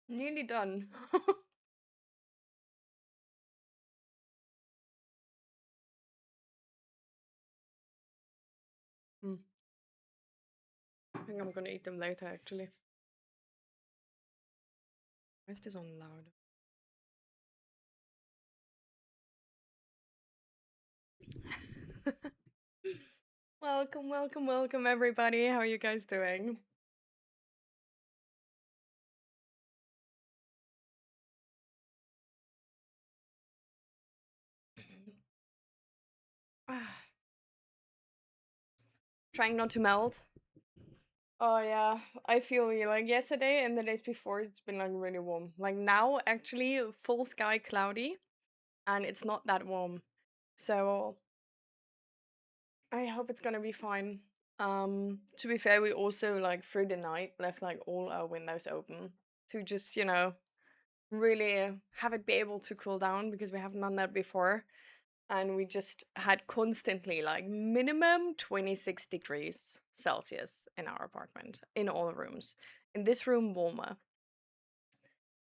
Nearly done. Hmm. I think I'm gonna eat them later, actually. Why is this on loud? Welcome, welcome, welcome, everybody. How are you guys doing? Trying not to melt. Oh yeah, I feel you. Like yesterday and the days before, it's been like really warm. Like now, actually, full sky, cloudy, and it's not that warm. So I hope it's gonna be fine. To be fair, we also like through the night left like all our windows open to just really have it be able to cool down because we haven't done that before, and we just had constantly like minimum 26 degrees Celsius in our apartment in all rooms. In this room, warmer.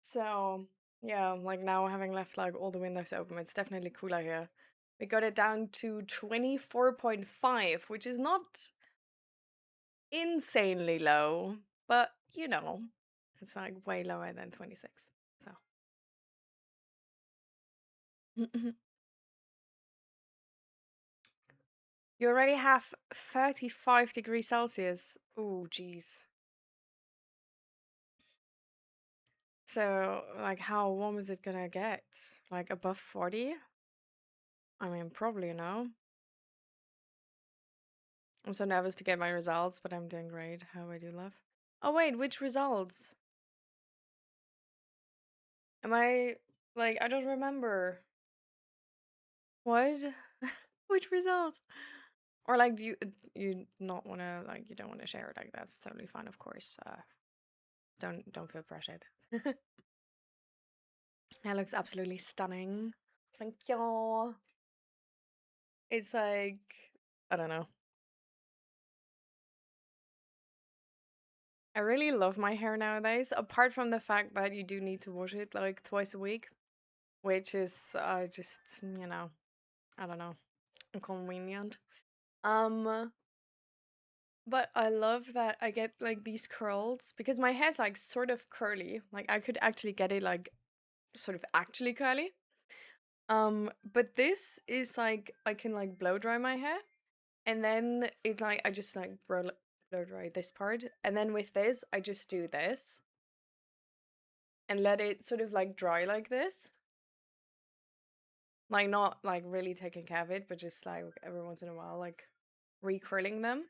So yeah, like now having left like all the windows open, it's definitely cooler here. We got it down to 24.5, which is not insanely low, but it's like way lower than 26. So you already have 35 degrees Celsius. Oh, geez. So, like, how warm is it gonna get? Like, above 40? I mean, probably, no. I'm so nervous to get my results, but I'm doing great. How about you, love? Oh, wait, which results? Am I, like, I don't remember. What? Which results? Or, like, do you not wanna, like, you don't wanna share it? Like, that's totally fine, of course. Don't feel pressured. That looks absolutely stunning. Thank you. It's like, I don't know. I really love my hair nowadays, apart from the fact that you do need to wash it like twice a week, which is just, I don't know, inconvenient. Um, but I love that I get like these curls because my hair's like sort of curly. Like I could actually get it like sort of actually curly. But this is like I can like blow dry my hair, and then it like I just like blow dry this part, and then with this I just do this and let it sort of like dry like this. Like not like really taking care of it, but just like every once in a while, like recurling them.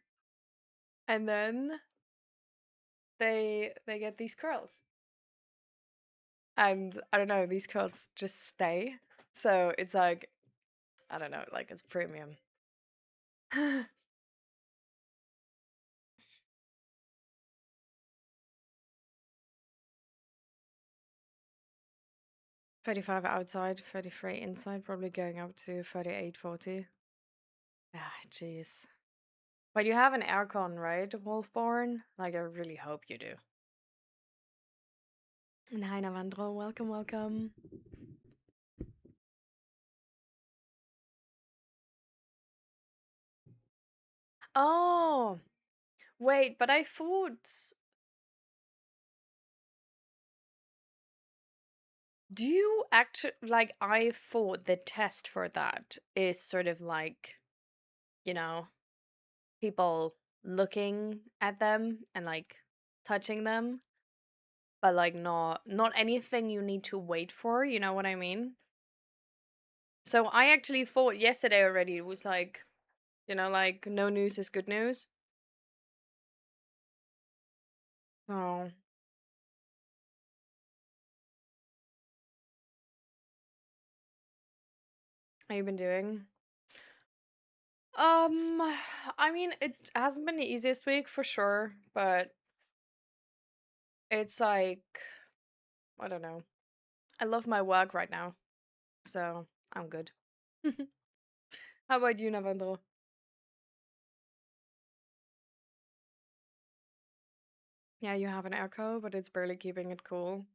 And then they get these curls. And I don't know, these curls just stay. So it's like I don't know, like it's premium. 35 outside, 33 inside, probably going up to 38, 40. Ah, jeez. But you have an aircon, right, Wolfborn? Like, I really hope you do. And hi, Navandro. Welcome, welcome. Oh, wait, but I thought. Do you actually like? I thought the test for that is sort of like, you know, people looking at them and like touching them, but like not anything you need to wait for, you know what I mean? So I actually thought yesterday already it was like, like no news is good news. Oh, how you been doing? Um, I mean, it hasn't been the easiest week for sure, but it's like I don't know. I love my work right now, so I'm good. How about you, Navandro? Yeah, you have an echo, but it's barely keeping it cool.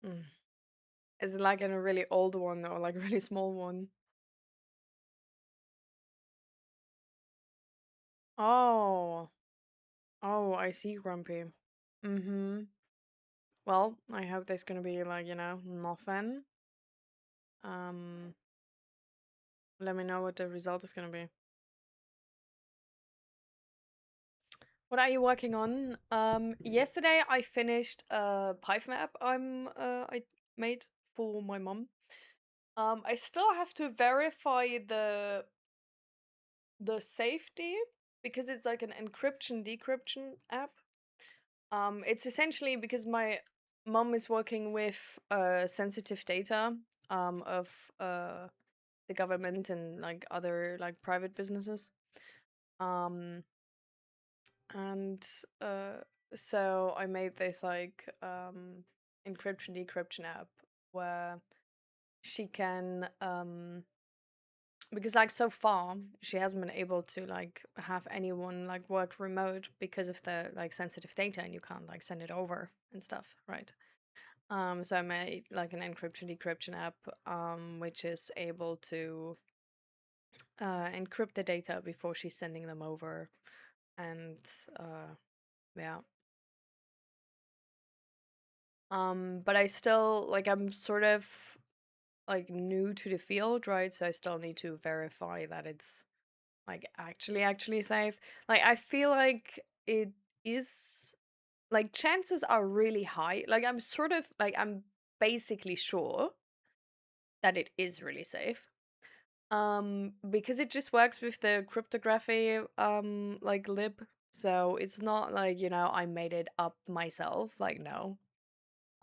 Mm. Is it like in a really old one or like a really small one? Oh. Oh, I see, Grumpy. Mm-hmm. Well, I hope there's gonna be like, nothing. Um, Let me know what the result is gonna be. What are you working on? Yesterday I finished a Python app I made for my mom. I still have to verify the safety because it's like an encryption decryption app. It's essentially because my mom is working with sensitive data of the government and like other like private businesses. Um, and uh, so I made this like encryption decryption app where she can because like so far she hasn't been able to like have anyone like work remote because of the like sensitive data and you can't like send it over and stuff, right? So I made like an encryption decryption app which is able to encrypt the data before she's sending them over, and uh yeah. But I still like I'm sort of like new to the field, right? So I still need to verify that it's like actually safe. Like I feel like it is, like chances are really high. Like I'm sort of like I'm basically sure that it is really safe. Because it just works with the cryptography like lib. So it's not like, I made it up myself. Like no.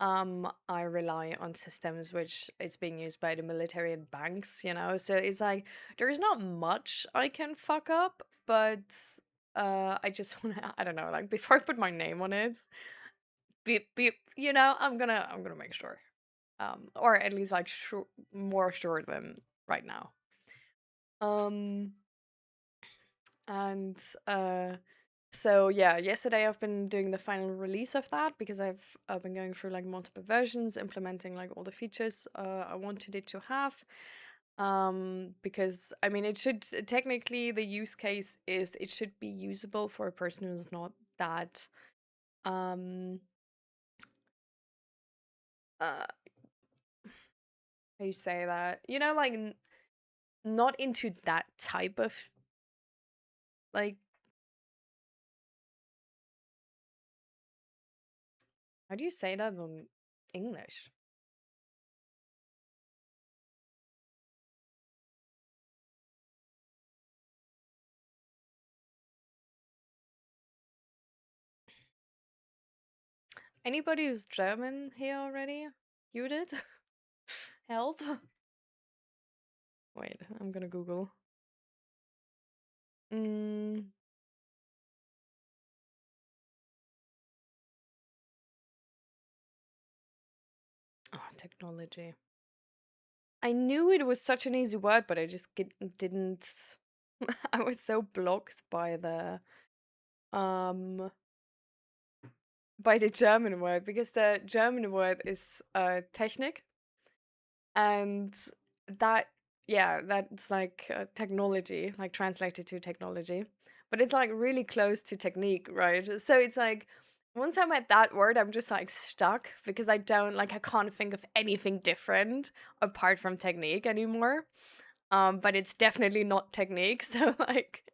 I rely on systems which it's being used by the military and banks, so it's like there's not much I can fuck up, but I just want to I don't know, like before I put my name on it, beep beep, I'm gonna make sure, or at least like more sure than right now. um and uh So yeah, yesterday I've been doing the final release of that because I've been going through like multiple versions, implementing like all the features I wanted it to have. Because I mean, it should technically the use case is it should be usable for a person who's not that um uh how you say that, like not into that type of like, how do you say that in English? Anybody who's German here already? You did? Help. Wait, I'm gonna Google. Mm, oh, technology. I knew it was such an easy word, but I just didn't. I was so blocked um by the German word because the German word is Technik, and that yeah, that's like technology, like translated to technology, but it's like really close to technique, right? So it's like once I'm at that word, I'm just like stuck because I can't think of anything different apart from technique anymore. But it's definitely not technique, so like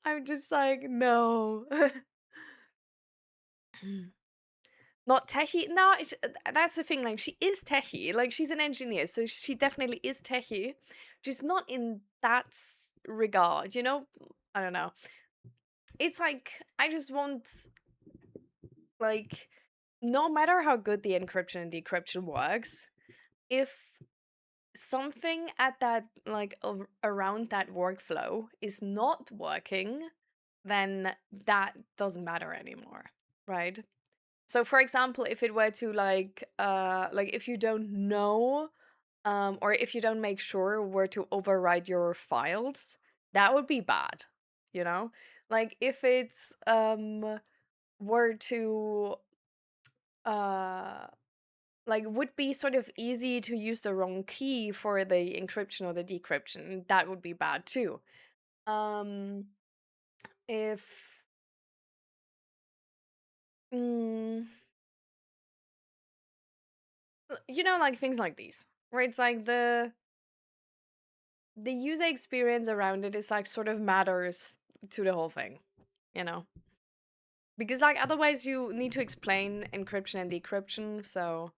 I'm just like no. Not techie. No, that's the thing. Like, she is techie. Like, she's an engineer, so she definitely is techie. Just not in that regard, you know? I don't know. It's like, I just want, like, no matter how good the encryption and decryption works, if something at that, like, around that workflow is not working, then that doesn't matter anymore, right? So for example, if it were to like if you don't know or if you don't make sure where to override your files, that would be bad, you know? Like if it's were to uh like would be sort of easy to use the wrong key for the encryption or the decryption. That would be bad too. Um, if mm, like things like these, where it's like the user experience around it is like sort of matters to the whole thing, you know? Because like otherwise you need to explain encryption and decryption, so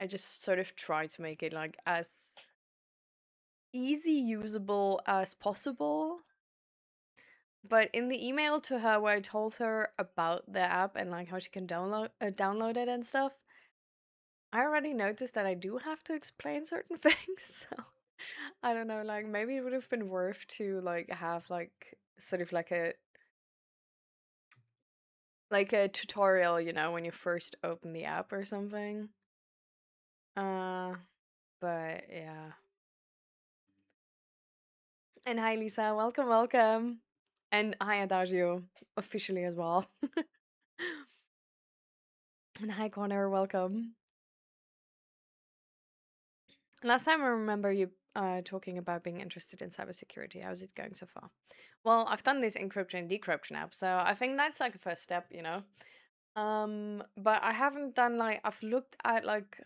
I just sort of try to make it like as easy usable as possible. But in the email to her where I told her about the app and like how she can download it and stuff, I already noticed that I do have to explain certain things. So I don't know, like maybe it would have been worth to like have like sort of like a tutorial, when you first open the app or something. Uh but yeah. And hi Lisa, welcome, welcome. And hi Adagio, officially as well. And hi Connor, welcome. Last time I remember you talking about being interested in cybersecurity. How's it going so far? Well, I've done this encryption and decryption app, so I think that's like a first step. But I haven't done I've looked at like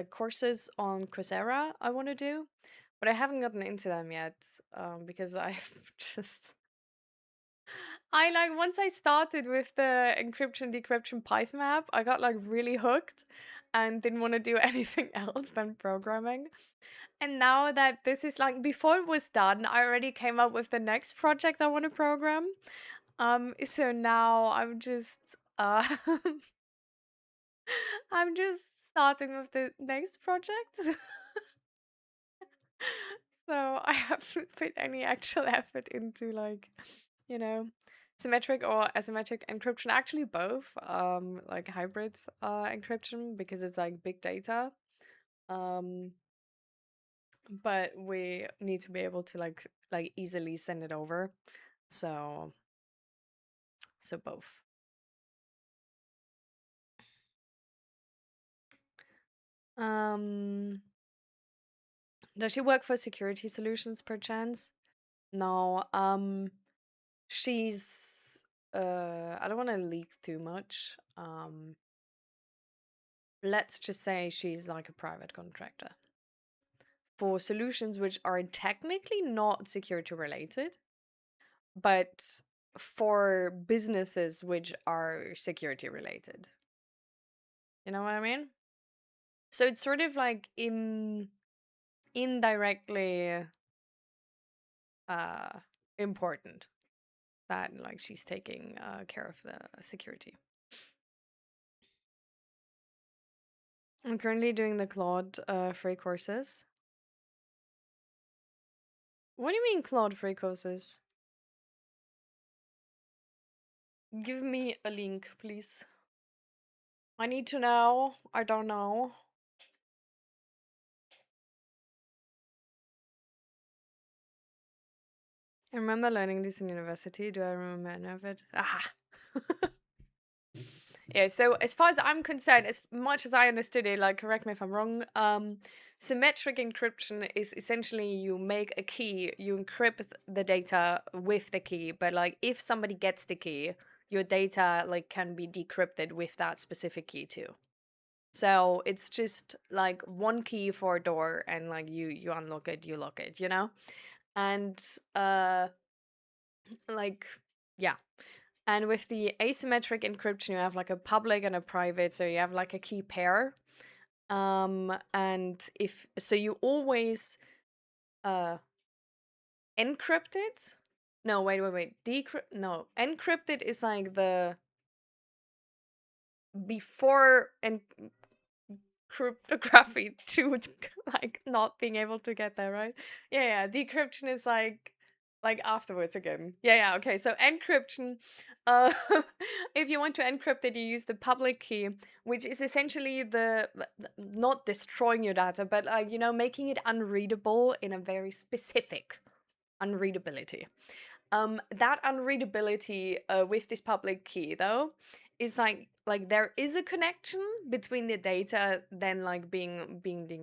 courses on Coursera I want to do, but I haven't gotten into them yet. Because I've just I like once I started with the encryption decryption Python app, I got like really hooked and didn't want to do anything else than programming. And now that this is like before it was done, I already came up with the next project I want to program. So now I'm just uh I'm just starting with the next project. So I haven't put any actual effort into you know, symmetric or asymmetric encryption. Actually both, like hybrids encryption because it's like big data. Um but we need to be able to like easily send it over. So both. Um does she work for security solutions per chance? No. She's I don't want to leak too much. Let's just say she's like a private contractor for solutions which are technically not security related, but for businesses which are security related. You know what I mean? So it's sort of like indirectly uh important that like she's taking care of the security. I'm currently doing the Claude free courses. What do you mean Claude free courses? Give me a link, please. I need to know. I don't know. I remember learning this in university. Do I remember any of it? Ah. Yeah, so as far as I'm concerned, as much as I understood it, like correct me if I'm wrong, symmetric encryption is essentially you make a key, you encrypt the data with the key, but like if somebody gets the key, your data like can be decrypted with that specific key too. So it's just like one key for a door and like you unlock it, you lock it, you know? And like yeah. And with the asymmetric encryption, you have like a public and a private, so you have like a key pair. And if so you always uh encrypt it. No, wait. Decrypt no. Encrypted is like the before and cryptography to like not being able to get there, right? Yeah. Decryption is like afterwards again. Yeah. Okay. So encryption, uh, if you want to encrypt it, you use the public key, which is essentially not destroying your data, but making it unreadable in a very specific unreadability. That unreadability with this public key, though, is like there is a connection between the data then like being the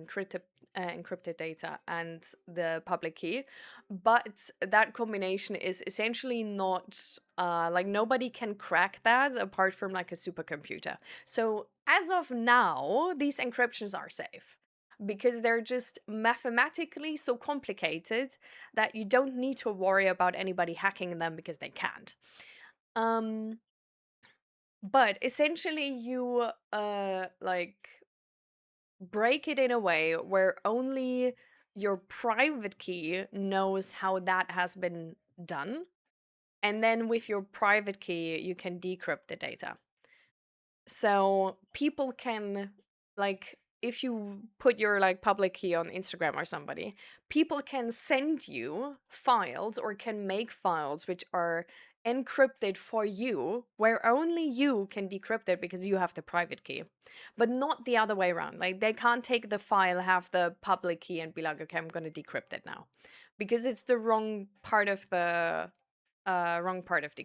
encrypted data and the public key, but that combination is essentially not like nobody can crack that apart from like a supercomputer. So as of now, these encryptions are safe because they're just mathematically so complicated that you don't need to worry about anybody hacking them because they can't. um but essentially you like break it in a way where only your private key knows how that has been done, and then with your private key you can decrypt the data. So people can, like, if you put your like public key on Instagram or somebody, people can send you files or can make files which are encrypted for you, where only you can decrypt it because you have the private key, but not the other way around. Like they can't take the file, have the public key, and be like, okay, I'm going to decrypt it now, because it's the wrong part of the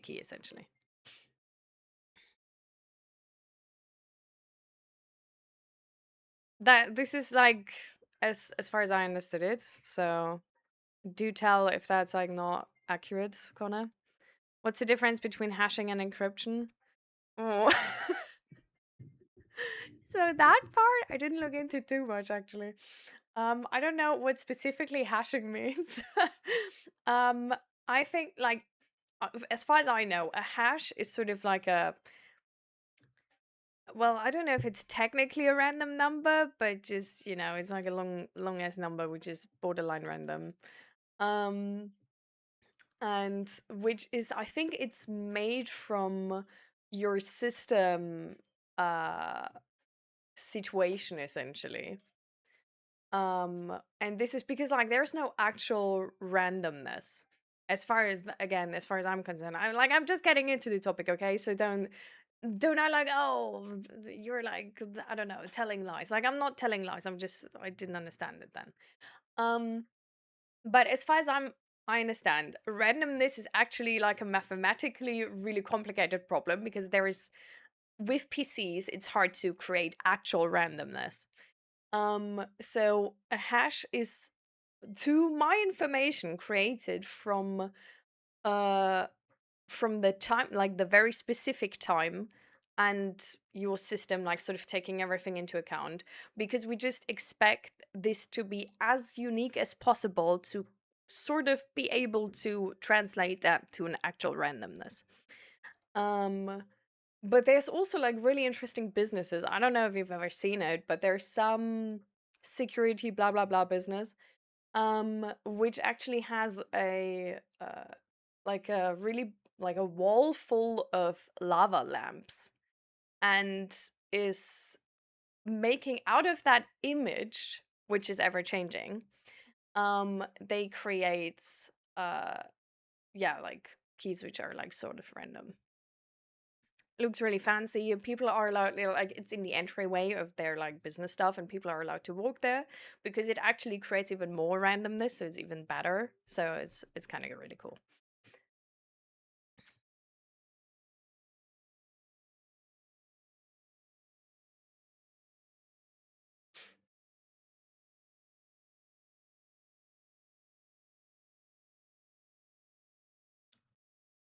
key essentially. That this is like as far as I understood it. So do tell if that's like not accurate, Connor. What's the difference between hashing and encryption? Oh. So that part I didn't look into too much actually. I don't know what specifically hashing means. um, I think like as far as I know, a hash is sort of like a, well, I don't know if it's technically a random number, but just, it's like a long ass number which is borderline random. Um and which is, I think it's made from your system uh situation essentially. And this is because like there's no actual randomness as far as, again, as far as I'm concerned. I'm just getting into the topic, okay? So don't I like, oh, you're like, I don't know, telling lies. Like I'm not telling lies. I didn't understand it then. Um but as far as I understand, randomness is actually like a mathematically really complicated problem because there is, with PCs, it's hard to create actual randomness. So a hash is, to my information, created uh from the time, like the very specific time, and your system like sort of taking everything into account, because we just expect this to be as unique as possible to sort of be able to translate that to an actual randomness. um but there's also like really interesting businesses. I don't know if you've ever seen it, but there's some security blah blah blah business which actually has a like a really, like a wall full of lava lamps, and is making out of that image, which is ever changing. They create uh yeah, like keys which are like sort of random. Looks really fancy. People are allowed, like, it's in the entryway of their like business stuff, and people are allowed to walk there because it actually creates even more randomness, so it's even better. So it's kind of really cool.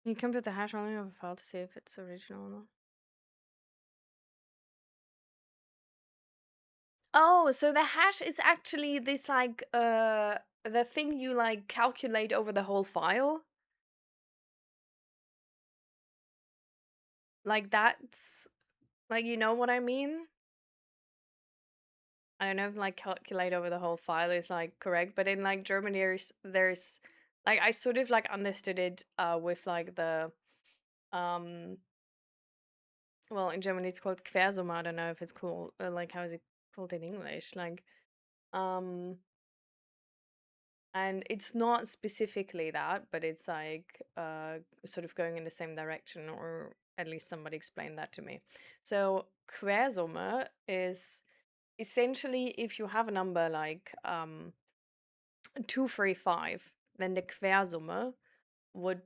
You can put the hash only of a file to see if it's original or not. Oh, so the hash is actually this like the thing you like calculate over the whole file. Like that's, like, you know what I mean? I don't know if like calculate over the whole file is like correct, but in like German there's like, I sort of like understood it with like the um well, in German it's called Quersumme. I don't know if it's called like, how is it called in English? Like um and it's not specifically that, but it's like sort of going in the same direction, or at least somebody explained that to me. So Quersumme is essentially, if you have a number like 235, then the Quersumme would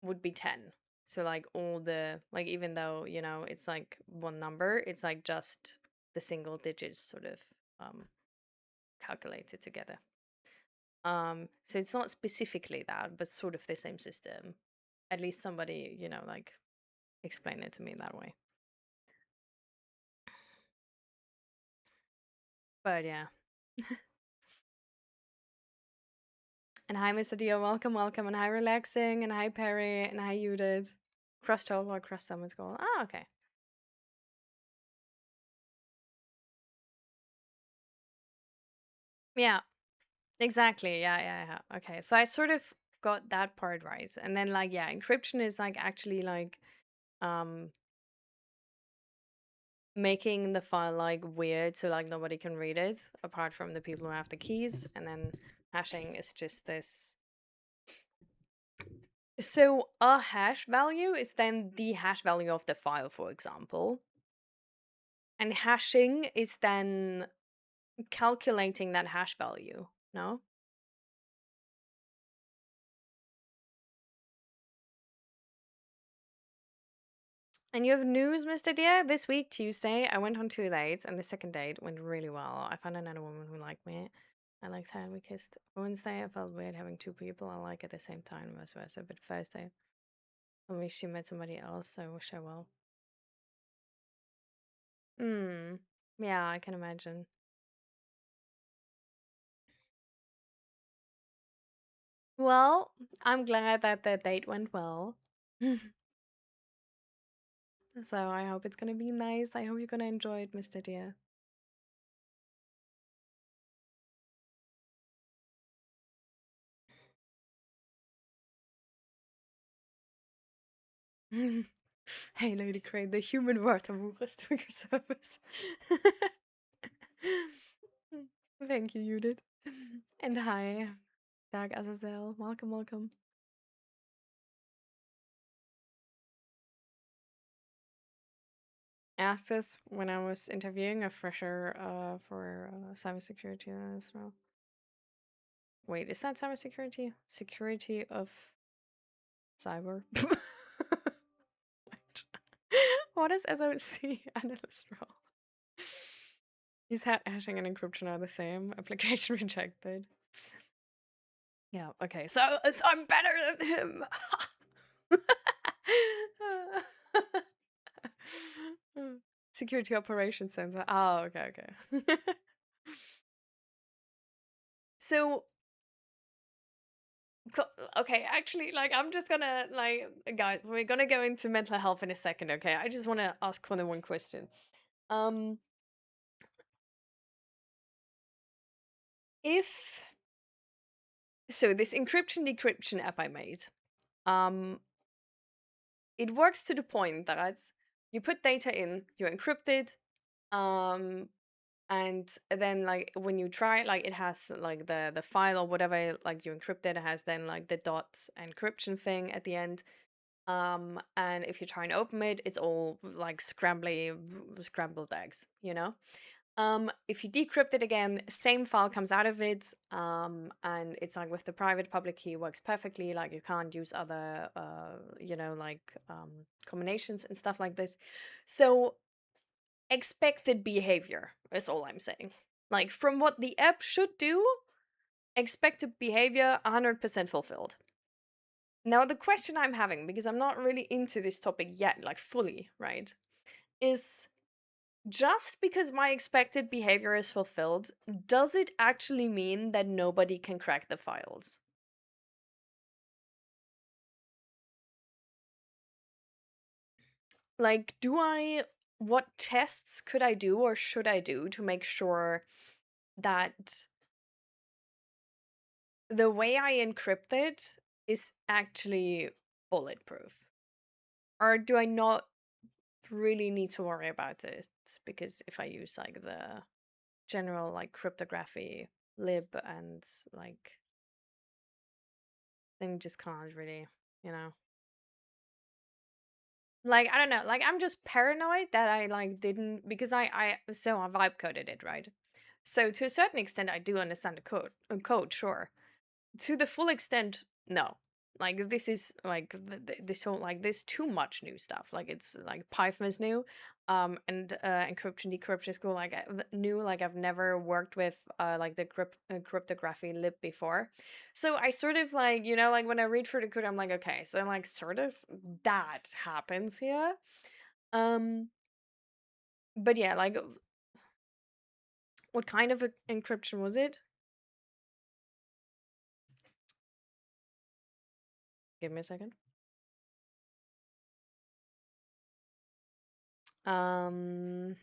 would be 10. So like all the like even though, you know, it's like one number, it's like just the single digits sort of calculated together. So it's not specifically that, but sort of the same system. At least somebody, you know, like explain it to me that way. But yeah. And hi, Mr. Dio. Welcome, welcome. And hi, Relaxing. And hi, Perry. And hi, Judith. Cross total or cross summons goal. Ah, okay. Yeah, exactly. Yeah. Okay. So I sort of got that part right. And then like, yeah, encryption is like actually like um making the file like weird so like nobody can read it apart from the people who have the keys. And then hashing is just this. So a hash value is then the hash value of the file, for example. And hashing is then calculating that hash value, no? And you have news, Mr. Dear? This week, Tuesday, I went on 2 dates, and the second date went really well. I found another woman who liked me. I liked her, and we kissed. Wednesday, I felt weird having two people I like at the same time, vice versa. But Thursday, told me she met somebody else, so I wish her well. Hmm. Yeah, I can imagine. Well, I'm glad that the date went well. So I hope it's gonna be nice. I hope you're gonna enjoy it, Mr. Dear. Hey, Lady Crane, the human Waterbuch to your service. Thank you, Judith. And hi, Dark Azazel. Welcome, welcome. I asked this when I was interviewing a fresher for cybersecurity as well. Wait, is that cybersecurity? Security of cyber? What? What is SOC analyst role? He's hashing and encryption are the same. Application rejected. Yeah, okay. So I'm better than him. Security Operations Center. Oh, okay. So, okay, actually, like, I'm just gonna, like, guys, we're gonna go into mental health in a second, okay? I just want to ask Connor one question. Um, if, so this encryption decryption app I made, um, it works to the point that you put data in, you encrypt it, um, and then like when you try it, like it has like the file or whatever like you encrypted, it has then like the dots encryption thing at the end. And if you try and open it, it's all like scrambled eggs, you know. If you decrypt it again, same file comes out of it. And it's like with the private public key works perfectly. Like you can't use other you know, like combinations and stuff like this. So expected behavior is all I'm saying. Like from what the app should do, expected behavior 100% fulfilled. Now the question I'm having, because I'm not really into this topic yet, like fully, right, is just because my expected behavior is fulfilled, does it actually mean that nobody can crack the files? Like, what tests could I do or should I do to make sure that the way I encrypt it is actually bulletproof? Or do I not really need to worry about it? Because if I use like the general like cryptography lib and like then you just can't really, you know. Like I don't know, like I'm just paranoid that I like didn't because I vibe coded it, right? So to a certain extent I do understand the code, sure. To the full extent, no. like this is like this whole like there's too much new stuff. Like it's like Python is new, and encryption decryption is cool. Like new. Like I've never worked with like the cryptography lib before, so I sort of like like when I read through the code, I'm like okay, so like sort of that happens here. Um, but yeah, like what kind of encryption was it? Give me a second. Um,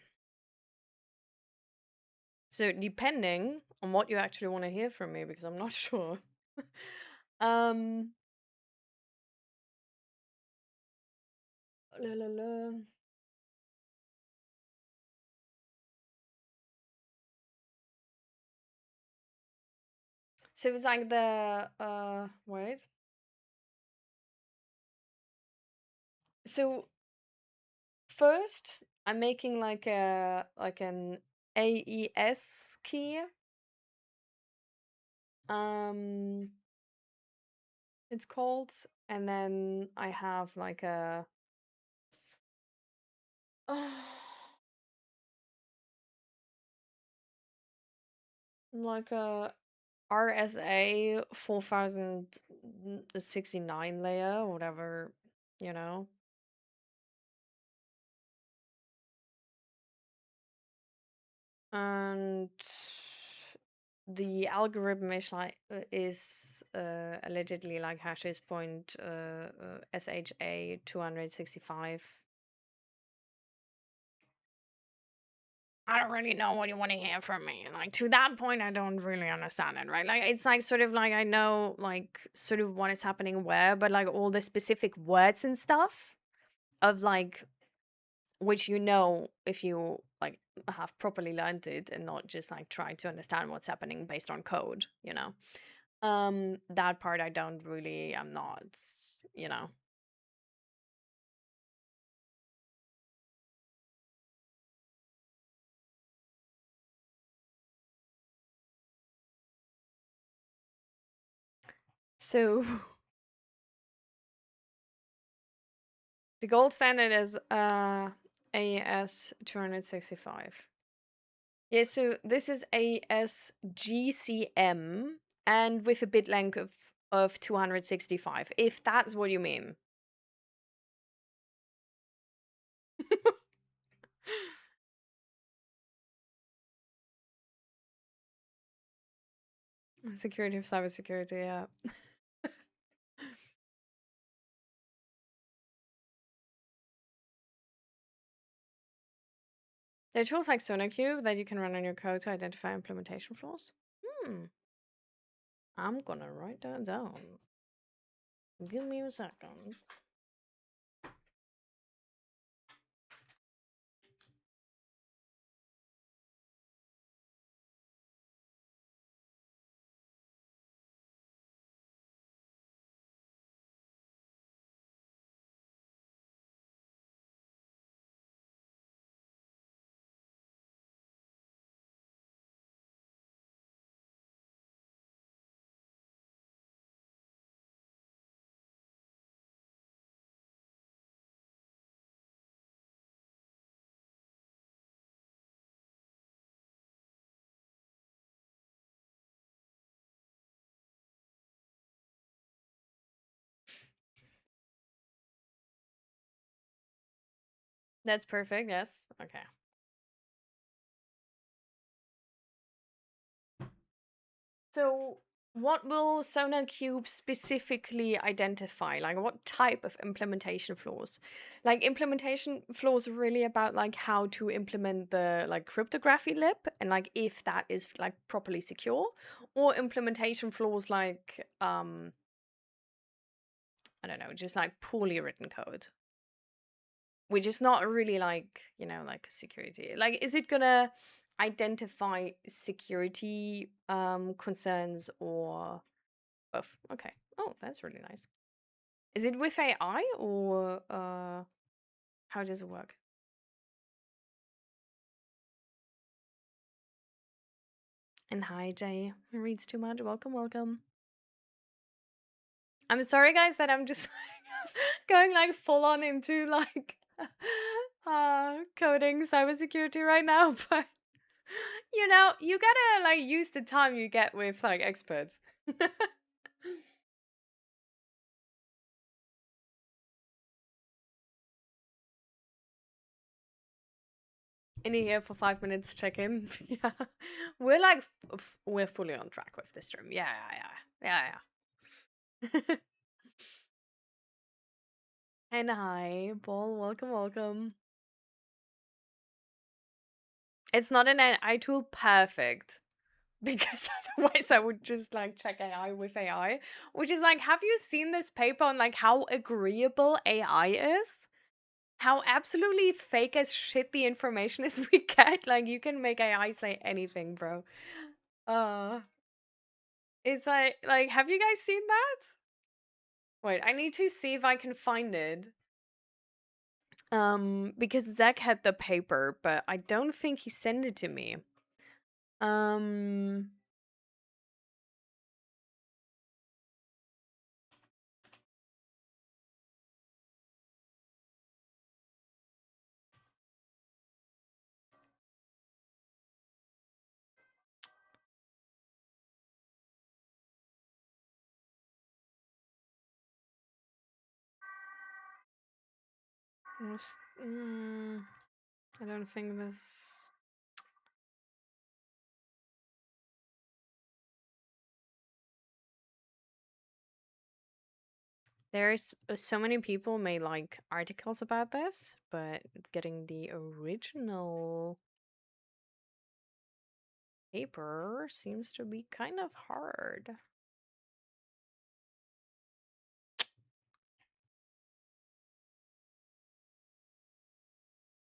so depending on what you actually want to hear from me, because I'm not sure. um, la, la, la. So it's like the wait. So first, I'm making like an AES key. Um, it's called, and then I have like a like a RSA 4069 layer, or whatever, you know. And the algorithm is like allegedly like hashes point SHA 265. I don't really know what you want to hear from me. Like to that point, I don't really understand it, right? Like it's like sort of like I know like sort of what is happening where, but like all the specific words and stuff of like which if you like have properly learned it and not just like trying to understand what's happening based on code, that part I'm not, you know. So the gold standard is AES 265. Yeah, so this is ASGCM and with a bit length of 265, if that's what you mean. Security of cybersecurity, yeah. There are tools like SonarQube that you can run on your code to identify implementation flaws. Hmm. I'm gonna write that down. Give me a second. That's perfect, yes. Okay. So, what will SonarQube specifically identify? Like, what type of implementation flaws? Like, implementation flaws are really about like how to implement the like cryptography lib and like if that is like properly secure, or implementation flaws like I don't know, just like poorly written code, which is not really like like security. Like, is it gonna identify security concerns or both? Okay. Oh, that's really nice. Is it with AI or how does it work? And hi Jay, reads too much. Welcome, welcome. I'm sorry, guys, that I'm just going like full on into like coding cybersecurity right now, but you know, you gotta like use the time you get with like experts. In here for 5 minutes check in. Yeah, we're like we're fully on track with this stream. Yeah, yeah. And hi, Paul. Welcome, welcome. It's not an AI tool, perfect. Because otherwise I would just like check AI with AI. Which is like, have you seen this paper on like how agreeable AI is? How absolutely fake as shit the information is we get. Like you can make AI say anything, bro. Uh it's like have you guys seen that? Wait, I need to see if I can find it. Because Zach had the paper, but I don't think he sent it to me. Um was- mm, I don't think this. There's so many people made like articles about this, but getting the original paper seems to be kind of hard.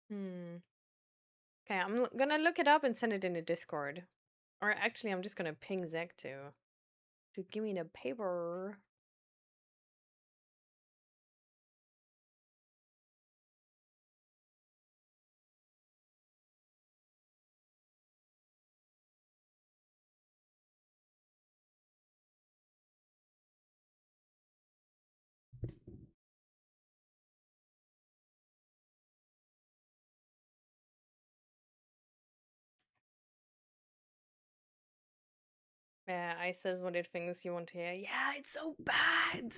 Hmm. Okay, I'm gonna look it up and send it in a Discord. Or actually, I'm just gonna ping Zach to give me the paper. Yeah, I says what it thinks you want to hear. Yeah, it's so bad.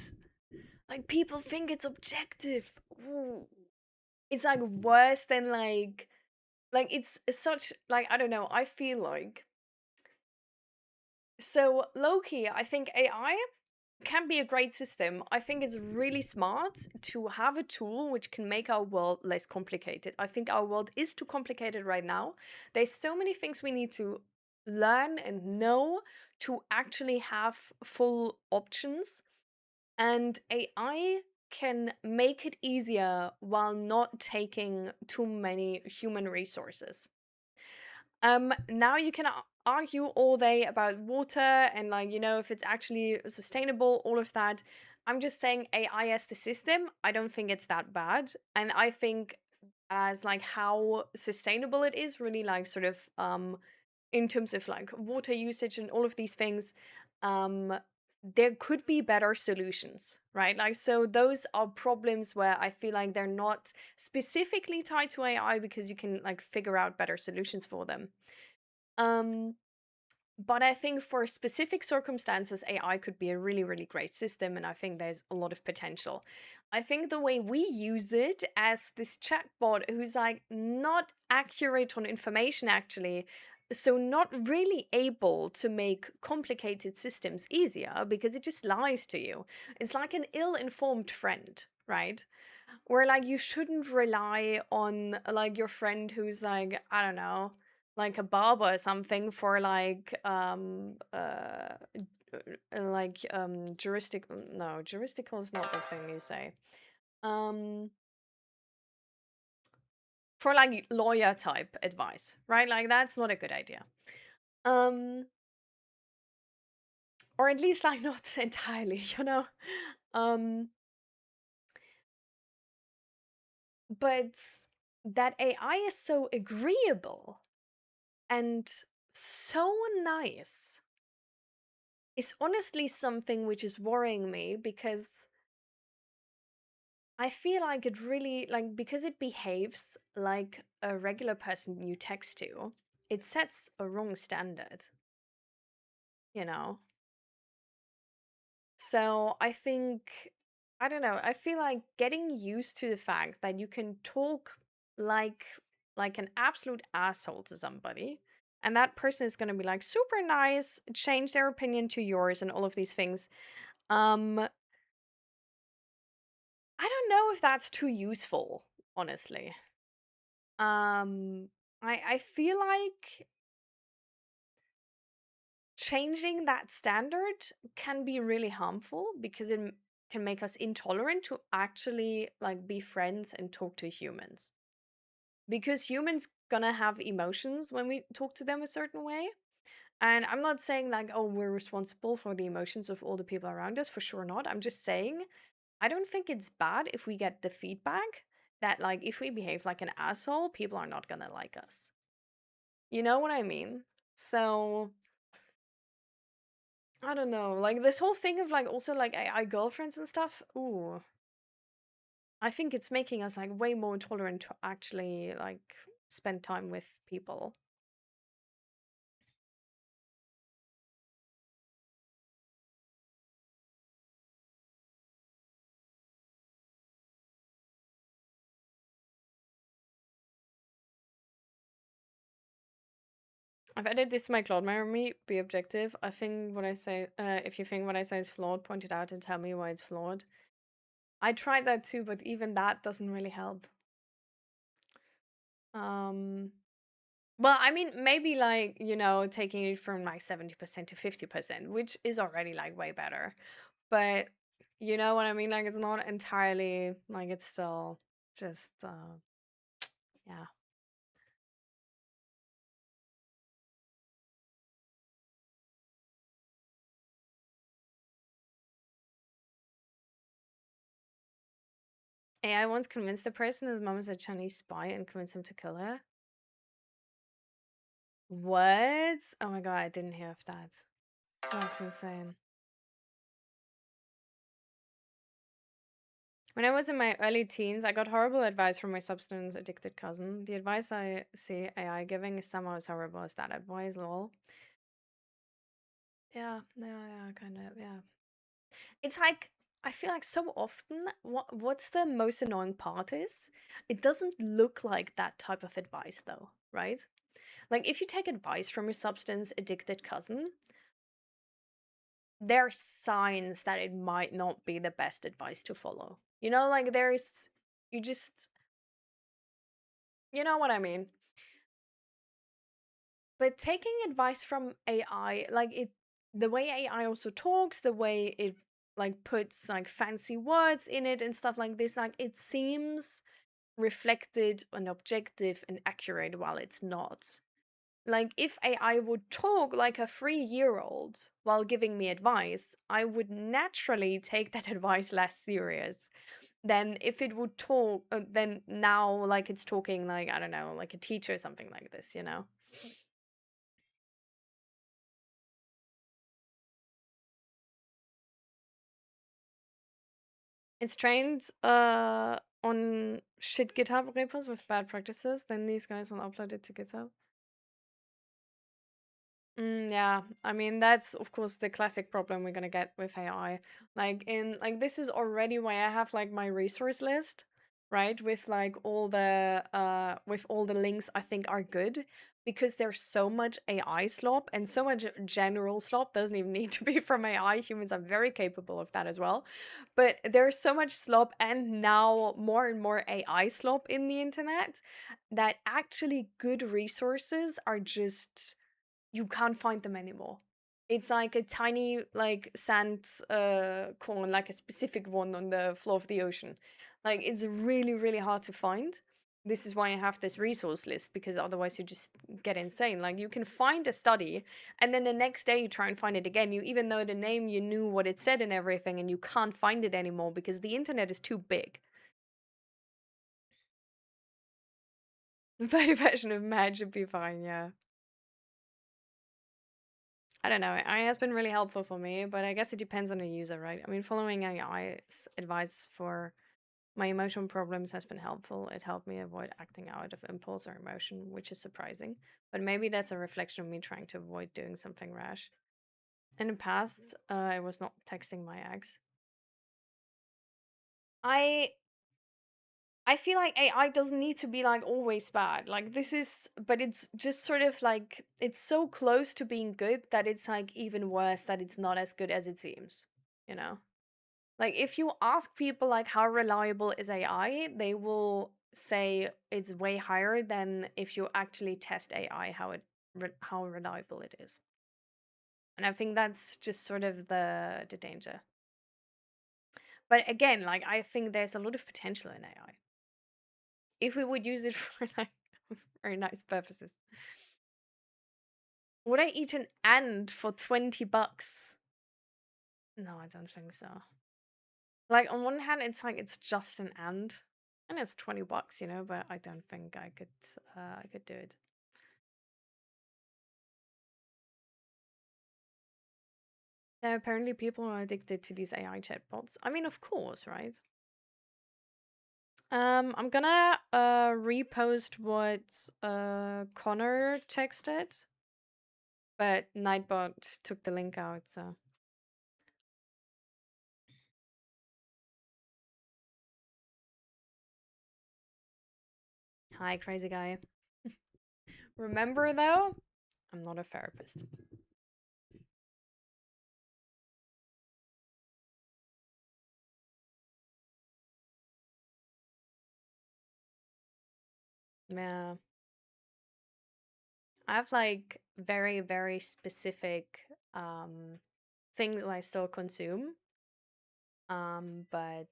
Like people think it's objective. Ooh. It's like worse than like it's such like I don't know. I feel like so low-key, I think AI can be a great system. I think it's really smart to have a tool which can make our world less complicated. I think our world is too complicated right now. There's so many things we need to learn and know to actually have full options. And AI can make it easier while not taking too many human resources. Now you can argue all day about water and like you know if it's actually sustainable, all of that. I'm just saying AI as the system, I don't think it's that bad, and I think as like how sustainable it is, really like sort of in terms of like water usage and all of these things, um there could be better solutions, right? Like so those are problems where I feel like they're not specifically tied to AI because you can like figure out better solutions for them. um, but I think for specific circumstances, AI could be a really, really great system, and I think there's a lot of potential. I think the way we use it as this chatbot who's like not accurate on information, actually, so not really able to make complicated systems easier because it just lies to you. It's like an ill informed friend, right? Where like you shouldn't rely on like your friend who's like, I don't know, like a barber or something for like juristic no, juristical is not the thing you say. Um for like lawyer type advice, right? Like that's not a good idea. Um or at least like not entirely, you know. Um but that AI is so agreeable and so nice is honestly something which is worrying me because I feel like it really, like, because it behaves like a regular person you text to, it sets a wrong standard, you know? So I think, I don't know, I feel like getting used to the fact that you can talk like like an absolute asshole to somebody, and that person is going to be like super nice, change their opinion to yours and all of these things. I don't know if that's too useful, honestly. Um I feel like changing that standard can be really harmful because can make us intolerant to actually like be friends and talk to humans. Because humans gonna have emotions when we talk to them a certain way. And I'm not saying like, oh, we're responsible for the emotions of all the people around us, for sure not. I'm just saying I don't think it's bad if we get the feedback that like if we behave like an asshole, people are not gonna like us. You know what I mean? So I don't know, like this whole thing of like also like AI girlfriends and stuff. Ooh, I think it's making us like way more tolerant to actually like spend time with people. I've added this to my Claude memory. Be objective. I think what I say. If you think what I say is flawed, point it out and tell me why it's flawed. I tried that too, but even that doesn't really help. Um, well, I mean, maybe like, you know, taking it from like 70% to 50%, which is already like way better. But you know what I mean? Like, it's not entirely, like, it's still just, yeah. AI once convinced a person his mom is a Chinese spy and convinced him to kill her. What? Oh my god, I didn't hear of that. That's insane. When I was in my early teens, I got horrible advice from my substance addicted cousin. The advice I see AI giving is somehow as horrible as that advice, lol. Yeah, kind of, yeah. It's like I feel like so often what's the most annoying part is it doesn't look like that type of advice though, right? Like if you take advice from your substance addicted cousin, there are signs that it might not be the best advice to follow. You know, like there's you just you know what I mean. But taking advice from AI, like it the way AI also talks, the way it like puts like fancy words in it and stuff like this, like it seems reflected and objective and accurate while it's not. Like if AI would talk like a 3-year-old while giving me advice, I would naturally take that advice less serious than if it would talk then now like it's talking like I don't know, like a teacher or something like this, you know. It's trained on shit GitHub repos with bad practices, then these guys will upload it to GitHub. Yeah, I mean that's of course the classic problem we're gonna get with AI. Like this is already why I have like my resource list, right? With all the links I think are good because there's so much AI slop and so much general slop doesn't even need to be from AI. Humans are very capable of that as well. But there's so much slop and now more and more AI slop in the internet that actually good resources are just you can't find them anymore. It's like a tiny like sand corn, like a specific one on the floor of the ocean. Like it's really, really hard to find. This is why I have this resource list because otherwise you just get insane. Like you can find a study and then the next day you try and find it again. You even know the name, you knew what it said and everything, and you can't find it anymore because the internet is too big. By the version of mad should be fine, yeah. I don't know. AI has been really helpful for me, but I guess it depends on the user, right? I mean, following AI's advice for my emotional problems has been helpful. It helped me avoid acting out of impulse or emotion, which is surprising. But maybe that's a reflection of me trying to avoid doing something rash. In the past, I was not texting my ex. I I feel like AI doesn't need to be like always bad. Like this is, but it's just sort of like it's so close to being good that it's like even worse that it's not as good as it seems, you know? Like if you ask people like how reliable is AI, they will say it's way higher than if you actually test AI how reliable it is. And I think that's just sort of the danger. But again, like I think there's a lot of potential in AI if we would use it for like very nice purposes. Would I eat an ant for 20 bucks? No, I don't think so. Like on one hand, it's like it's just an ant, and it's 20 bucks, you know. But I don't think I could do it. There are apparently people who are addicted to these AI chatbots. I mean, of course, right? I'm gonna repost what Connor texted, but Nightbot took the link out, so. Hi, crazy guy. Remember though, I'm not a therapist. Yeah. I have like very, very specific things I still consume. But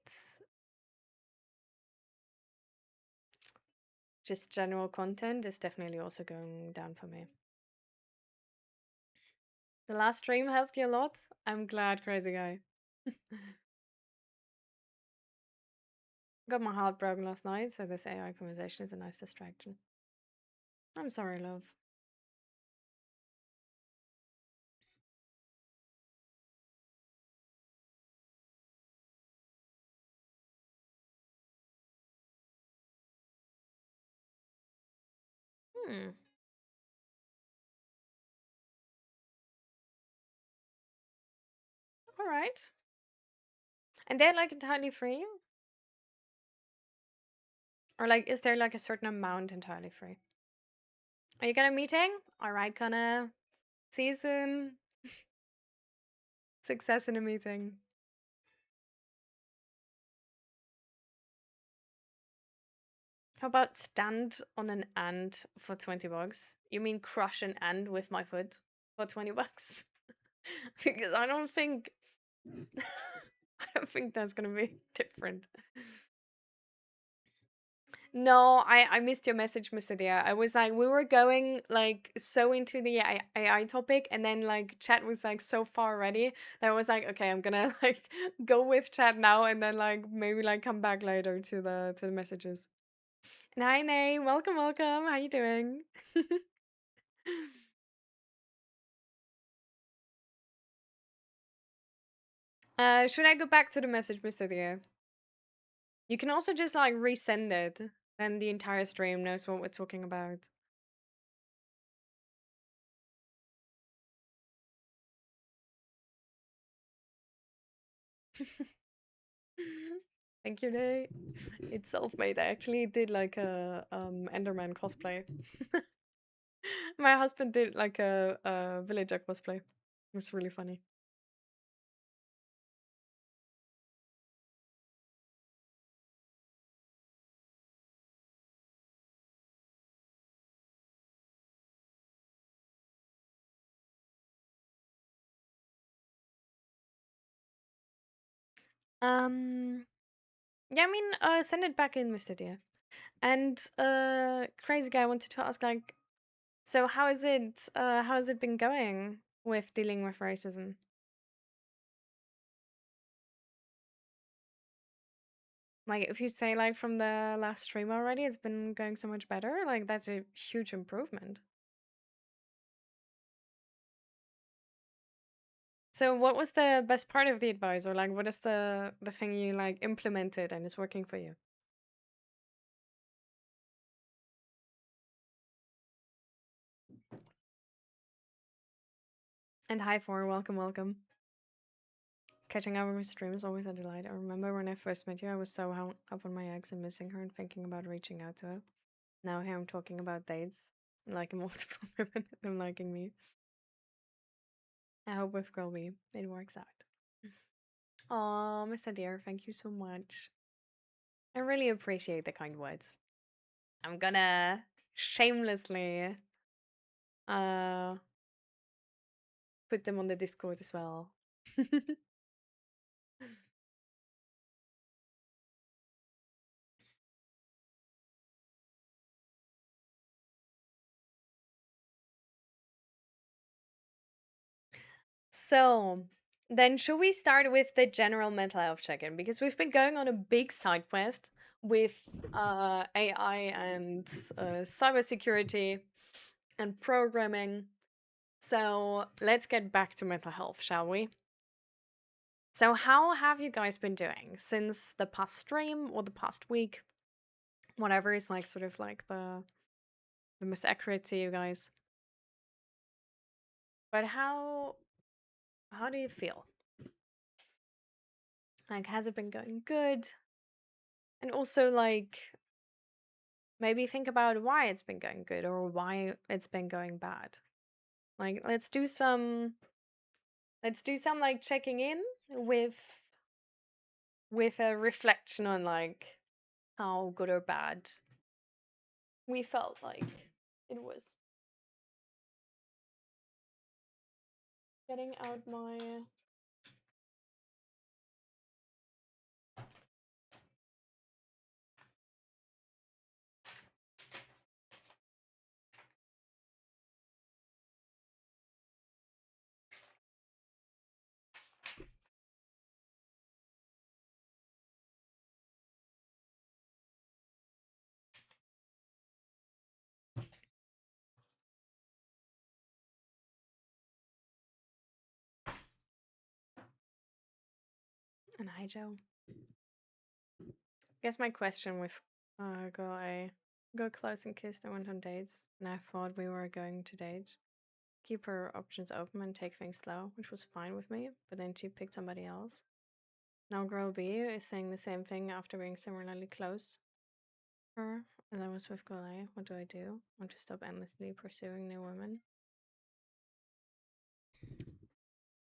just general content is definitely also going down for me. The last stream helped you a lot. I'm glad, crazy guy. Got my heart broken last night, so this AI conversation is a nice distraction. I'm sorry, love. Hmm. All right. And they're like entirely free? Or like, is there like a certain amount entirely free? Are you gonna meeting? All right, Connor. See you soon. Success in a meeting. How about stand on an ant for 20 bucks? You mean crush an ant with my foot for 20 bucks? Because I don't think I don't think that's gonna be different. No, I missed your message, Mr. Dia. I was like, we were going like so into the AI topic, and then like chat was like so far already that I was like, okay, I'm gonna like go with chat now, and then like maybe like come back later to the messages. And hi, Nay, welcome, welcome. How you doing? Should I go back to the message, Mr. Dia? You can also just like resend it, then the entire stream knows what we're talking about. Thank you, Nay. It's self-made. I actually did like a Enderman cosplay. My husband did like a villager cosplay. It was really funny. Um, yeah, I mean, send it back in, Mr. Dear. And crazy guy, I wanted to ask, like, so how has it been going with dealing with racism? Like, if you say like from the last stream already, it's been going so much better. Like, that's a huge improvement. So what was the best part of the advice, or like what is the thing you like implemented and is working for you? And hi for welcome, welcome. Catching up with stream is always a delight. I remember when I first met you, I was so hung up on my ex and missing her and thinking about reaching out to her. Now here I'm talking about dates, liking multiple women and them liking me. I hope with Girl B it works out. Oh, Mr. Dear, thank you so much. I really appreciate the kind words. I'm gonna shamelessly uh put them on the Discord as well. So, then should we start with the general mental health check-in? Because we've been going on a big side quest with AI and cybersecurity and programming. So let's get back to mental health, shall we? So how have you guys been doing since the past stream or the past week? Whatever is like sort of like the most accurate to you guys. But how do you feel? Like, has it been going good? And also, like, maybe think about why it's been going good or why it's been going bad. Like, let's do some like checking in with with a reflection on like how good or bad we felt like it was. Getting out my and hi Joe. Guess my question with girl A. Got close and kissed and went on dates, and I thought we were going to date. Keep her options open and take things slow, which was fine with me, but then she picked somebody else. Now girl B is saying the same thing after being similarly close to her as I was with girl A. What do I do? Want to stop endlessly pursuing new women?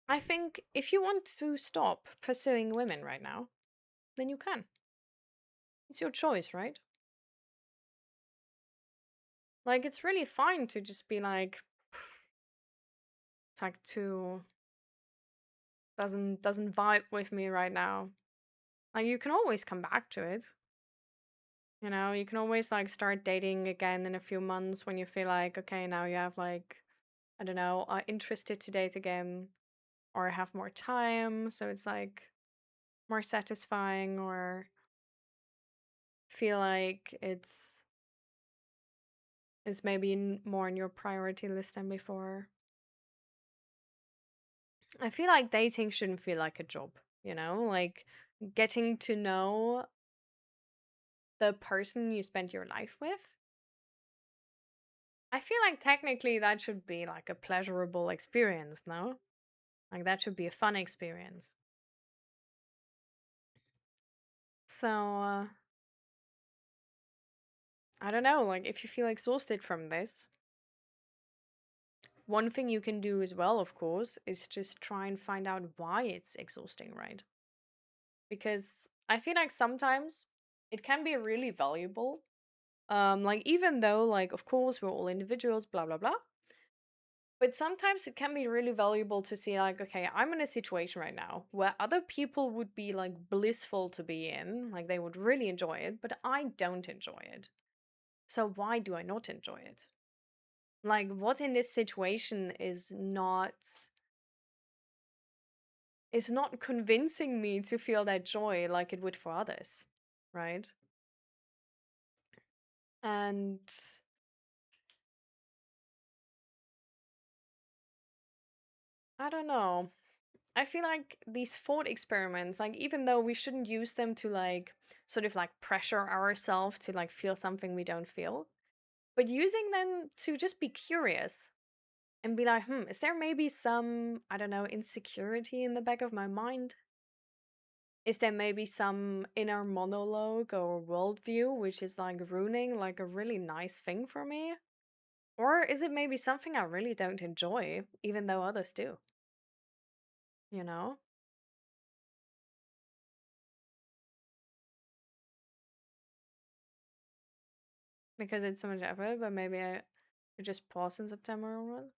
I think if you want to stop pursuing women right now, then you can. It's your choice, right? Like, it's really fine to just be like, tag 2 doesn't vibe with me right now. Like, you can always come back to it. You know, you can always like start dating again in a few months when you feel like, okay, now you have like, I don't know, are interested to date again or have more time. So it's like more satisfying or feel like it's maybe more on your priority list than before. I feel like dating shouldn't feel like a job, you know? Like getting to know the person you spend your life with. I feel like technically that should be like a pleasurable experience, no? Like that should be a fun experience. So, I don't know, like if you feel exhausted from this, one thing you can do as well, of course, is just try and find out why it's exhausting, right? Because I feel like sometimes it can be really valuable. Like even though, like, of course, we're all individuals, blah blah blah. But sometimes it can be really valuable to see, like, okay, I'm in a situation right now where other people would be like blissful to be in, like they would really enjoy it, but I don't enjoy it. So why do I not enjoy it? Like, what in this situation is not convincing me to feel that joy like it would for others, right? And I don't know. I feel like these thought experiments, like even though we shouldn't use them to like sort of like pressure ourselves to like feel something we don't feel, but using them to just be curious and be like, is there maybe some, I don't know, insecurity in the back of my mind? Is there maybe some inner monologue or worldview which is like ruining like a really nice thing for me? Or is it maybe something I really don't enjoy, even though others do? You know? Because it's so much effort, but maybe I could just pause in September or what?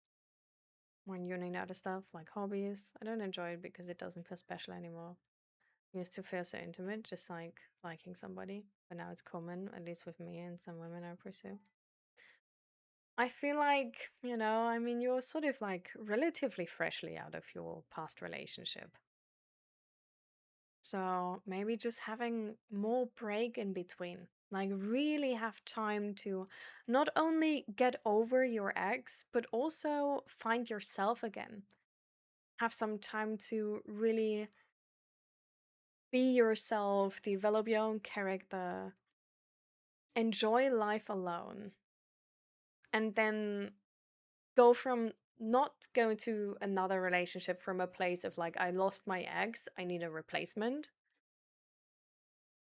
When doing other stuff like hobbies. I don't enjoy it because it doesn't feel special anymore. It used to feel so intimate, just like liking somebody. But now it's common, at least with me and some women I pursue. I feel like, I mean, you're sort of like relatively freshly out of your past relationship. So maybe just having more break in between. Like, really have time to not only get over your ex, but also find yourself again. Have some time to really be yourself, develop your own character, enjoy life alone, and then go from not going to another relationship from a place of like, I lost my ex, I need a replacement.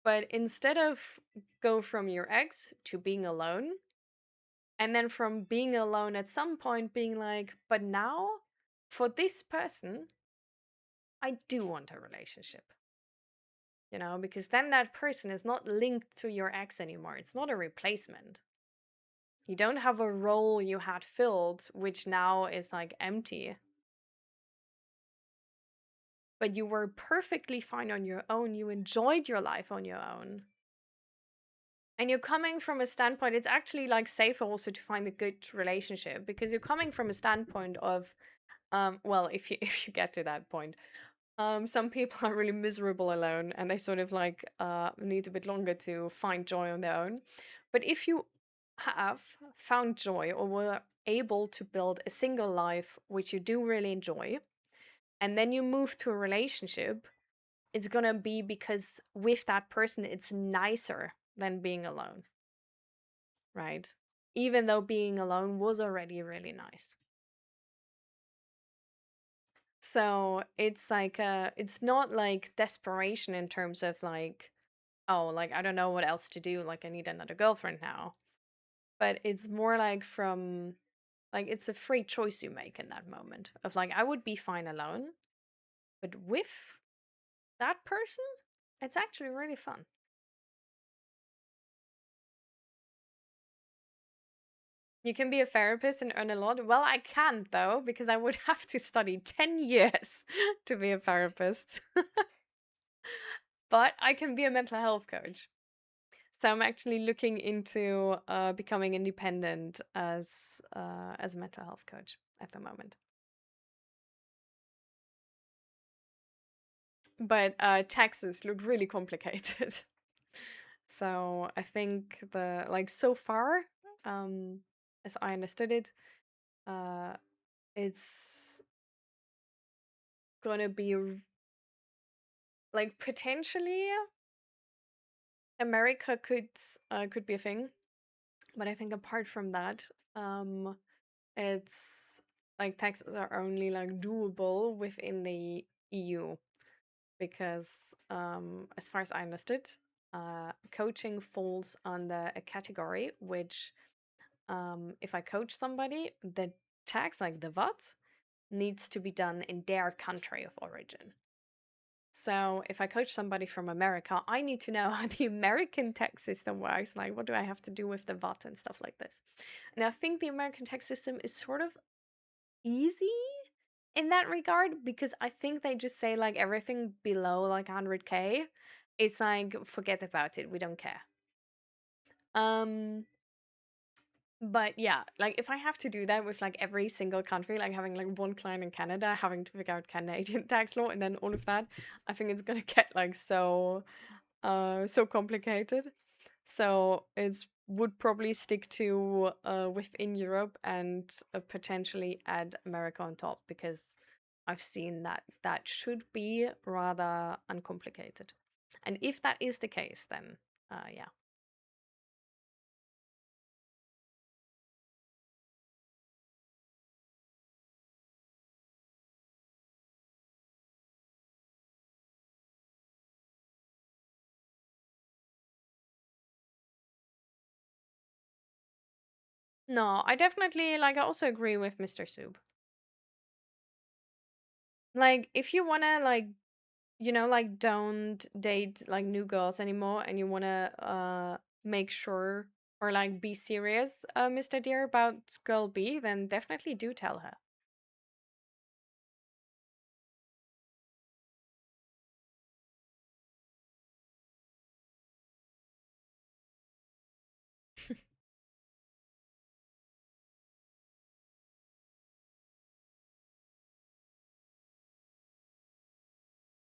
But instead of go from your ex to being alone, and then from being alone at some point being like, but now for this person, I do want a relationship. Because then that person is not linked to your ex anymore. It's not a replacement. You don't have a role you had filled, which now is like empty. But you were perfectly fine on your own. You enjoyed your life on your own. And you're coming from a standpoint, it's actually like safer also to find a good relationship because you're coming from a standpoint of, well, if you if you get to that point, some people are really miserable alone and they sort of like need a bit longer to find joy on their own. But if you have found joy or were able to build a single life which you do really enjoy, and then you move to a relationship, it's gonna be because with that person it's nicer than being alone, right? Even though being alone was already really nice. So it's like it's not like desperation in terms of like, oh, like I don't know what else to do, like I need another girlfriend now. But it's more like from like it's a free choice you make in that moment of like I would be fine alone, but with that person, it's actually really fun. You can be a therapist and earn a lot. Well, I can't though, because I would have to study 10 years to be a therapist. But I can be a mental health coach. So I'm actually looking into becoming independent as a mental health coach at the moment. But taxes look really complicated. So I think the like so far, as I understood it, uh, it's gonna be like potentially America could be a thing, but I think apart from that, it's like taxes are only like doable within the EU because as far as I understood, coaching falls under a category which if I coach somebody, the tax, like the VAT, needs to be done in their country of origin. So if I coach somebody from America, I need to know how the American tax system works. Like, what do I have to do with the VAT and stuff like this? And I think the American tax system is sort of easy in that regard because I think they just say like everything below like 100K, it's like forget about it, we don't care. Um but yeah, like if I have to do that with like every single country, like having like one client in Canada, having to figure out Canadian tax law and then all of that, I think it's gonna get like so complicated. So it's would probably stick to within Europe and potentially add America on top because I've seen that that should be rather uncomplicated. And if that is the case, then yeah. No, I definitely like I also agree with Mr. Soup. Like if you wanna like like don't date like new girls anymore and you wanna make sure or like be serious, Mr. Deer, about girl B, then definitely do tell her.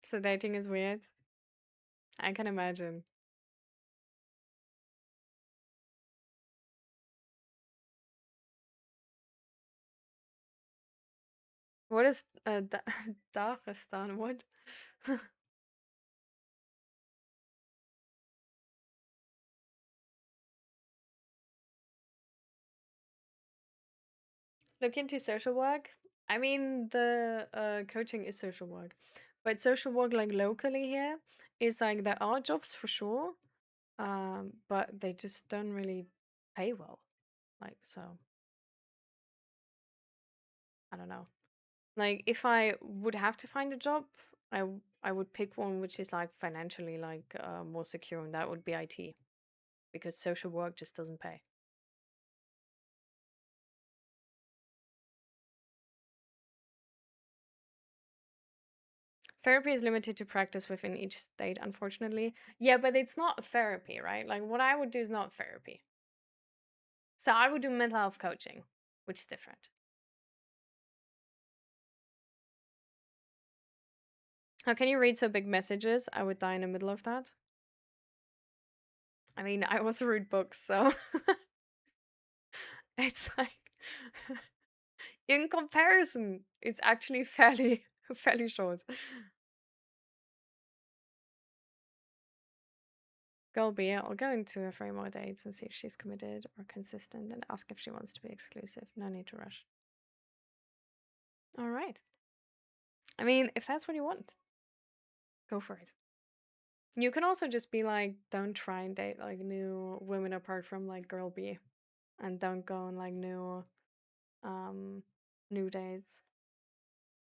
So dating is weird. I can imagine. What is Dagestan? What? Look into social work. I mean, the coaching is social work, but social work like locally here is like there are jobs for sure, but they just don't really pay well. Like so, I don't know. Like if I would have to find a job, I would pick one which is like financially like more secure, and that would be IT because social work just doesn't pay. Therapy is limited to practice within each state, unfortunately. Yeah, but it's not therapy, right? Like what I would do is not therapy. So I would do mental health coaching, which is different. How can you read so big messages? I would die in the middle of that. I mean, I also read books, so it's like in comparison, it's actually fairly fairly short. Girl B, I'll go into a few more dates and see if she's committed or consistent and ask if she wants to be exclusive. No need to rush. All right. I mean, if that's what you want, go for it. You can also just be like, don't try and date like new women apart from like girl B, and don't go on like um new dates,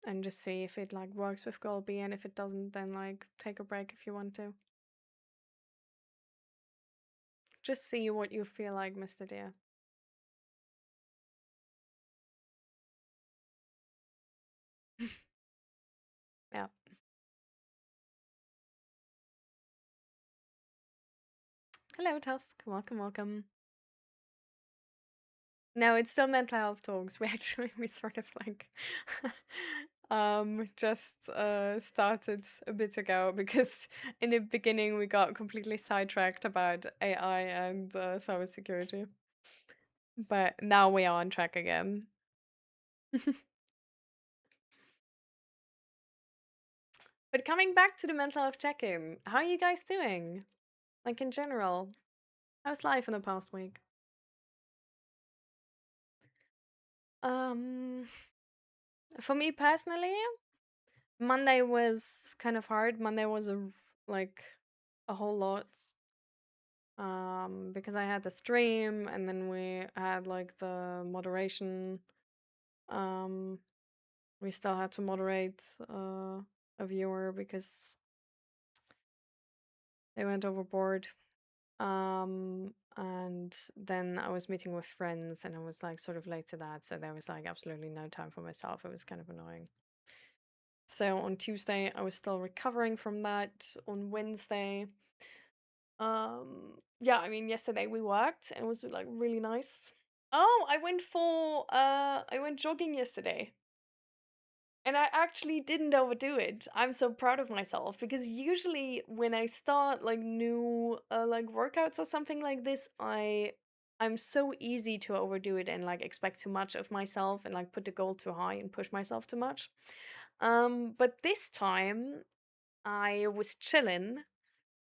and just see if it like works with girl B, and if it doesn't, then like take a break if you want to. Just see what you feel like, Mr. Dear. Yeah. Hello, Tusk. Welcome, welcome. No, it's still mental health talks. We actually we sort of like just started a bit ago because in the beginning we got completely sidetracked about AI and cybersecurity. But now we are on track again. But coming back to the mental health check-in, how are you guys doing? Like in general, how's life in the past week? Um, for me personally, Monday was kind of hard. Monday was like a whole lot. Because I had the stream and then we had like the moderation. Um, we still had to moderate a viewer because they went overboard. And then I was meeting with friends and I was like sort of late to that, so there was like absolutely no time for myself. It was kind of annoying. So on Tuesday, I was still recovering from that. On Wednesday, yeah, I mean, yesterday we worked and it was like really nice. Oh, I went jogging yesterday. And I actually didn't overdo it. I'm so proud of myself because usually when I start like new like workouts or something like this, I'm so easy to overdo it and like expect too much of myself and like put the goal too high and push myself too much. But this time I was chilling.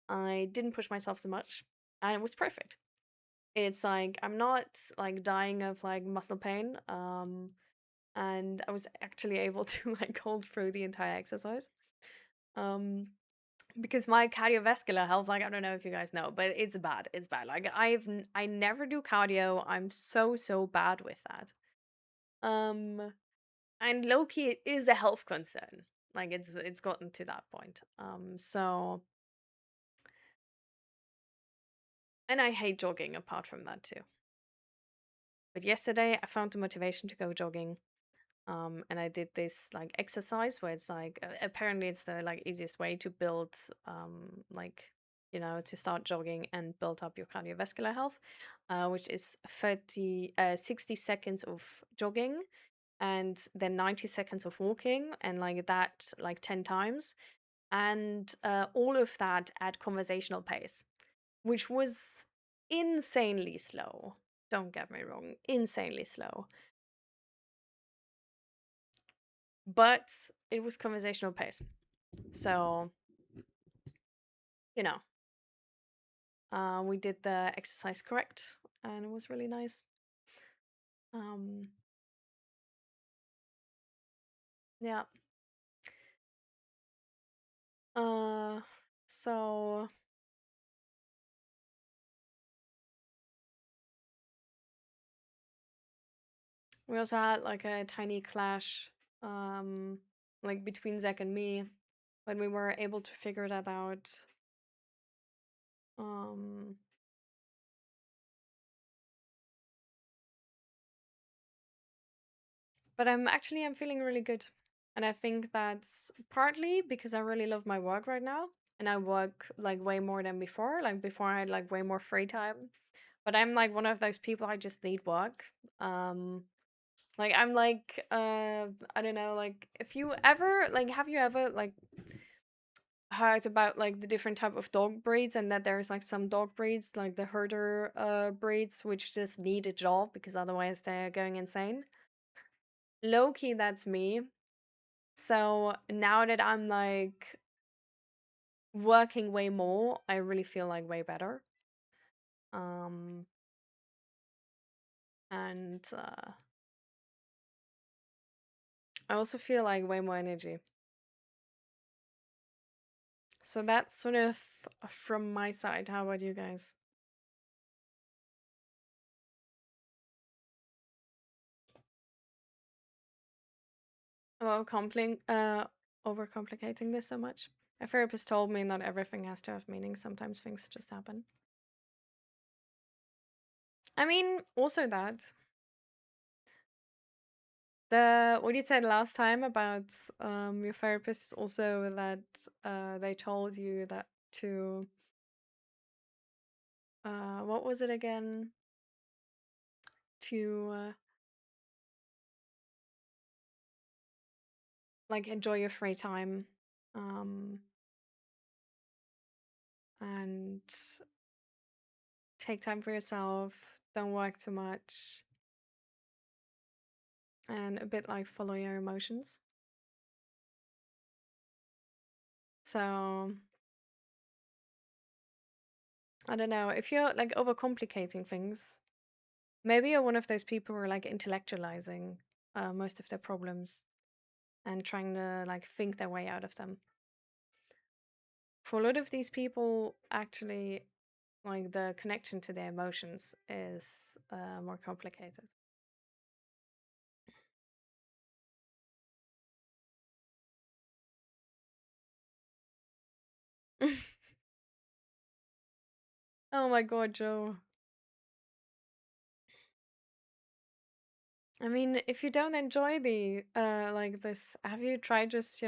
I didn't push myself so much, and it was perfect. It's like I'm not like dying of like muscle pain. And I was actually able to like hold through the entire exercise. Um, because my cardiovascular health, like I don't know if you guys know, but it's bad. It's bad. Like I never do cardio. I'm so bad with that. Um, and low key it is a health concern. Like it's gotten to that point. So and I hate jogging apart from that too. But yesterday I found the motivation to go jogging. And I did this like exercise where it's like apparently it's the like easiest way to build like to start jogging and build up your cardiovascular health, which is 60 seconds of jogging and then 90 seconds of walking and like that like 10 times and all of that at conversational pace, which was insanely slow. Don't get me wrong, insanely slow. But it was conversational pace. So, you know, we did the exercise correct and it was really nice. Um, yeah. Uh, so we also had like a tiny clash, like between Zach and me when we were able to figure that out. Um, but I'm feeling really good. And I think that's partly because I really love my work right now. And I work like way more than before. Like before I had like way more free time. But I'm like one of those people I just need work. Um like I'm like I don't know, like if you ever like have you ever like heard about like the different type of dog breeds and that there's like some dog breeds like the herder breeds which just need a job because otherwise they're going insane. Low key that's me. So now that I'm like working way more, I really feel like way better. Um and I also feel like way more energy. So that's sort of from my side. How about you guys? Well, overcomplicating this so much. A therapist told me not everything has to have meaning. Sometimes things just happen. I mean, also that the what you said last time about your therapist is also that they told you that to what was it again? To like enjoy your free time, um, and take time for yourself. Don't work too much, and a bit like follow your emotions. So I don't know if you're like overcomplicating things. Maybe you're one of those people who are like intellectualizing most of their problems and trying to like think their way out of them. For a lot of these people, actually, like the connection to their emotions is more complicated. Oh my god, Joe. I mean, if you don't enjoy the like this, have you tried just,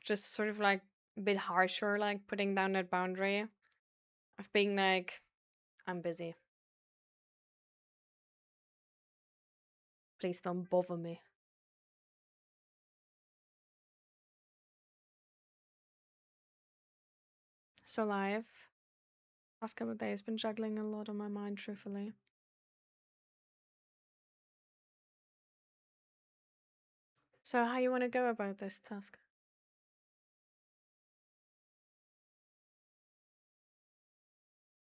just sort of like a bit harsher, like putting down that boundary of being like, I'm busy. Please don't bother me. So live. Last couple of days been juggling a lot on my mind, truthfully. 'Cause, So how you want to go about this task?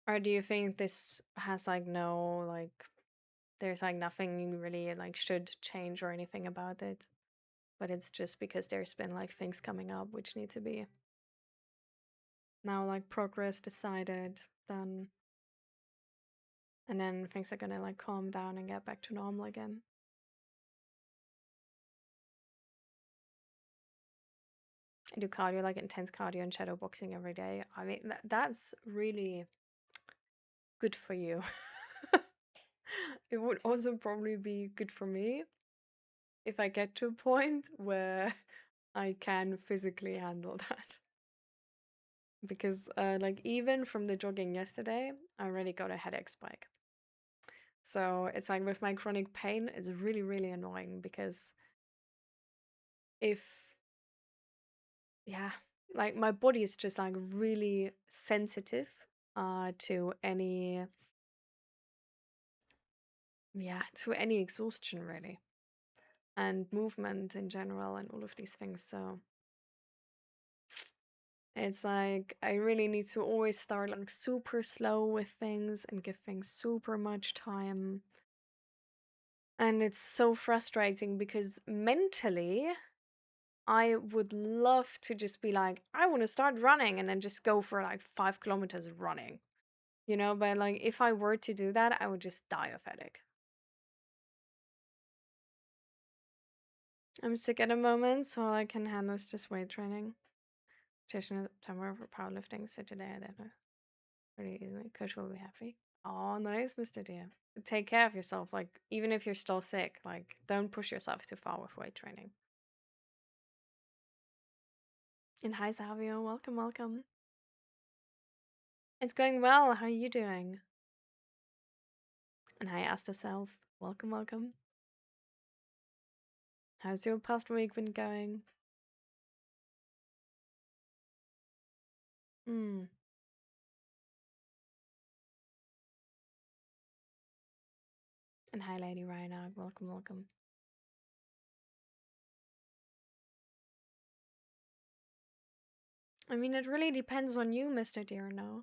Or do you think this has like no like there's like nothing you really like should change or anything about it, but it's just because there's been like things coming up which need to be now like progress decided, done, and then things are gonna like calm down and get back to normal again? I do cardio, like intense cardio and shadow boxing every day. I mean, that's really good for you. It would also probably be good for me if I get to a point where I can physically handle that. Because, like, even from the jogging yesterday, I already got a headache spike. So it's like with my chronic pain, it's really, really annoying because if, yeah, like my body is just like really sensitive to any, yeah, to any exhaustion really, and movement in general and all of these things. So it's like I really need to always start like super slow with things and give things super much time. And it's so frustrating because mentally, I would love to just be like, I want to start running and then just go for like 5 kilometers running, you know? But like, if I were to do that, I would just die of headache. I'm sick at the moment, so all I can handle is just weight training. Session in September for powerlifting. So today I did it pretty easily. Coach will be happy. Oh, nice, Mr. Dear. Take care of yourself. Like, even if you're still sick, like, don't push yourself too far with weight training. And hi, Savio. Welcome, welcome. It's going well. How are you doing? And hi, Asta Self. Welcome, welcome. How's your past week been going? Hmm. And hi, Lady Ryanag. Welcome, welcome. I mean, it really depends on you, Mr. Dear, no?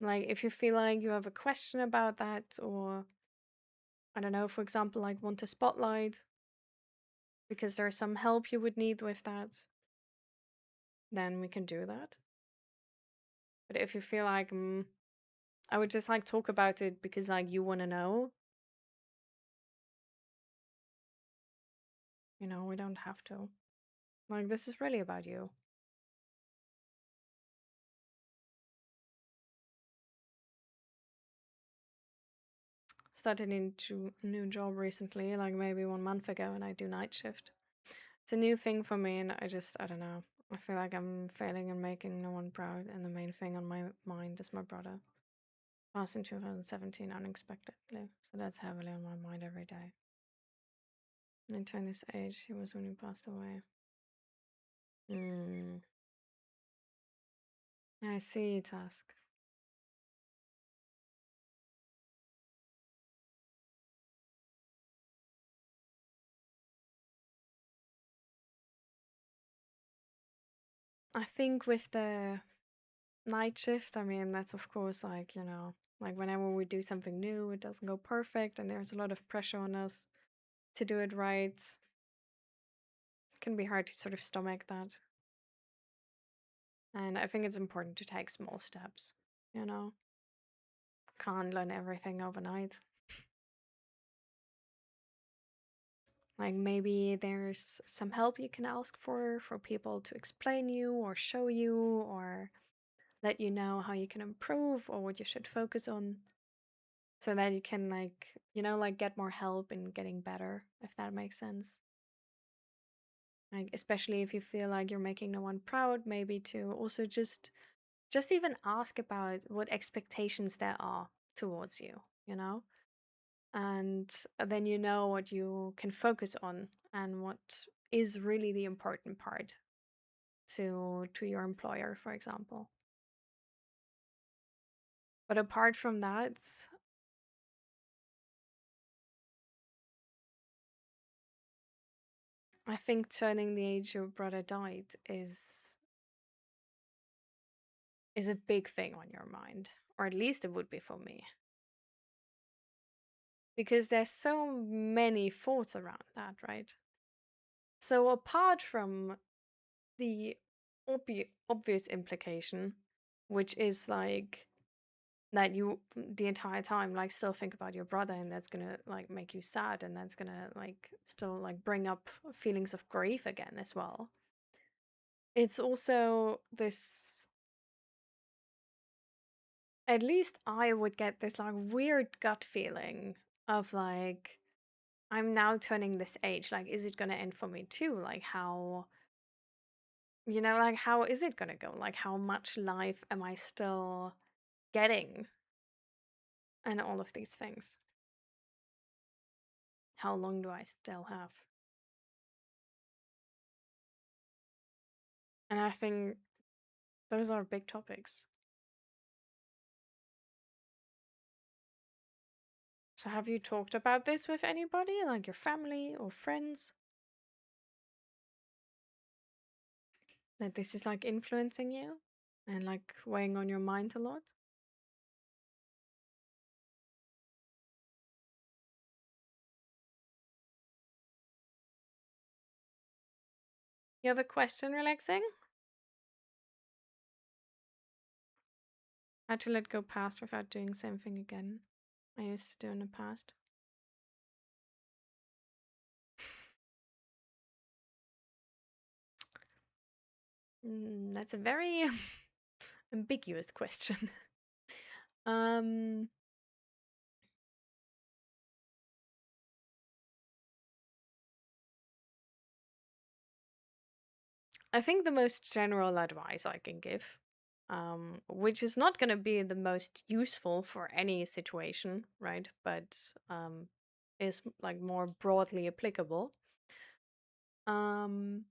Like, if you feel like you have a question about that, or I don't know, for example, like want a spotlight because there's some help you would need with that, then we can do that. But if you feel like, I would just like talk about it because like you want to know, you know, we don't have to. Like, this is really about you. Started into a new job recently, like maybe 1 month ago, and I do night shift. It's a new thing for me, and I don't know. I feel like I'm failing and making no one proud, and the main thing on my mind is my brother. Passed in 2017 unexpectedly, so that's heavily on my mind every day. And turn this age, he was when he passed away. I see, Task. I think with the night shift, I mean, that's of course like, you know, like whenever we do something new, it doesn't go perfect, and there's a lot of pressure on us to do it right. It can be hard to sort of stomach that. And I think it's important to take small steps, you know? Can't learn everything overnight. Like maybe there's some help you can ask for people to explain you or show you or let you know how you can improve or what you should focus on so that you can like, you know, like get more help in getting better, if that makes sense. Like especially if you feel like you're making no one proud, maybe to also just even ask about what expectations there are towards you, you know? And then you know what you can focus on and what is really the important part to your employer, for example. But apart from that, I think turning the age your brother died is a big thing on your mind, or at least it would be for me, because there's so many thoughts around that, right? So apart from the obvious implication, which is like that you the entire time like still think about your brother, and that's gonna like make you sad, and that's gonna like still like bring up feelings of grief again as well. It's also this, at least I would get this like weird gut feeling of like, I'm now turning this age, like is it gonna end for me too? Like how, like how is it gonna go? Like how much life am I still getting? And all of these things. How long do I still have? And I think those are big topics. So have you talked about this with anybody, like your family or friends? That this is like influencing you and like weighing on your mind a lot? You have a question, relaxing? How to let go past without doing the same thing again. I used to do in the past. That's a very ambiguous question. um, I think the most general advice I can give, which is not going to be the most useful for any situation, right? But is like more broadly applicable. Um,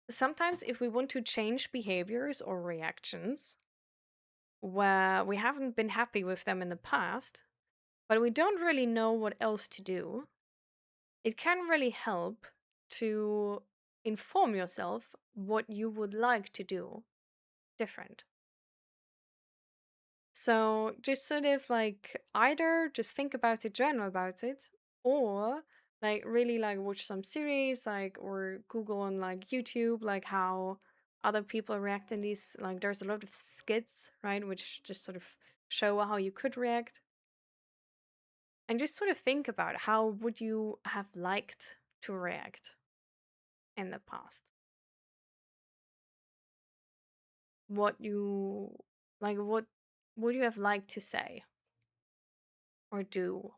Sometimes, if we want to change behaviors or reactions where we haven't been happy with them in the past, but we don't really know what else to do, it can really help to inform yourself what you would like to do different. So just sort of like either just think about it, journal about it, or like really like watch some series, like, or Google on like YouTube, like how other people react in these. Like there's a lot of skits, right, which just sort of show how you could react. And just sort of think about how would you have liked to react in the past. What you like, what would you have liked to say or do?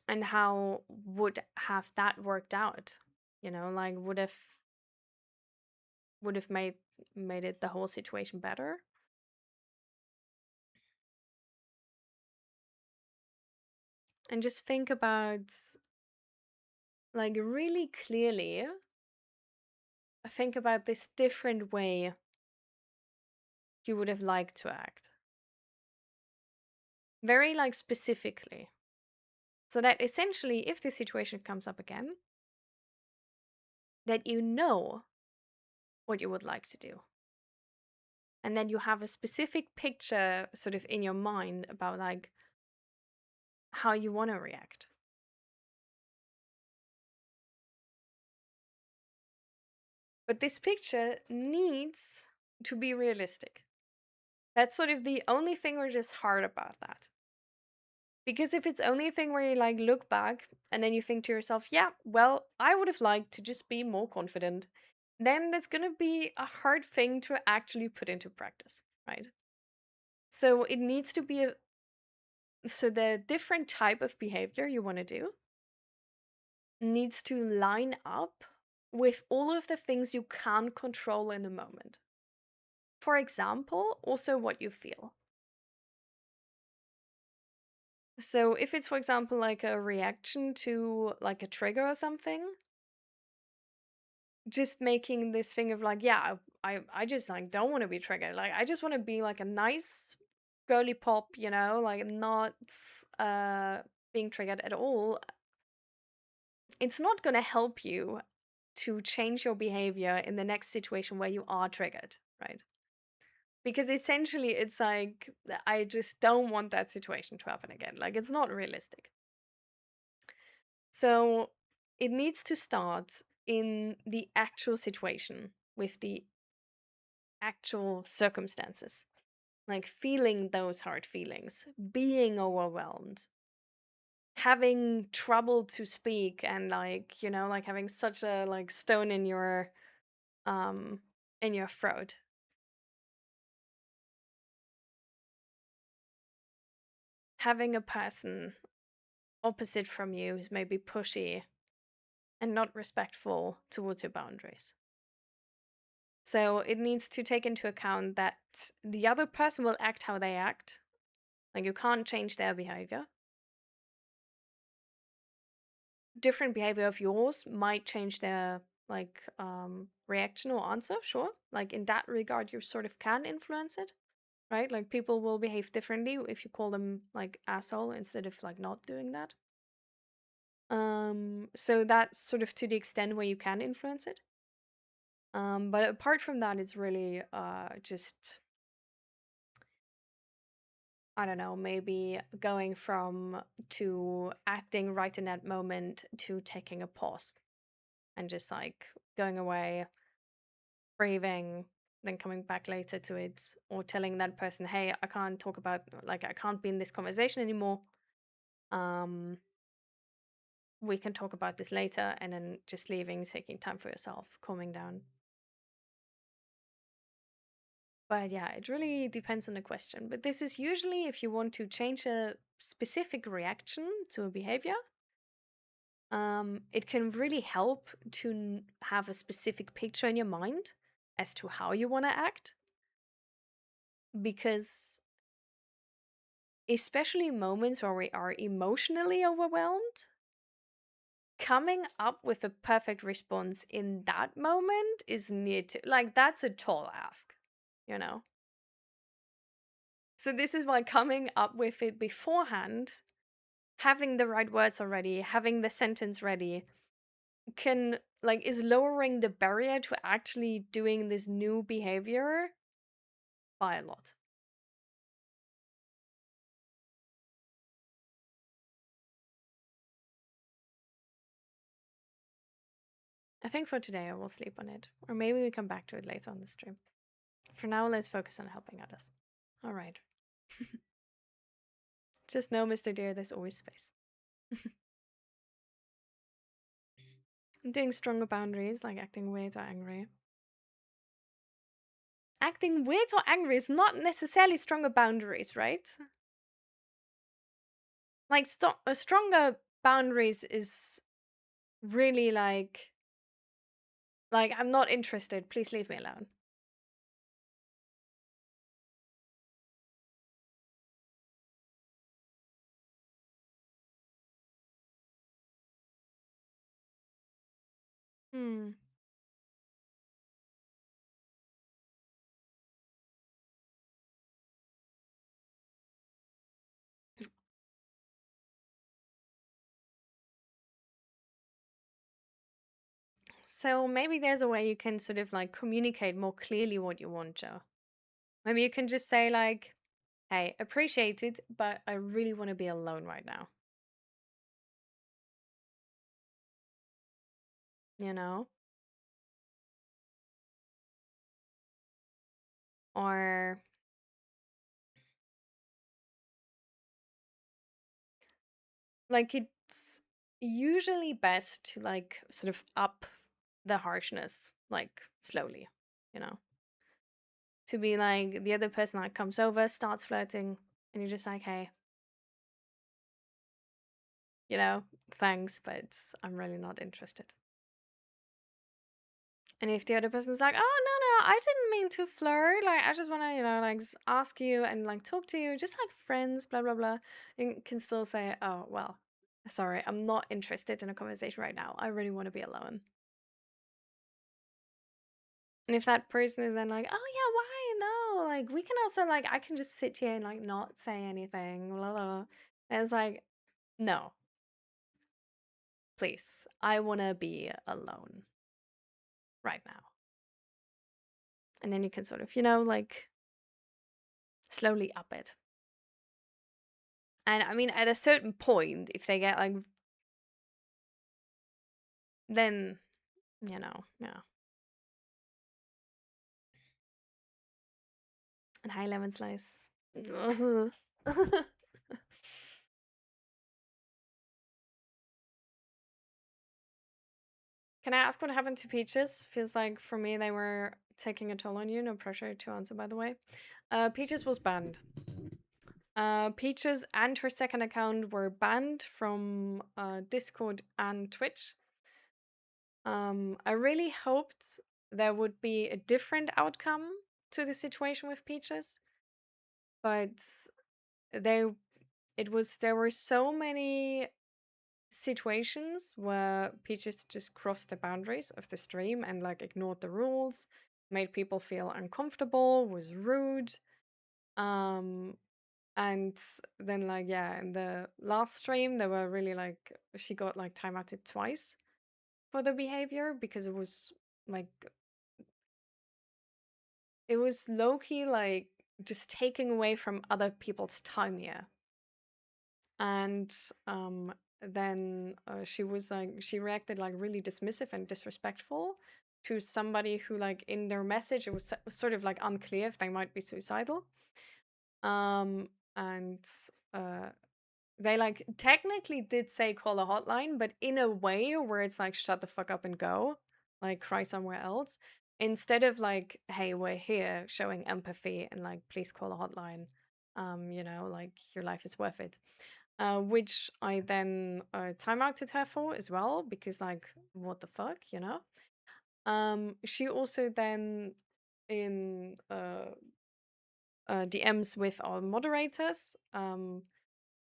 And how would have that worked out? Like would have made it the whole situation better? And just think about like really clearly, think about this different way you would have liked to act. Very like specifically. So that essentially if the situation comes up again, that you know what you would like to do. And then you have a specific picture sort of in your mind about like how you want to react. But this picture needs to be realistic. That's sort of the only thing which is hard about that. Because if it's only a thing where you like look back and then you think to yourself, yeah, well, I would have liked to just be more confident, then that's going to be a hard thing to actually put into practice, right? So it needs to be so the different type of behavior you want to do needs to line up with all of the things you can control in the moment. For example, also what you feel. So if it's, for example, like a reaction to like a trigger or something, just making this thing of like, yeah, I just like don't want to be triggered. Like I just want to be like a nice girly pop, like not being triggered at all, it's not going to help you to change your behavior in the next situation where you are triggered, right? Because essentially it's like, I just don't want that situation to happen again. Like, it's not realistic. So it needs to start in the actual situation with the actual circumstances, like feeling those hard feelings, being overwhelmed, having trouble to speak, and like, like having such a like stone um in your throat. Having a person opposite from you who's maybe pushy and not respectful towards your boundaries. So it needs to take into account that the other person will act how they act. Like, you can't change their behavior. Different behavior of yours might change their like reaction or answer, sure. Like, in that regard, you sort of can influence it, right? Like, people will behave differently if you call them like asshole instead of like not doing that. So that's sort of to the extent where you can influence it. But apart from that, it's really just, I don't know, maybe going from to acting right in that moment to taking a pause and just like going away, breathing, then coming back later to it, or telling that person, hey, I can't talk about, like, I can't be in this conversation anymore. Um, we can talk about this later, and then just leaving, taking time for yourself, calming down. But yeah, it really depends on the question. But this is usually if you want to change a specific reaction to a behavior. It can really help to have a specific picture in your mind as to how you want to act. Because especially moments where we are emotionally overwhelmed, coming up with a perfect response in that moment is near to, like, that's a tall ask, you know? So this is why coming up with it beforehand, having the right words already, having the sentence ready, can like is lowering the barrier to actually doing this new behavior by a lot. I think for today I will sleep on it, or maybe we come back to it later on the stream. For now, let's focus on helping others. All right. Just know, Mr. Deer, there's always space. Doing stronger boundaries, like acting weird or angry. Acting weird or angry is not necessarily stronger boundaries, right? Like, stronger boundaries is really like, I'm not interested, please leave me alone. Hmm. So maybe there's a way you can sort of like communicate more clearly what you want, Joe. Maybe you can just say like, hey, appreciate it, but I really want to be alone right now. You know? Or like, it's usually best to like sort of up the harshness like slowly, you know? To be like the other person like comes over, starts flirting, and you're just like, hey, thanks, but I'm really not interested. And if the other person's like, oh, no, I didn't mean to flirt. Like, I just want to, like ask you and like talk to you, just like friends, blah, blah, blah. You can still say, oh, well, sorry, I'm not interested in a conversation right now. I really want to be alone. And if that person is then like, oh, yeah, why? No, like, we can also, like, I can just sit here and like not say anything, blah, blah, blah. And it's like, No, please. I want to be alone right now. And then you can sort of, like slowly up it. And I mean, at a certain point, if they get like, then, yeah. And high lemon slice. Can I ask what happened to Peaches? Feels like for me they were taking a toll on you. No pressure to answer, by the way. Peaches was banned. Peaches and her second account were banned from Discord and Twitch. I really hoped there would be a different outcome to the situation with Peaches, but there were so many situations where Peaches just crossed the boundaries of the stream and like ignored the rules, made people feel uncomfortable, was rude. And then like yeah, in the last stream they were really like she got like timeouted twice for the behavior because like it was low-key like just taking away from other people's time here. And then she was like she reacted like really dismissive and disrespectful to somebody who like in their message it was sort of like unclear if they might be suicidal. And uh they like technically did say call a hotline, but in a way where it's like shut the fuck up and go, like cry somewhere else, instead of like hey we're here showing empathy and like please call a hotline. Like your life is worth it. Which I then timeouted her for as well because like what the fuck, she also then in DMs with our moderators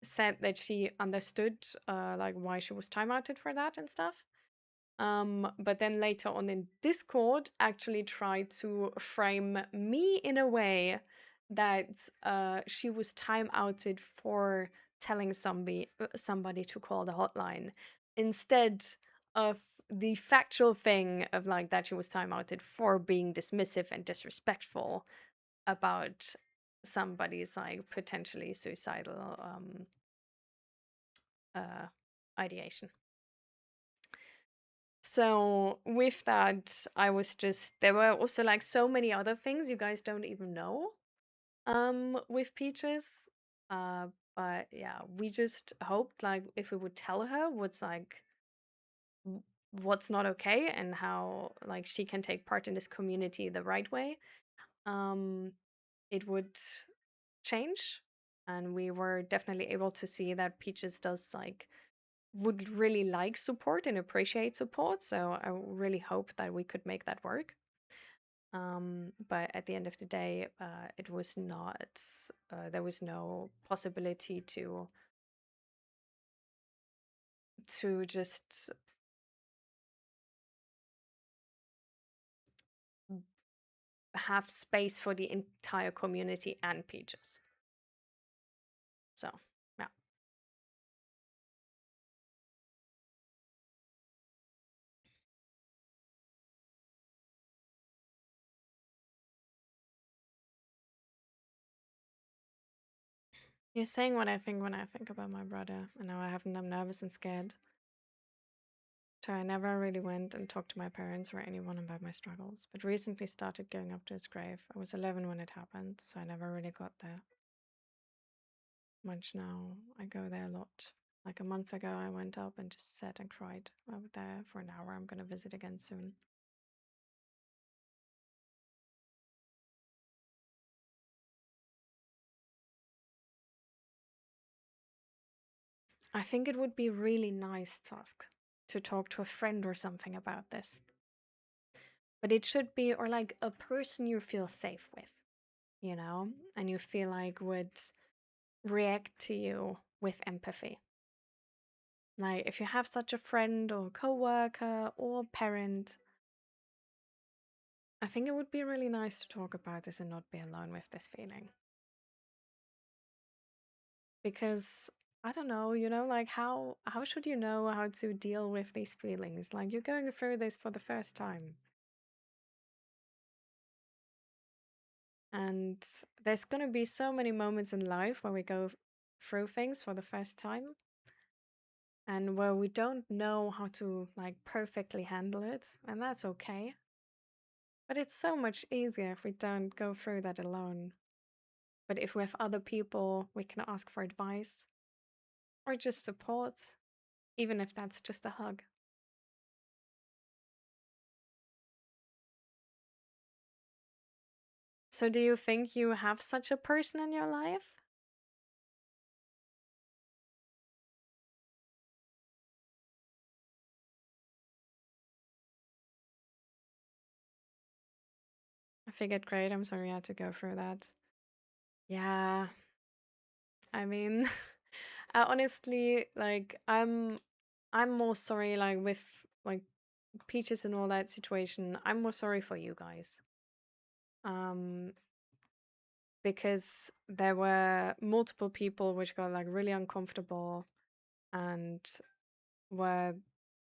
said that she understood like why she was timeouted for that and stuff. But then later on in Discord actually tried to frame me in a way that she was timeouted for telling somebody to call the hotline instead of the factual thing of like that she was timeouted for being dismissive and disrespectful about somebody's like potentially suicidal ideation. So with that, I was just there were also like so many other things you guys don't even know with Peaches. Uh but yeah, we just hoped like if we would tell her what's not okay and how like she can take part in this community the right way, um it would change. And we were definitely able to see that Peaches does like would really like support and appreciate support. So I really hope that we could make that work. But at the end of the day, it was not. There was no possibility to just have space for the entire community and Peaches. So yeah. You're saying what I think when I think about my brother, and now I'm nervous and scared. So I never really went and talked to my parents or anyone about my struggles, but recently started going up to his grave. I was 11 when it happened, so I never really got there much now. I go there a lot. Like a month ago, I went up and just sat and cried over there for an hour. I'm gonna visit again soon. I think it would be really nice, Tusk, to talk to a friend or something about this. But it should be, or like a person you feel safe with, and you feel like would react to you with empathy. Like if you have such a friend or coworker or parent, I think it would be really nice to talk about this and not be alone with this feeling. Because I don't know, like how should you know how to deal with these feelings? Like you're going through this for the first time. And there's going to be so many moments in life where we go through things for the first time and where we don't know how to like perfectly handle it, and that's okay. But it's so much easier if we don't go through that alone. But if we have other people, we can ask for advice or just support, even if that's just a hug. So, do you think you have such a person in your life? I figured, great. I'm sorry you had to go through that. Yeah, I mean, I honestly like I'm more sorry like with like Peaches and all that situation. I'm more sorry for you guys. Um because there were multiple people which got like really uncomfortable, and where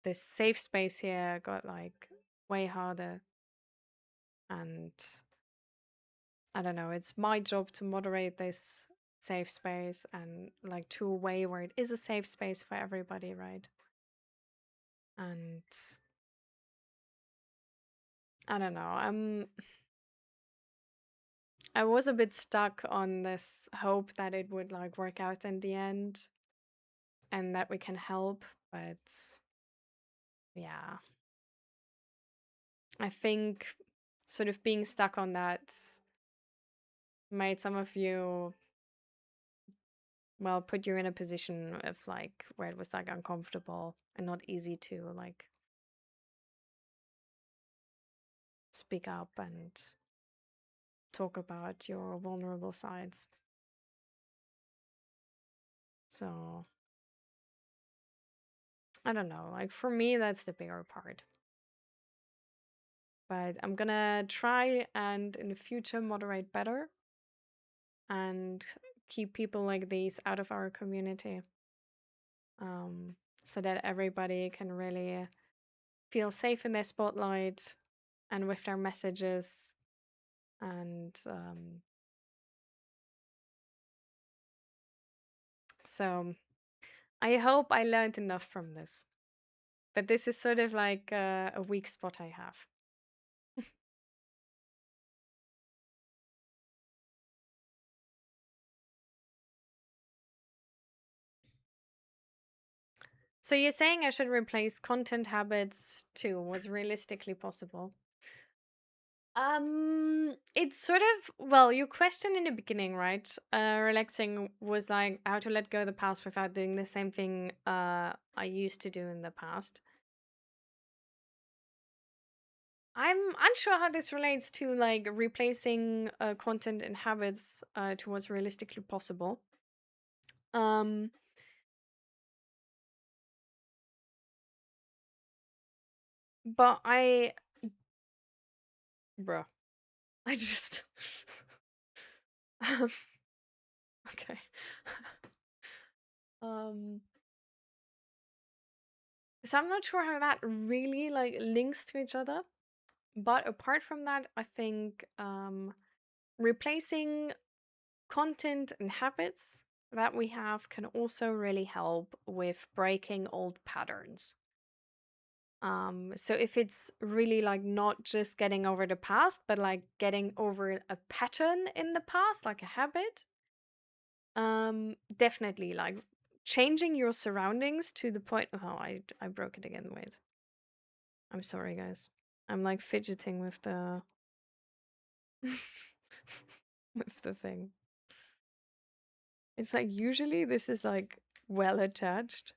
this safe space here got like way harder. And I don't know, it's my job to moderate this safe space and like to a way where it is a safe space for everybody, right? And I don't know, I was a bit stuck on this hope that it would like work out in the end and that we can help, but yeah, I think sort of being stuck on that made some of you, well, put you in a position of like where it was like uncomfortable and not easy to like speak up and talk about your vulnerable sides. So I don't know, like for me, that's the bigger part. But I'm gonna try and in the future moderate better and keep people like these out of our community, um, so that everybody can really feel safe in their spotlight and with their messages. And so I hope I learned enough from this. But this is sort of like a weak spot I have. So you're saying I should replace content habits to what's realistically possible? It's sort of, well, your question in the beginning, right? Relaxing was like how to let go of the past without doing the same thing I used to do in the past. I'm unsure how this relates to like replacing content and habits to what's realistically possible. Um, but bruh, I just, um, okay. um, so I'm not sure how that really like links to each other. But apart from that, I think replacing content and habits that we have can also really help with breaking old patterns. So if it's really like not just getting over the past, but like getting over a pattern in the past, like a habit, definitely like changing your surroundings to the point. Oh, I broke it again. Wait, I'm sorry, guys. I'm like fidgeting with the with the thing. It's like usually this is like well attached,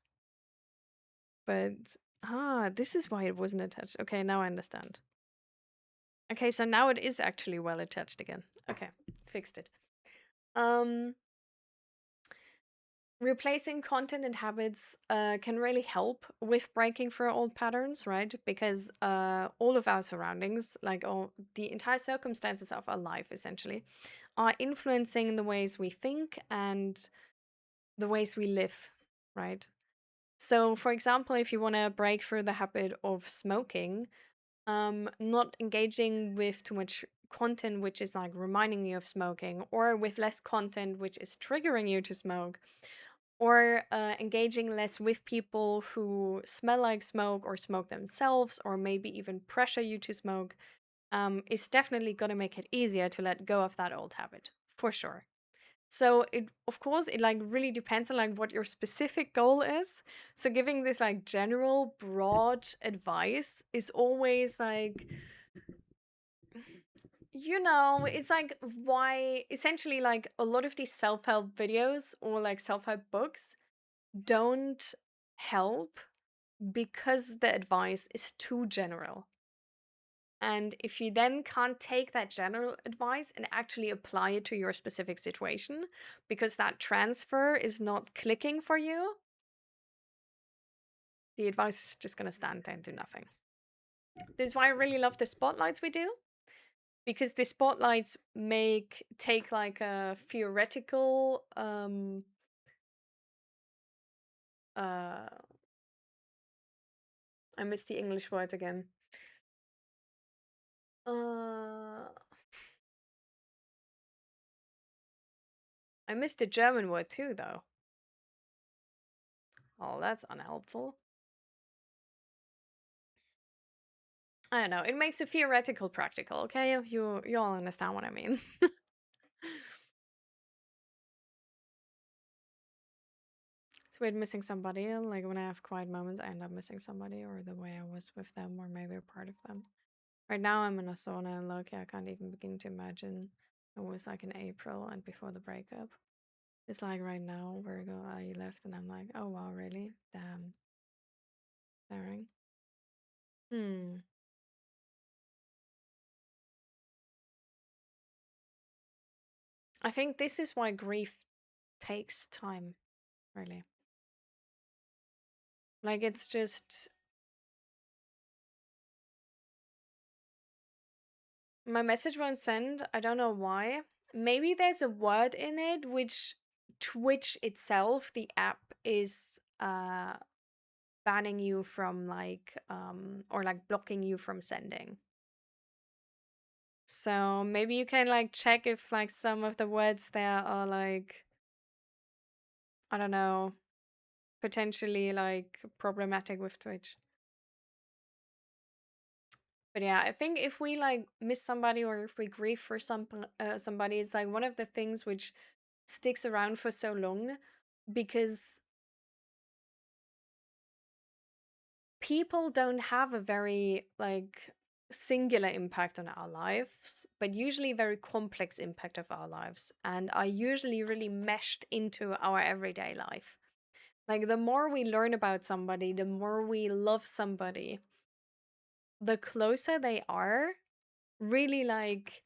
but this is why it wasn't attached. Okay, now I understand. Okay, so now it is actually well attached again. Okay, fixed it. Um, Replacing content and habits can really help with breaking through old patterns, right? Because all of our surroundings, like all the entire circumstances of our life, essentially, are influencing the ways we think and the ways we live, right? So, for example, if you want to break through the habit of smoking, not engaging with too much content which is like reminding you of smoking, or with less content which is triggering you to smoke, or engaging less with people who smell like smoke or smoke themselves, or maybe even pressure you to smoke, is definitely going to make it easier to let go of that old habit, for sure. So it, of course, it like really depends on like what your specific goal is. So giving this like general broad advice is always like, it's like why essentially like a lot of these self-help videos or like self-help books don't help because the advice is too general. And if you then can't take that general advice and actually apply it to your specific situation because that transfer is not clicking for you, the advice is just going to stand there and do nothing. This is why I really love the spotlights we do, because the spotlights take like a theoretical I missed the English word again. I missed the German word too, though. Oh, that's unhelpful. I don't know. It makes the theoretical practical, okay? You all understand what I mean. It's weird missing somebody. Like when I have quiet moments, I end up missing somebody or the way I was with them or maybe a part of them. Right now I'm in a sauna and low-key I can't even begin to imagine it was like in April and before the breakup. It's like right now, Virgo, I left and I'm like, oh wow, really? Damn. Tiring. I think this is why grief takes time, really. Like it's just my message won't send. I don't know why. Maybe there's a word in it which Twitch itself, the app, is banning you from like or like blocking you from sending. So maybe you can like check if like some of the words there are like, I don't know, potentially like problematic with Twitch. But yeah, I think if we like miss somebody or if we grieve for somebody, it's like one of the things which sticks around for so long because people don't have a very like singular impact on our lives, but usually very complex impact of our lives and are usually really meshed into our everyday life. Like the more we learn about somebody, the more we love somebody, the closer they are really like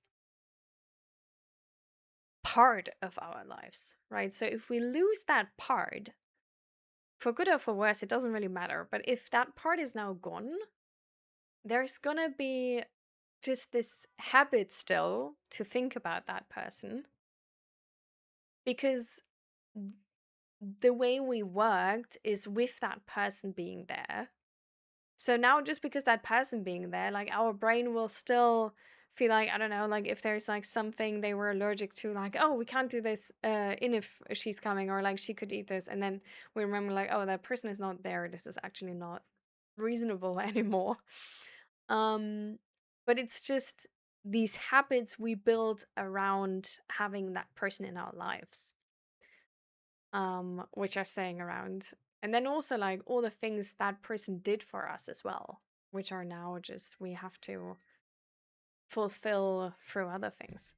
part of our lives, right? So if we lose that part, for good or for worse, it doesn't really matter. But if that part is now gone, there's gonna be just this habit still to think about that person because the way we worked is with that person being there. So now just because that person being there, like our brain will still feel like, I don't know, like if there's like something they were allergic to, like, oh, we can't do this in if she's coming, or like she could eat this. And then we remember like, oh, that person is not there. This is actually not reasonable anymore. But it's just these habits we build around having that person in our lives, which are staying around. And then also like all the things that person did for us as well, which are now just we have to fulfill through other things.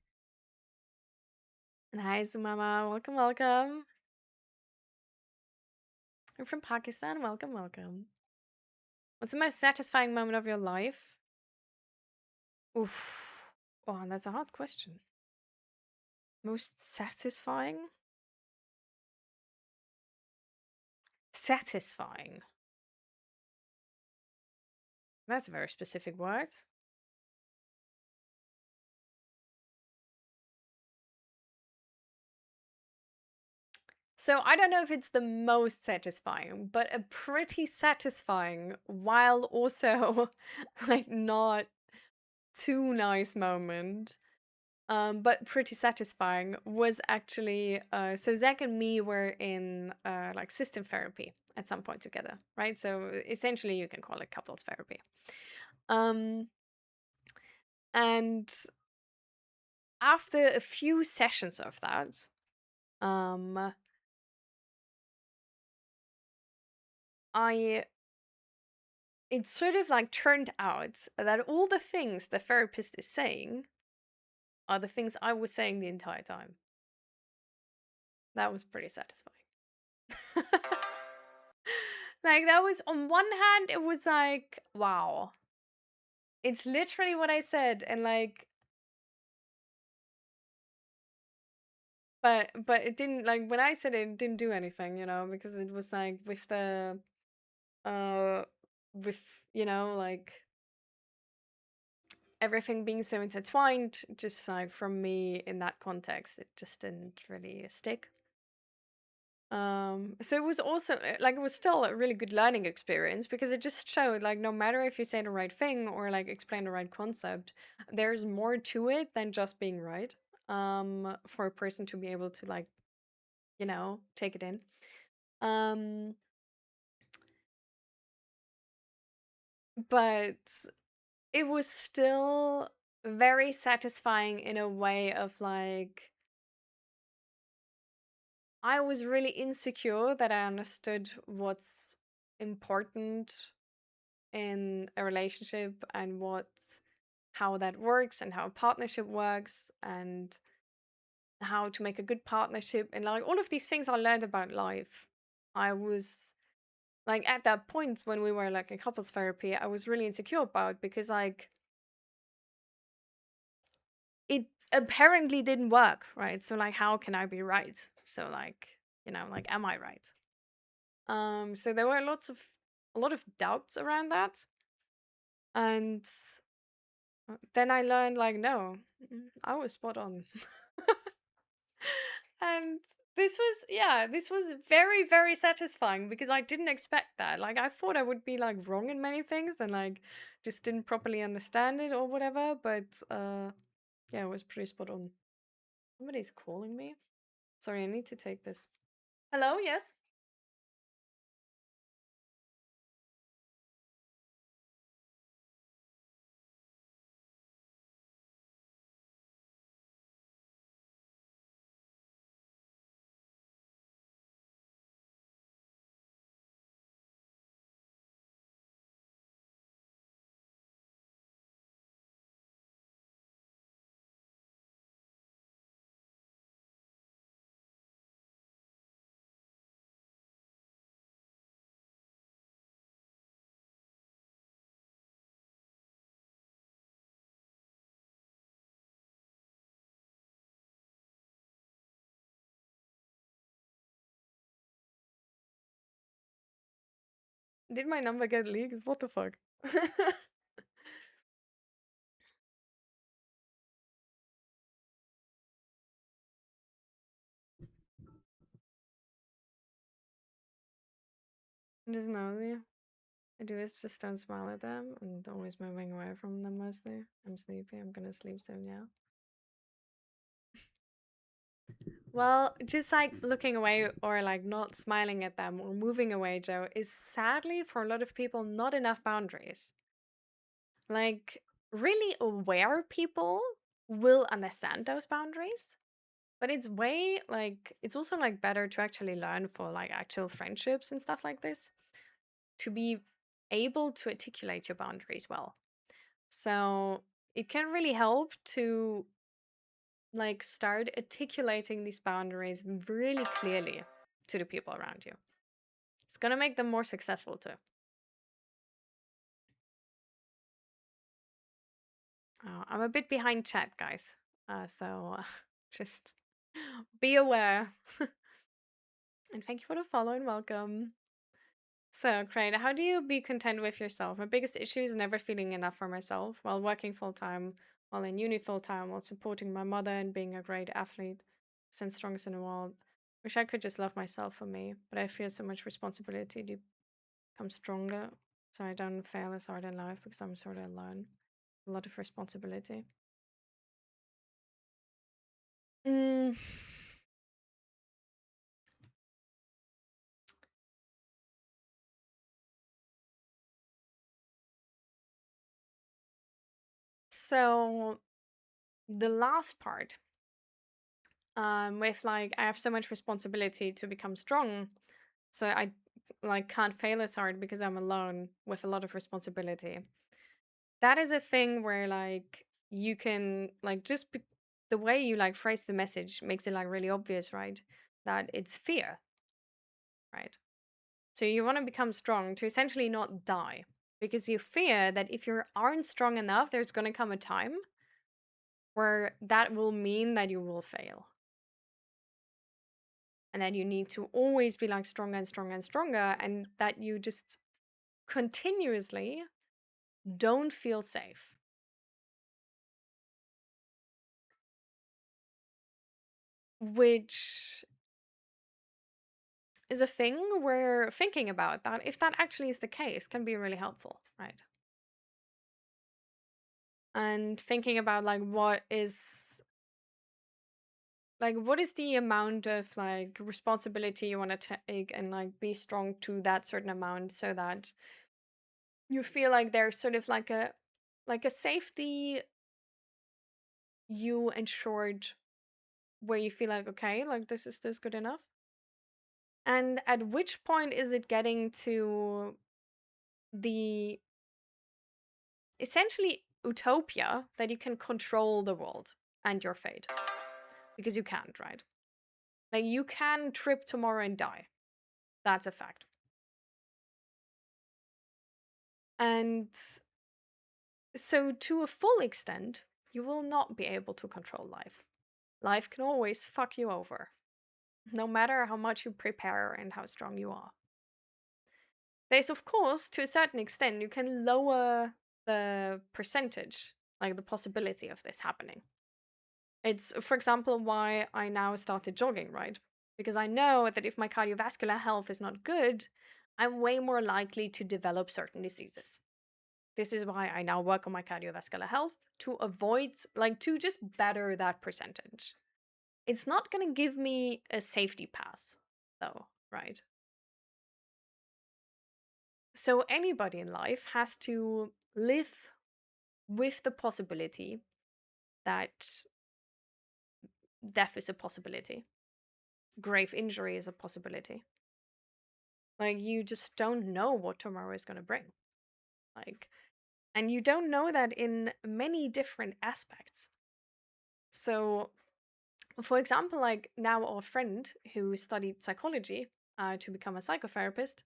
And hi, Sumama, welcome, welcome. You're from Pakistan, welcome, welcome. What's the most satisfying moment of your life? Oof. Oh, that's a hard question. Most satisfying? Satisfying. That's a very specific word. So I don't know if it's the most satisfying, but a pretty satisfying while also like not too nice moment. But pretty satisfying was actually so Zach and me were in like system therapy at some point together, right? So essentially you can call it couples therapy. Um and after a few sessions of that, um I it sort of like turned out that all the things the therapist is saying are the things I was saying the entire time. That was pretty satisfying. Like, that was on one hand, it was like, wow. It's literally what I said, and like, but it didn't like when I said it, it didn't do anything, because it was like with the uh with like everything being so intertwined, just like from me in that context, it just didn't really stick. So it was also like it was still a really good learning experience because it just showed like no matter if you say the right thing or like explain the right concept, there's more to it than just being right. For a person to be able to like, take it in. Um, but it was still very satisfying in a way of like I was really insecure that I understood what's important in a relationship and how that works and how a partnership works and how to make a good partnership and like all of these things I learned about life. I was like at that point when we were like in couples therapy, I was really insecure about because like it apparently didn't work, right? So like how can I be right? So like, like am I right? So there were a lot of doubts around that. And then I learned like no, I was spot on. And this was very, very satisfying because I didn't expect that. Like I thought I would be like wrong in many things and like just didn't properly understand it or whatever, but yeah, it was pretty spot on. Somebody's calling me. Sorry, I need to take this. Hello, yes? Did my number get leaked? What the fuck? Just nosy. I do is just don't smile at them and always moving away from them mostly. I'm sleepy. I'm gonna sleep soon, yeah. Well, just like looking away or like not smiling at them or moving away, Joe, is sadly for a lot of people not enough boundaries. Like, really aware people will understand those boundaries, but it's way like, it's also like better to actually learn for like actual friendships and stuff like this to be able to articulate your boundaries well. So it can really help to like start articulating these boundaries really clearly to the people around you. It's gonna make them more successful too. I'm a bit behind chat, guys. So just be aware. And thank you for the follow and welcome. So, Crane, how do you be content with yourself? My biggest issue is never feeling enough for myself while working full time, while in uni full time, while supporting my mother and being a great athlete, percent strongest in the world. Wish I could just love myself for me, but I feel so much responsibility to become stronger so I don't fail as hard in life because I'm sort of alone. A lot of responsibility. Mm. So the last part, with like I have so much responsibility to become strong, so I like can't fail as hard because I'm alone with a lot of responsibility. That is a thing where like you can like the way you like phrase the message makes it like really obvious, right? That it's fear, right? So you want to become strong to essentially not die because you fear that if you aren't strong enough, there's going to come a time where that will mean that you will fail. And that you need to always be like stronger and stronger and stronger, and that you just continuously don't feel safe. Which is a thing where thinking about that, if that actually is the case, can be really helpful, right? And thinking about what is the amount of like responsibility you want to take and like be strong to that certain amount so that you feel like there's sort of like a safety you ensured where you feel like okay, like this is good enough. And at which point is it getting to the essentially utopia that you can control the world and your fate? Because you can't, right? Like you can trip tomorrow and die. That's a fact. And so to a full extent, you will not be able to control life. Life can always fuck you over, no matter how much you prepare and how strong you are. There's, of course, to a certain extent, you can lower the percentage, like the possibility of this happening. It's, for example, why I now started jogging, right? Because I know that if my cardiovascular health is not good, I'm way more likely to develop certain diseases. This is why I now work on my cardiovascular health to avoid, like, to just better that percentage. It's not going to give me a safety pass, though, right? So anybody in life has to live with the possibility that death is a possibility, grave injury is a possibility. Like, you just don't know what tomorrow is going to bring. Like, and you don't know that in many different aspects. So, for example, like now our friend who studied psychology to become a psychotherapist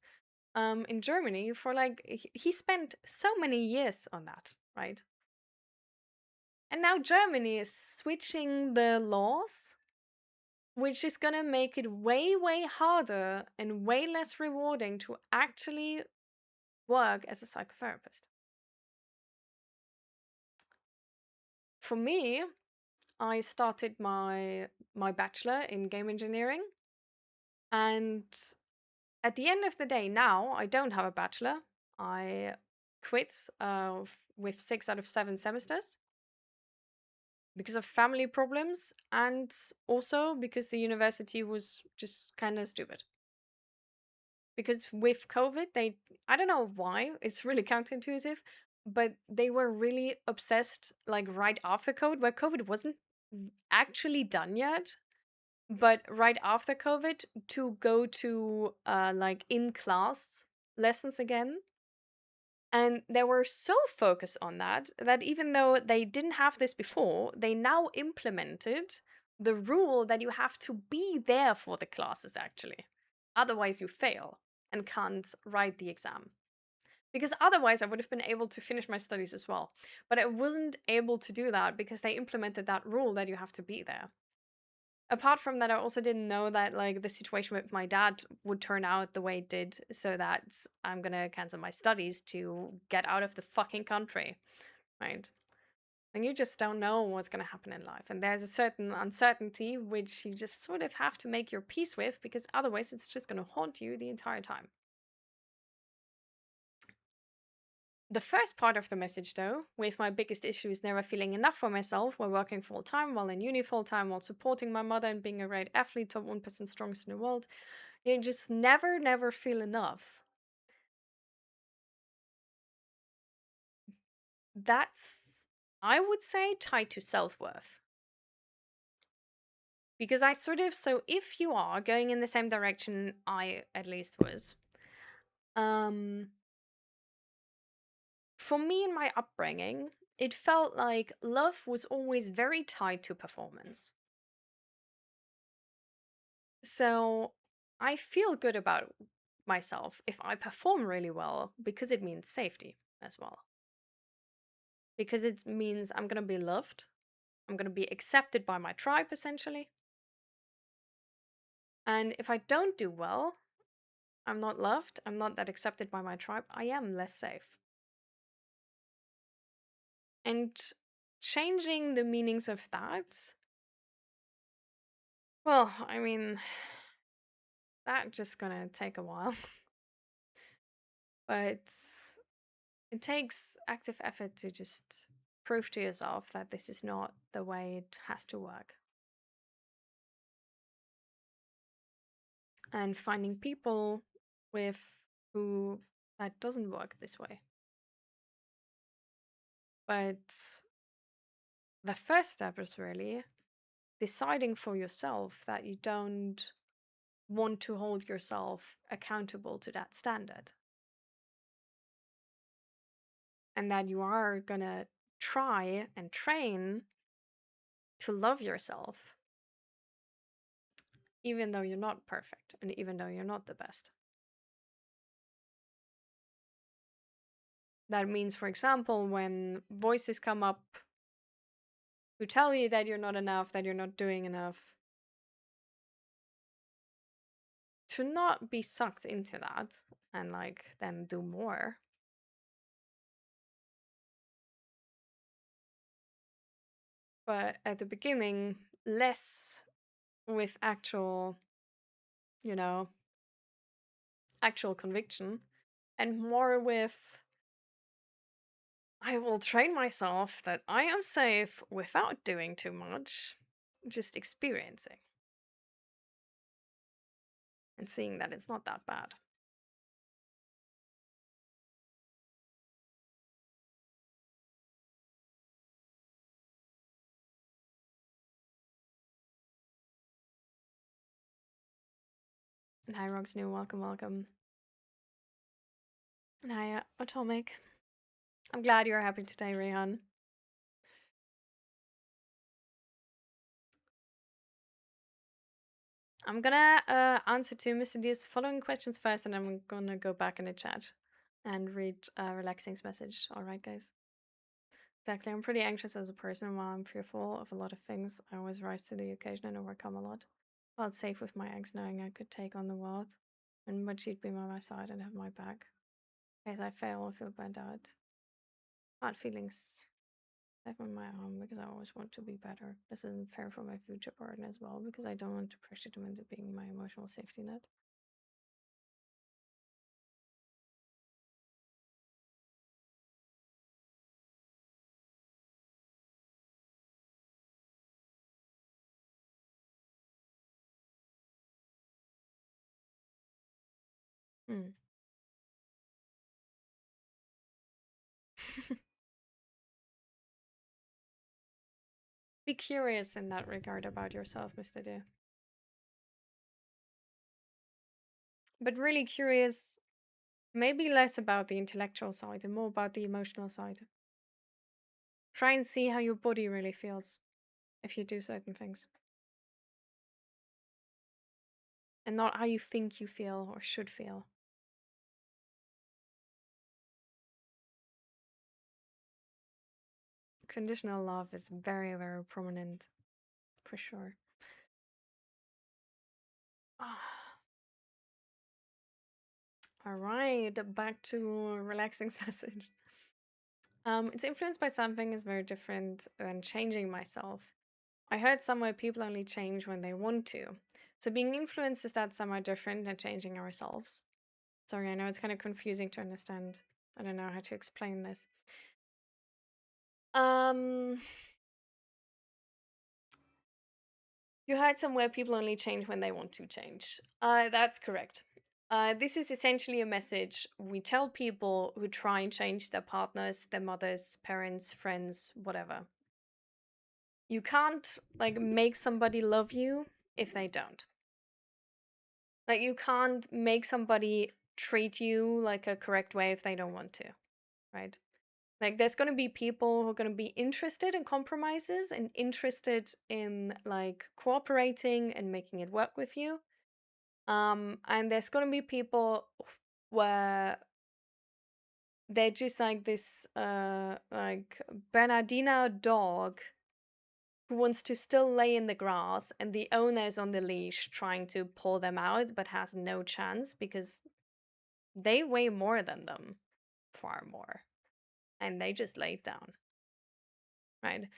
in Germany for like, he spent so many years on that, right? And now Germany is switching the laws, which is going to make it way, way harder and way less rewarding to actually work as a psychotherapist. For me, I started my bachelor in game engineering, and at the end of the day, now I don't have a bachelor. I quit with 6 out of 7 semesters because of family problems, and also because the university was just kind of stupid. Because with COVID, I don't know why, it's really counterintuitive, but they were really obsessed like right after COVID, where COVID wasn't actually done yet, but right after COVID to go to like in class lessons again. And they were so focused on that that even though they didn't have this before, they now implemented the rule that you have to be there for the classes actually. Otherwise, you fail and can't write the exam. Because otherwise, I would have been able to finish my studies as well. But I wasn't able to do that because they implemented that rule that you have to be there. Apart from that, I also didn't know that like the situation with my dad would turn out the way it did, so that I'm gonna cancel my studies to get out of the fucking country, right? And you just don't know what's going to happen in life. And there's a certain uncertainty which you just sort of have to make your peace with, because otherwise it's just going to haunt you the entire time. The first part of the message, though, with my biggest issue is never feeling enough for myself while working full time, while in uni full time, while supporting my mother and being a great athlete, top 1% strongest in the world. You just never feel enough. That's, I would say, tied to self worth. Because so if you are going in the same direction I at least was, for me in my upbringing, it felt like love was always very tied to performance. So I feel good about myself if I perform really well, because it means safety as well. Because it means I'm going to be loved, I'm going to be accepted by my tribe, essentially. And if I don't do well, I'm not loved, I'm not that accepted by my tribe, I am less safe. And changing the meanings of that, well, I mean, that's just gonna take a while. But it takes active effort to just prove to yourself that this is not the way it has to work. And finding people with who that doesn't work this way. But the first step is really deciding for yourself that you don't want to hold yourself accountable to that standard. And that you are gonna try and train to love yourself, even though you're not perfect and even though you're not the best. That means, for example, when voices come up who tell you that you're not enough, that you're not doing enough, to not be sucked into that and like then do more. But at the beginning, less with actual, you know, actual conviction, and more with, I will train myself that I am safe without doing too much, just experiencing and seeing that it's not that bad. And hi, Roxnu, welcome, welcome. And hi, Atomic. I'm glad you're happy today, Rehan. I'm gonna answer to Mr. D's following questions first, and I'm gonna go back in the chat and read Relaxing's message. All right, guys. Exactly. I'm pretty anxious as a person. While I'm fearful of a lot of things, I always rise to the occasion and overcome a lot. Felt safe with my ex, knowing I could take on the world, and but she'd be by my side and have my back. As I fail or feel burnt out. Hard feelings life on my own because I always want to be better. This isn't fair for my future partner as well, because I don't want to pressure them into being my emotional safety net. Hmm. Be curious in that regard about yourself, Mr. D. But really curious, maybe less about the intellectual side and more about the emotional side. Try and see how your body really feels if you do certain things. And not how you think you feel or should feel. Conditional love is very, very prominent, for sure. All right, back to Relaxing's message. It's influenced by something is very different than changing myself. I heard somewhere people only change when they want to. So being influenced is that somewhat different than changing ourselves. Sorry, I know it's kind of confusing to understand. I don't know how to explain this. Um, you heard somewhere people only change when they want to change. That's correct. This is essentially a message we tell people who try and change their partners, their mothers, parents, friends, whatever. You can't like make somebody love you if they don't. Like you can't make somebody treat you like a correct way if they don't want to, right? Like there's going to be people who are going to be interested in compromises and interested in like cooperating and making it work with you. And there's going to be people where they're just like this like Bernardina dog who wants to still lay in the grass and the owner is on the leash trying to pull them out but has no chance because they weigh more than them, far more, and they just laid down, right?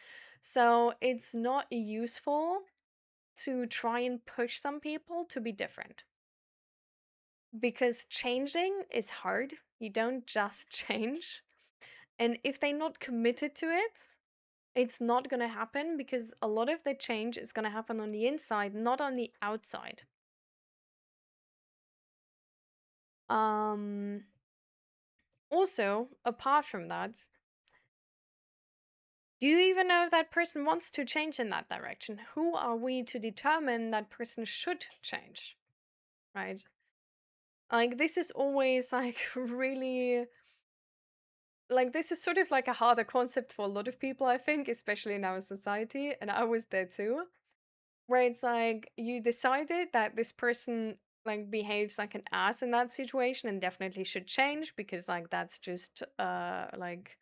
So it's not useful to try and push some people to be different because changing is hard. You don't just change. And if they're not committed to it, it's not going to happen because a lot of the change is going to happen on the inside, not on the outside. Um, Also, apart from that, do you even know if that person wants to change in that direction? Who are we to determine that person should change? Right? Like, this is always like really. Like, this is sort of like a harder concept for a lot of people, I think, especially in our society. And I was there too, where it's like you decided that this person like behaves like an ass in that situation and definitely should change because like that's just like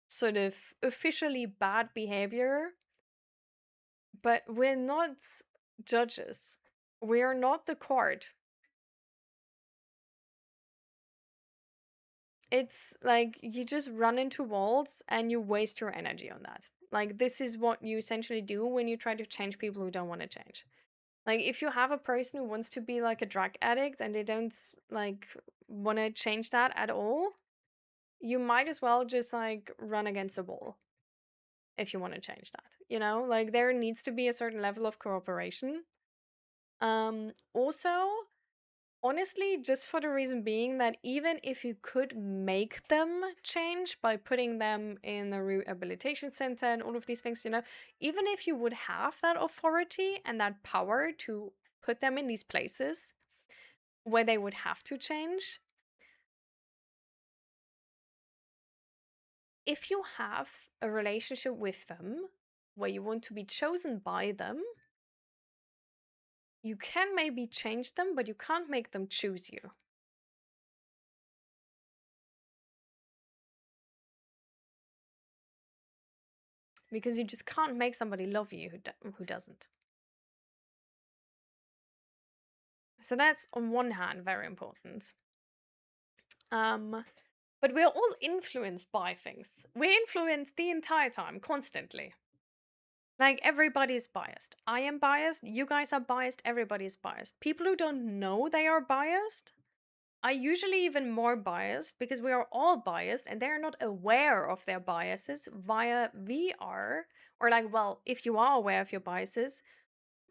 sort of officially bad behavior. But we're not judges. We're not the court. It's like you just run into walls and you waste your energy on that. Like, this is what you essentially do when you try to change people who don't want to change. Like, if you have a person who wants to be like a drug addict and they don't like want to change that at all, you might as well just like run against a wall if you want to change that. You know, like there needs to be a certain level of cooperation. Also, honestly, just for the reason being that even if you could make them change by putting them in a rehabilitation center and all of these things, you know, even if you would have that authority and that power to put them in these places where they would have to change, if you have a relationship with them where you want to be chosen by them, you can maybe change them, but you can't make them choose you. Because you just can't make somebody love you who doesn't. So that's on one hand very important. But we're all influenced by things. We're influenced the entire time, constantly. Like everybody is biased. I am biased, you guys are biased, everybody is biased. People who don't know they are biased are usually even more biased because we are all biased and they're not aware of their biases via VR. Or like, well, if you are aware of your biases,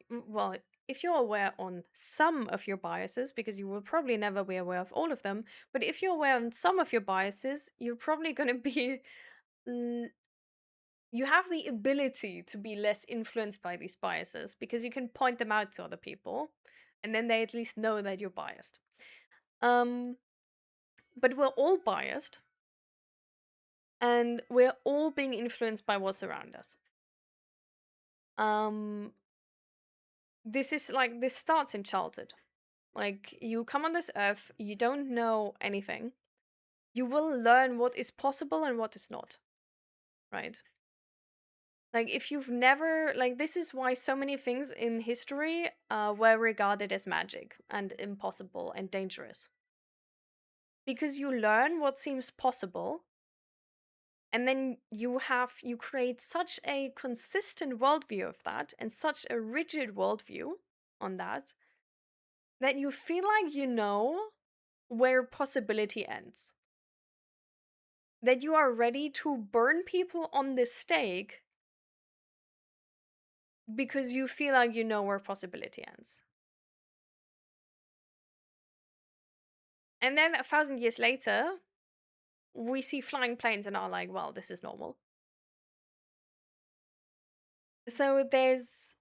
well, if you're aware on some of your biases, because you will probably never be aware of all of them, but if you're aware on some of your biases, you're probably going to be. You have the ability to be less influenced by these biases because you can point them out to other people and then they at least know that you're biased. But we're all biased and we're all being influenced by what's around us. This is like, this starts in childhood. Like, you come on this earth, you don't know anything. You will learn what is possible and what is not, right? Like, if you've never, like, this is why so many things in history were regarded as magic and impossible and dangerous. Because you learn what seems possible And then you create such a consistent worldview of that and such a rigid worldview on that you feel like you know where possibility ends. That you are ready to burn people on the stake because you feel like you know where possibility ends. And then 1,000 years later, we see flying planes and are like, well, this is normal. So there's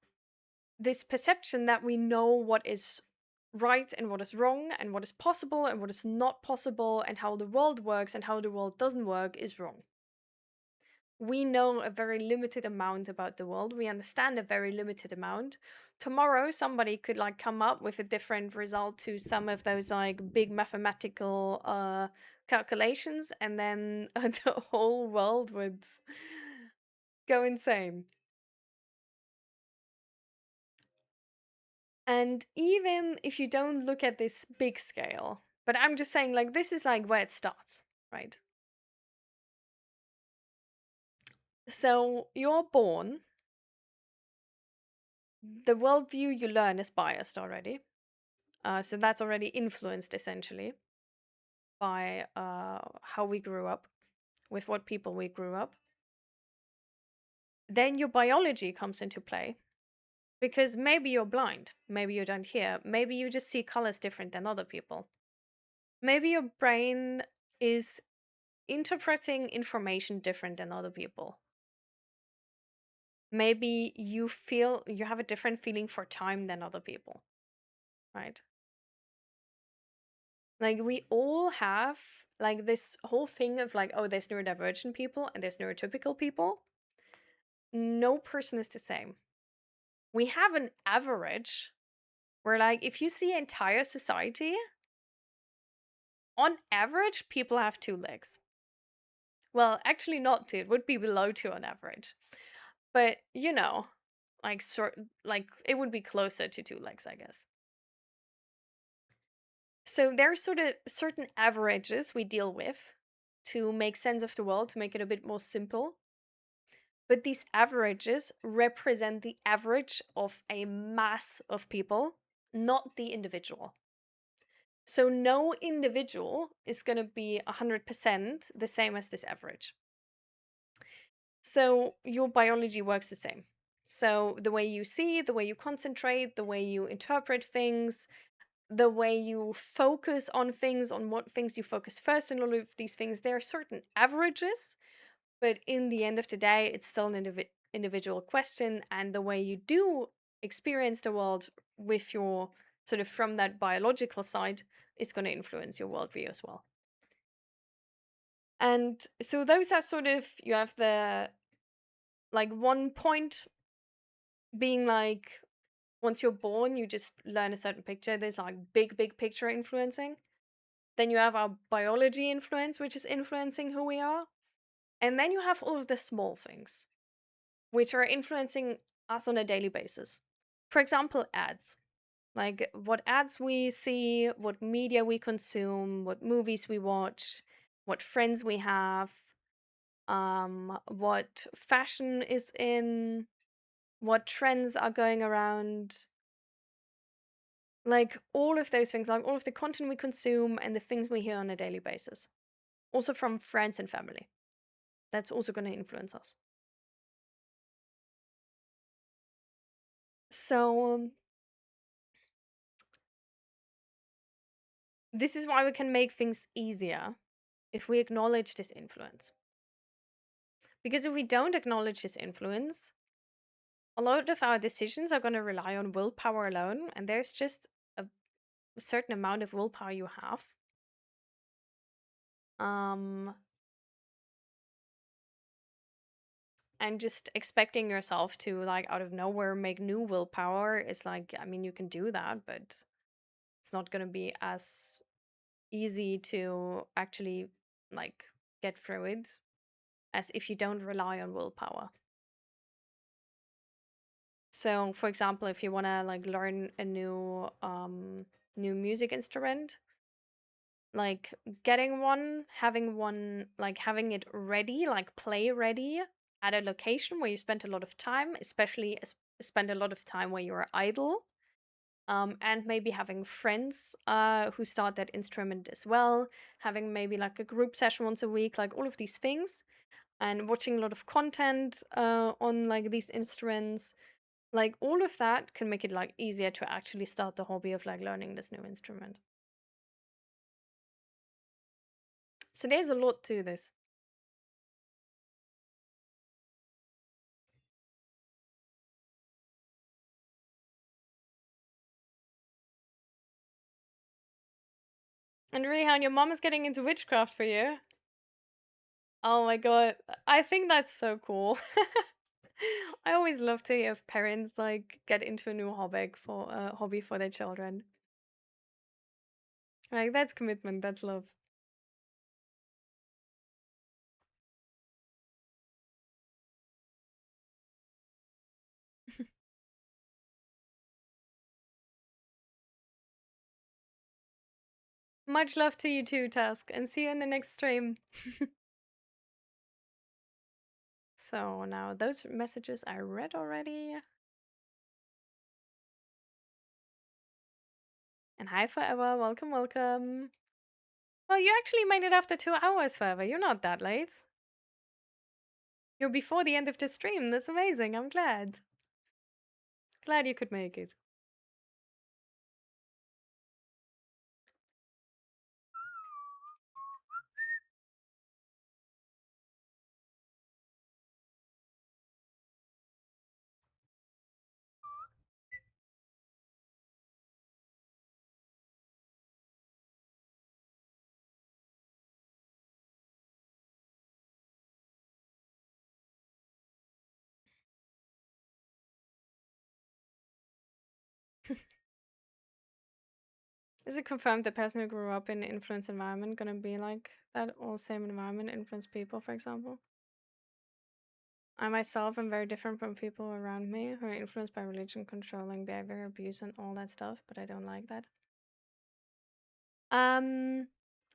this perception that we know what is right and what is wrong and what is possible and what is not possible and how the world works and how the world doesn't work is wrong. We know a very limited amount about the world. We understand a very limited amount. Tomorrow, somebody could like come up with a different result to some of those like big mathematical calculations, and then the whole world would go insane. And even if you don't look at this big scale, but I'm just saying, like, this is like where it starts, right? So you're born, the worldview you learn is biased already. So that's already influenced essentially by how we grew up, with what people we grew up. Then your biology comes into play because maybe you're blind, maybe you don't hear, maybe you just see colors different than other people. Maybe your brain is interpreting information different than other people. Maybe you feel you have a different feeling for time than other people, right? Like we all have like this whole thing of like, oh, there's neurodivergent people and there's neurotypical people. No person is the same. We have an average where like if you see entire society, on average, people have 2 legs. Well, actually not 2, it would be below 2 on average. But you know, like it would be closer to 2 legs, I guess. So there are sort of certain averages we deal with to make sense of the world, to make it a bit more simple. But these averages represent the average of a mass of people, not the individual. So no individual is going to be 100% the same as this average. So your biology works the same. So the way you see, the way you concentrate, the way you interpret things, the way you focus on things, on what things you focus first, and all of these things, there are certain averages, but in the end of the day, it's still an individual question, and the way you do experience the world with your sort of from that biological side is going to influence your worldview as well. And so those are sort of, you have the like one point being like once you're born, you just learn a certain picture. There's like big picture influencing. Then you have our biology influence, which is influencing who we are. And then you have all of the small things, which are influencing us on a daily basis. For example, ads. Like what ads we see, what media we consume, what movies we watch, what friends we have, what fashion is in, what trends are going around. Like all of those things, like all of the content we consume and the things we hear on a daily basis. Also from friends and family. That's also going to influence us. So, this is why we can make things easier if we acknowledge this influence. Because if we don't acknowledge this influence, a lot of our decisions are going to rely on willpower alone, and there's just a certain amount of willpower you have. And just expecting yourself to like out of nowhere make new willpower is like, I mean, you can do that, but it's not going to be as easy to actually like get through it as if you don't rely on willpower. So for example, if you want to like learn a new music instrument, like getting one, having one, like having it ready, like play ready at a location where you spend a lot of time, especially spend a lot of time where you're idle. And maybe having friends who start that instrument as well, having maybe like a group session once a week, like all of these things, and watching a lot of content on like these instruments, like all of that can make it like easier to actually start the hobby of like learning this new instrument. So there's a lot to this. And Rihan, your mom is getting into witchcraft for you. Oh my god, I think that's so cool. I always love to hear if parents like get into a new hobby for their children. Like that's commitment, that's love. Much love to you too, Task, and see you in the next stream. So now those messages I read already. And hi Forever, welcome, welcome. Well, you actually made it after 2 hours, Forever. You're not that late. You're before the end of the stream. That's amazing. I'm glad. Glad you could make it. Is it confirmed the person who grew up in an influenced environment gonna be like that, or same environment influence people, for example? I myself am very different from people around me who are influenced by religion, controlling behavior, abuse, and all that stuff, but I don't like that.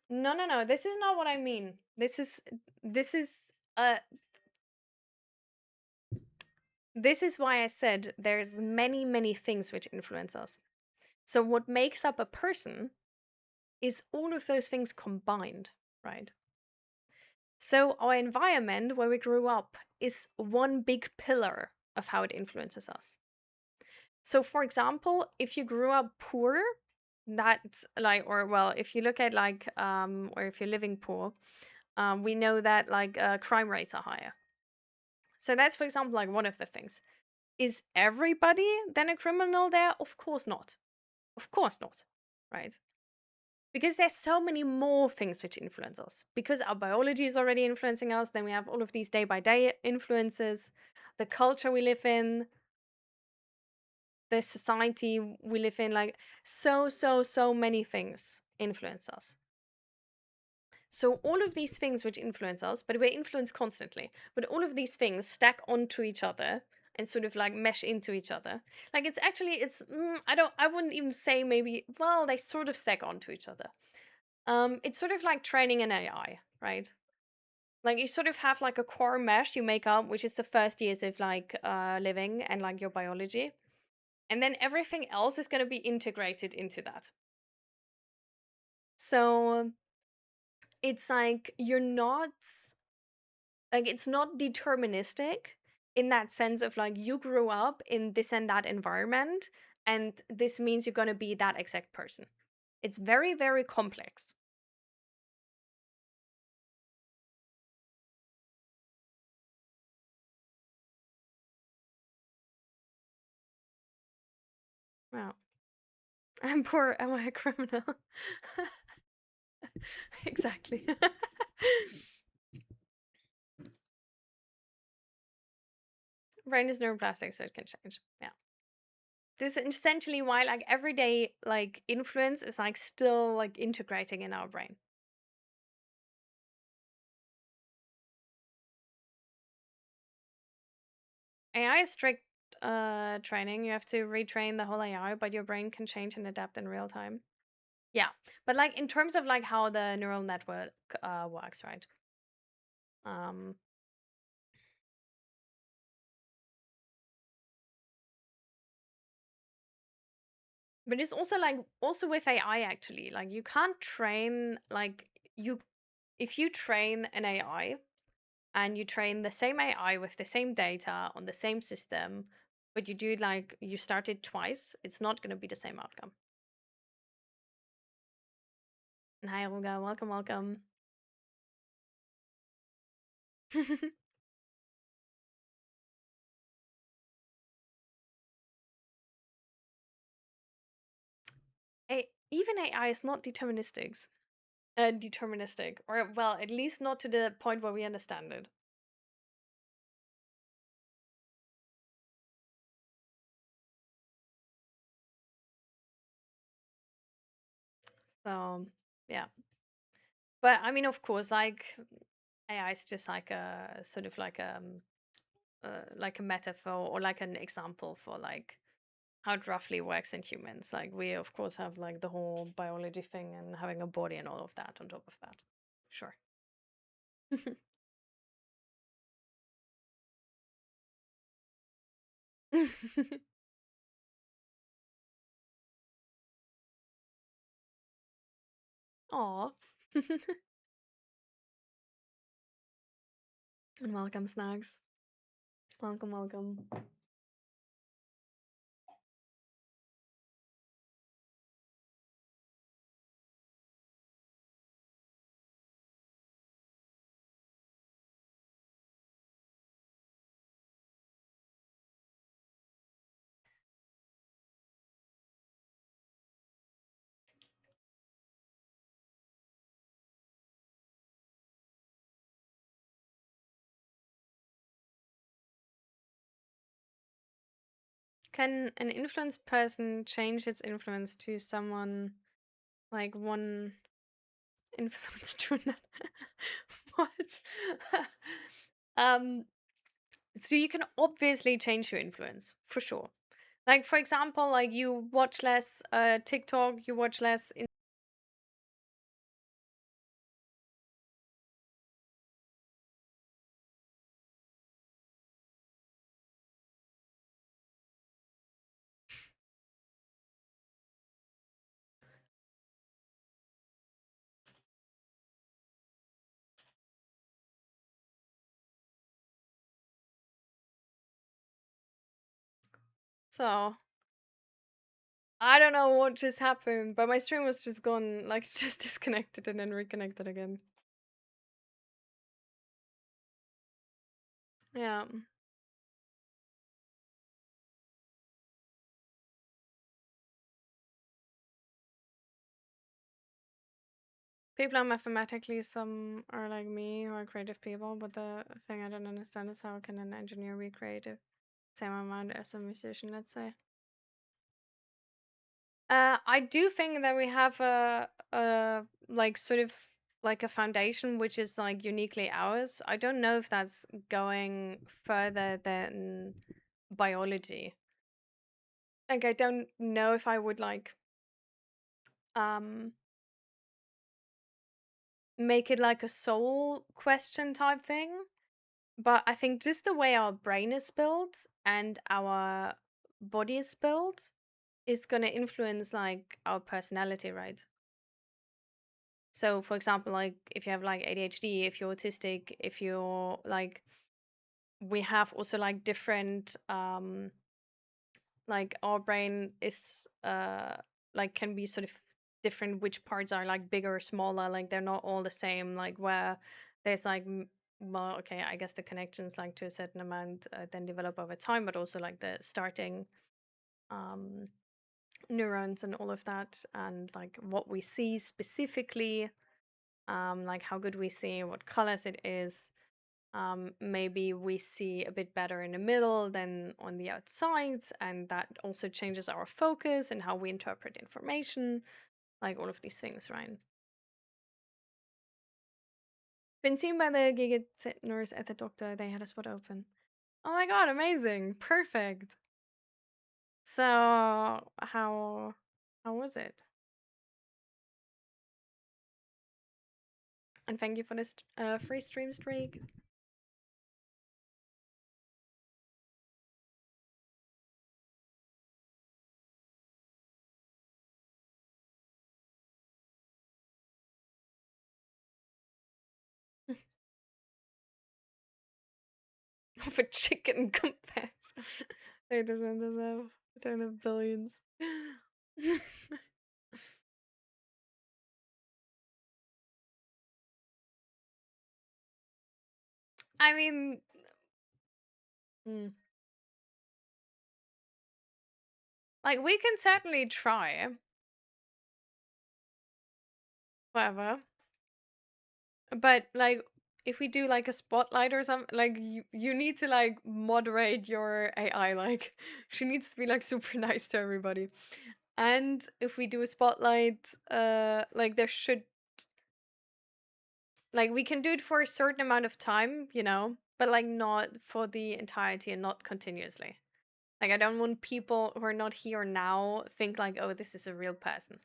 No. This is not what I mean. This is uh this is why I said there's many things which influence us. So what makes up a person is all of those things combined, right? So our environment where we grew up is one big pillar of how it influences us. So for example, if you grew up poor, that's like, or well, if you look at like or if you're living poor, we know that like crime rates are higher. So that's, for example, like one of the things. Is everybody then a criminal there? Of course not. Of course not. Right? Because there's so many more things which influence us. Because our biology is already influencing us, then we have all of these day by day influences, the culture we live in, the society we live in, like so many things influence us. So all of these things which influence us, but we're influenced constantly, but all of these things stack onto each other and sort of like mesh into each other. Like it's actually I wouldn't even say maybe, well, they sort of stack onto each other. It's sort of like training an AI, right? Like you sort of have like a core mesh you make up, which is the first years of like living and like your biology. And then everything else is going to be integrated into that. So it's like you're not like it's not deterministic in that sense of like you grew up in this and that environment and this means you're going to be that exact person. It's very complex. Wow. I'm poor. Am I a criminal? Exactly. Brain is neuroplastic, so it can change. Yeah. This is essentially why like everyday like influence is like still like integrating in our brain. AI is strict training. You have to retrain the whole AI, but your brain can change and adapt in real time. Yeah, but like in terms of like how the neural network works, right? Um, but it's also like also with AI actually, like you can't train like you if you train an AI and you train the same AI with the same data on the same system, but you do like you start it twice, it's not going to be the same outcome. And hi, Ruga, welcome, welcome. Even AI is not deterministic, or well, at least not to the point where we understand it. So yeah, but I mean, of course, like AI is just like a sort of like a metaphor or like an example for like how it roughly works in humans. Like we of course have like the whole biology thing and having a body and all of that on top of that. Sure. Aw. And welcome, Snags. Welcome, welcome. Can an influenced person change its influence to someone like one influence to another? What? um, so you can obviously change your influence for sure. Like for example, like you watch less TikTok, you watch less. So I don't know what just happened, but my stream was just gone, like just disconnected and then reconnected again. Yeah. People are mathematically, some are like me who are creative people, but the thing I don't understand is how can an engineer be creative? Same amount as a musician, let's say. I do think that we have a like sort of like a foundation which is like uniquely ours. I don't know if that's going further than biology. Like I don't know if I would like um make it like a soul question type thing. But I think just the way our brain is built and our body is built is going to influence like our personality, right? So, for example, like if you have like ADHD, if you're autistic, if you're like, we have also like different, like our brain is, like can be sort of different, which parts are like bigger or smaller, like they're not all the same, like where there's like, well, okay, I guess the connections like to a certain amount then develop over time, but also like the starting, um, neurons and all of that, and like what we see specifically, like how good we see, what colors it is. Maybe we see a bit better in the middle than on the outsides, and that also changes our focus and how we interpret information, like all of these things, right? Been seen by the Gigit nurse at the doctor, they had a spot open. Oh my god, amazing, perfect. So how was it? And thank you for this free stream streak. Of a chicken compares. It doesn't deserve. I don't have billions. I mean, like we can certainly try. Whatever. But like if we do like a spotlight or something, like you need to like moderate your AI. Like she needs to be like super nice to everybody. And if we do a spotlight, like there should, like we can do it for a certain amount of time, you know, but like not for the entirety and not continuously. Like I don't want people who are not here now think like, oh, this is a real person.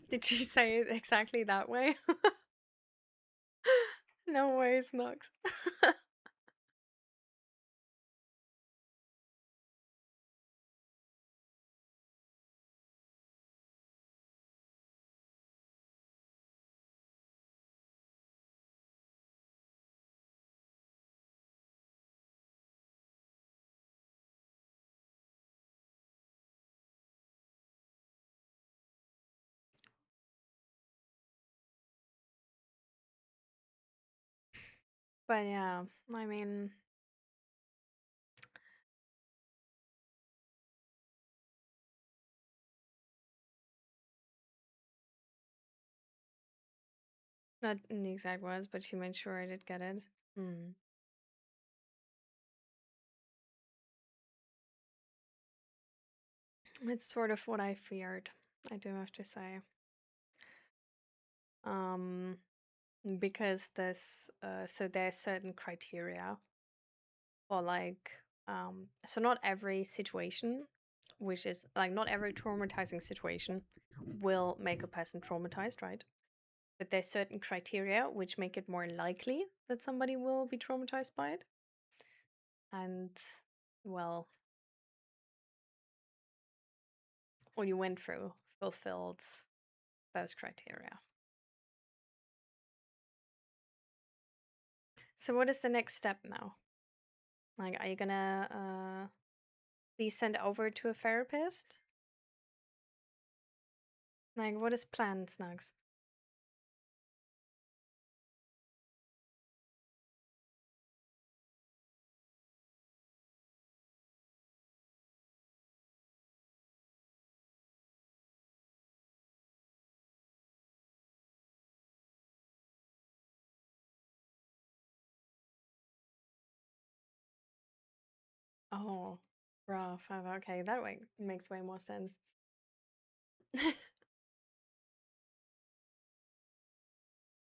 Did she say it exactly that way? No ways, Nox. But yeah, I mean, not in the exact words, but she made sure I did get it. Hmm. It's sort of what I feared, I do have to say. Um, because so there's certain criteria for like, so not every situation, which is like not every traumatizing situation will make a person traumatized, right? But there's certain criteria which make it more likely that somebody will be traumatized by it. And well, what you went through fulfilled those criteria. So what is the next step now? Like, are you gonna be sent over to a therapist? Like, what is planned, Snugs? Oh, rough. Okay, that way makes way more sense.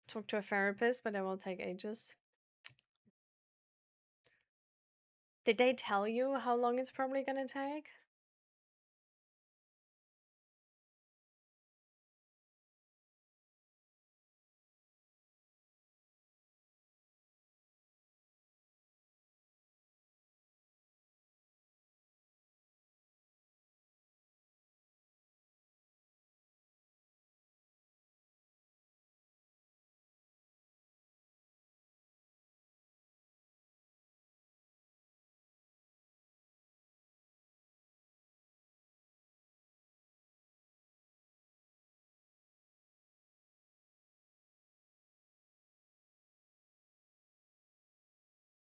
Talk to a therapist, but it will take ages. Did they tell you how long it's probably gonna take?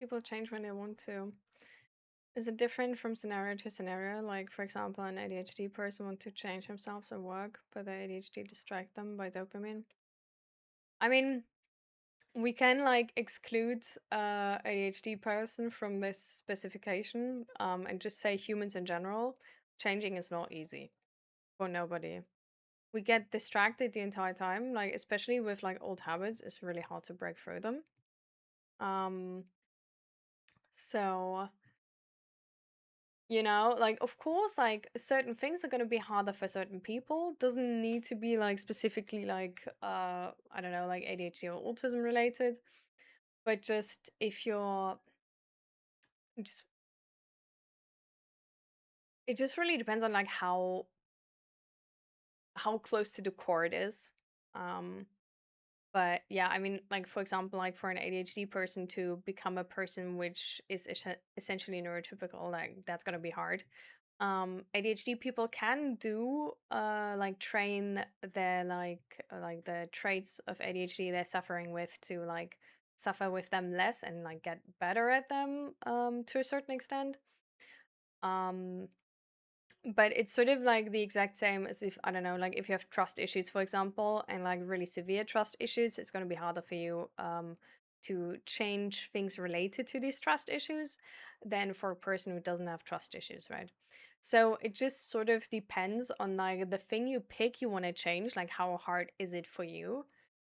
People change when they want to. Is it different from scenario to scenario? Like, for example, an ADHD person want to change themselves at work, but the ADHD distract them by dopamine. I mean, we can like exclude ADHD person from this specification, and just say humans in general. Changing is not easy for nobody. We get distracted the entire time, like especially with like old habits. It's really hard to break through them. Um, so like of course, like certain things are gonna be harder for certain people. Doesn't need to be like specifically like I don't know, like ADHD or autism related, but just if you're just it just really depends on like how close to the core it is. Um, but yeah, I mean, like for example, like for an ADHD person to become a person which is essentially neurotypical, like that's gonna be hard. ADHD people can do like train their like the traits of ADHD they're suffering with to like suffer with them less and like get better at them to a certain extent. Um but it's sort of like the exact same as if, I don't know, like if you have trust issues, for example, and like really severe trust issues, it's going to be harder for you to change things related to these trust issues than for a person who doesn't have trust issues, right? So it just sort of depends on like the thing you pick you want to change, like how hard is it for you?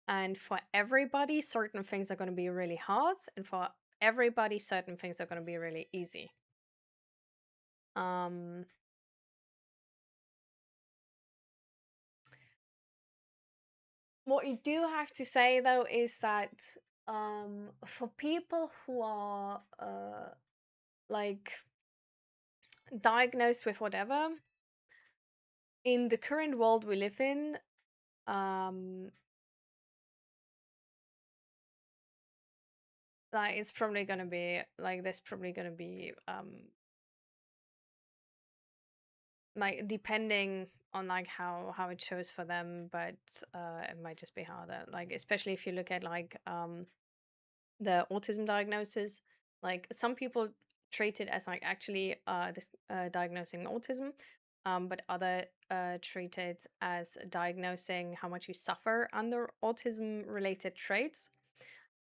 And for everybody, certain things are going to be really hard, and for everybody, certain things are going to be really easy. Um, What you do have to say though is that for people who are like diagnosed with whatever in the current world we live in, um like it's probably gonna be like there's probably gonna be like depending on like how it shows for them, but it might just be harder, like especially if you look at like the autism diagnosis. Like some people treat it as like actually diagnosing autism, but other treat it as diagnosing how much you suffer under autism related traits.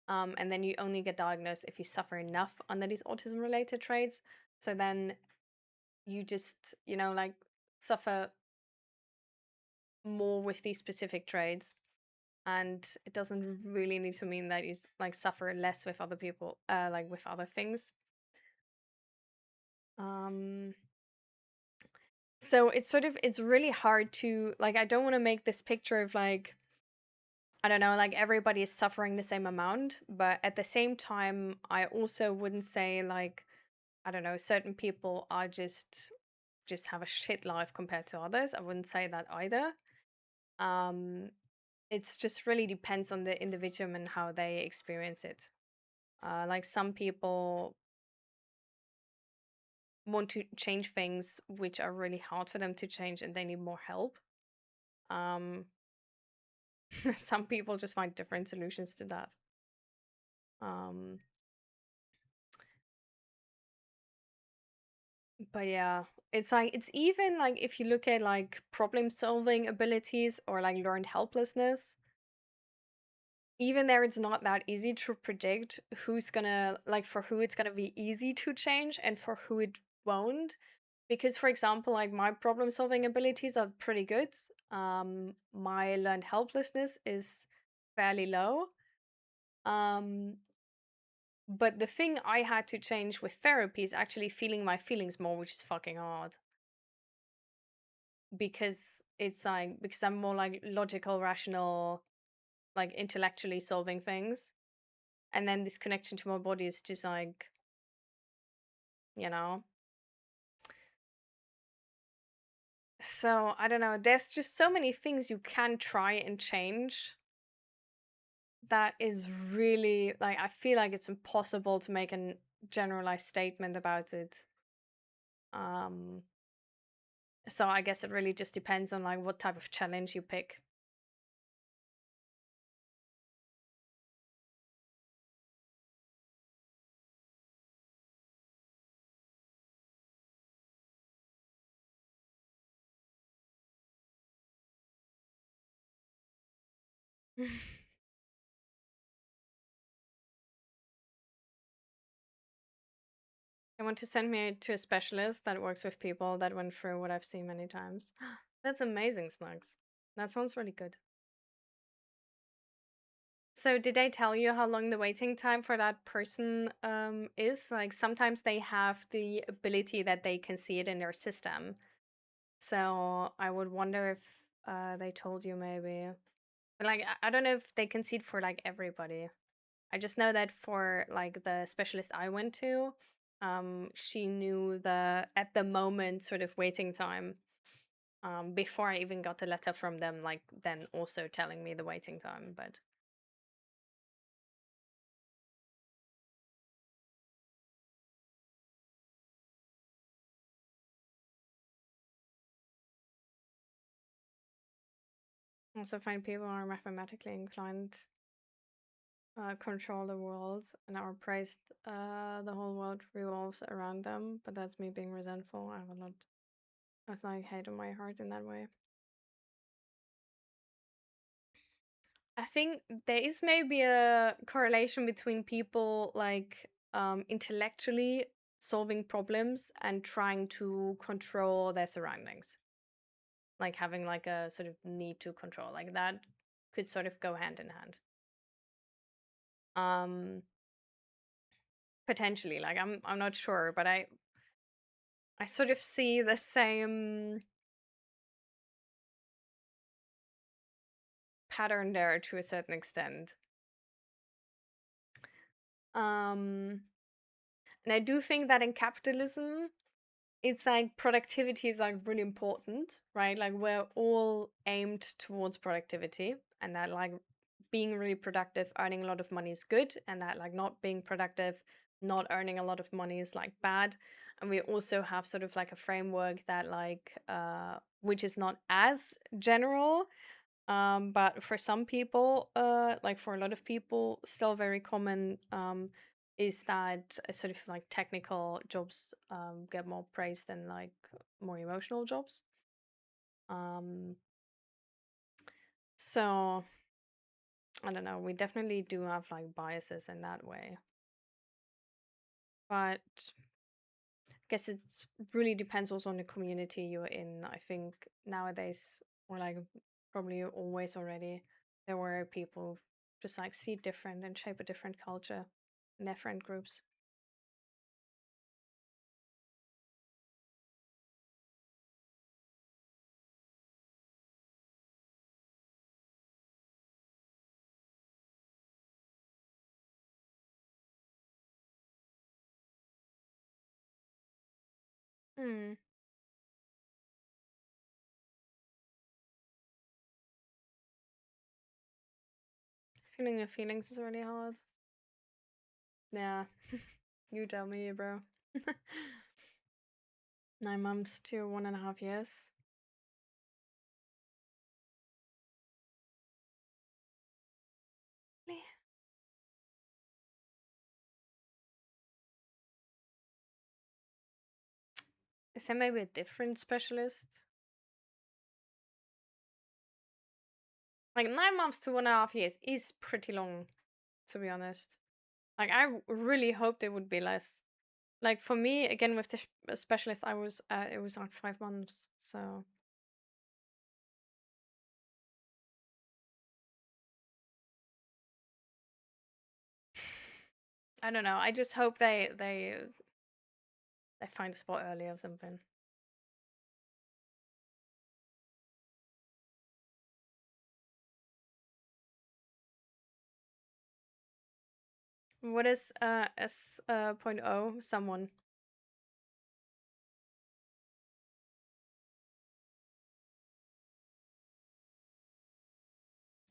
And then you only get diagnosed if you suffer enough under these autism related traits. So then you just, like suffer more with these specific traits, and it doesn't really need to mean that you like suffer less with other people, like with other things. um so it's really hard to like, I don't want to make this picture of like, I don't know, like everybody is suffering the same amount, but at the same time I also wouldn't say like, I don't know, certain people are just have a shit life compared to others. I wouldn't say that either. um it's just really depends on the individual and how they experience it. Like some people want to change things which are really hard for them to change and they need more help. Um, some people just find different solutions to that. Um, but yeah, it's like it's even like if you look at like problem solving abilities or like learned helplessness, even there it's not that easy to predict who's gonna like for who it's gonna be easy to change and for who it won't. Because for example, like my problem solving abilities are pretty good. My learned helplessness is fairly low. Um, but the thing I had to change with therapy is actually feeling my feelings more, which is fucking hard. Because it's like because I'm more like logical, rational, like intellectually solving things. And then this connection to my body is just like, you know. So I don't know. There's just so many things you can try and change that is really like, I feel like it's impossible to make a generalized statement about it. Um so I guess it really just depends on like what type of challenge you pick. I want to send me to a specialist that works with people that went through what I've seen many times. That's amazing, Snugs. That sounds really good. So did they tell you how long the waiting time for that person is? Like sometimes they have the ability that they can see it in their system. So I would wonder if they told you maybe. But like I don't know if they can see it for like everybody. I just know that for like the specialist I went to, she knew the at the moment sort of waiting time before I even got the letter from them, like then also telling me the waiting time. But also find people are mathematically inclined, control the world, and are praised. The whole world revolves around them. But that's me being resentful. I have a lot of like hate in my heart in that way. I think there is maybe a correlation between people like intellectually solving problems and trying to control their surroundings. Like having like a sort of need to control. Like that could sort of go hand in hand. Um Potentially. Like I'm not sure, but I sort of see the same pattern there to a certain extent. Um and I do think that in capitalism it's like productivity is like really important, right? Like we're all aimed towards productivity, and that like being really productive, earning a lot of money is good, and that like not being productive, not earning a lot of money is like bad. And we also have sort of like a framework that like which is not as general, but for some people, like for a lot of people, still very common, is that sort of like technical jobs get more praise than like more emotional jobs. Um, so I don't know. We definitely do have like biases in that way, but I guess it really depends also on the community you're in. I think nowadays, or like probably always already, there were people who just like see different and shape a different culture in their friend groups. Hmm. Feeling your feelings is really hard. Yeah. You tell me, bro. 9 months to 1.5 years. Really? Is there maybe a different specialist? Like 9 months to 1.5 years is pretty long, to be honest. Like I really hoped it would be less. Like for me, again with the specialist, I was it was like 5 months. So I don't know. I just hope they find a spot early or something. What is S point O? Someone.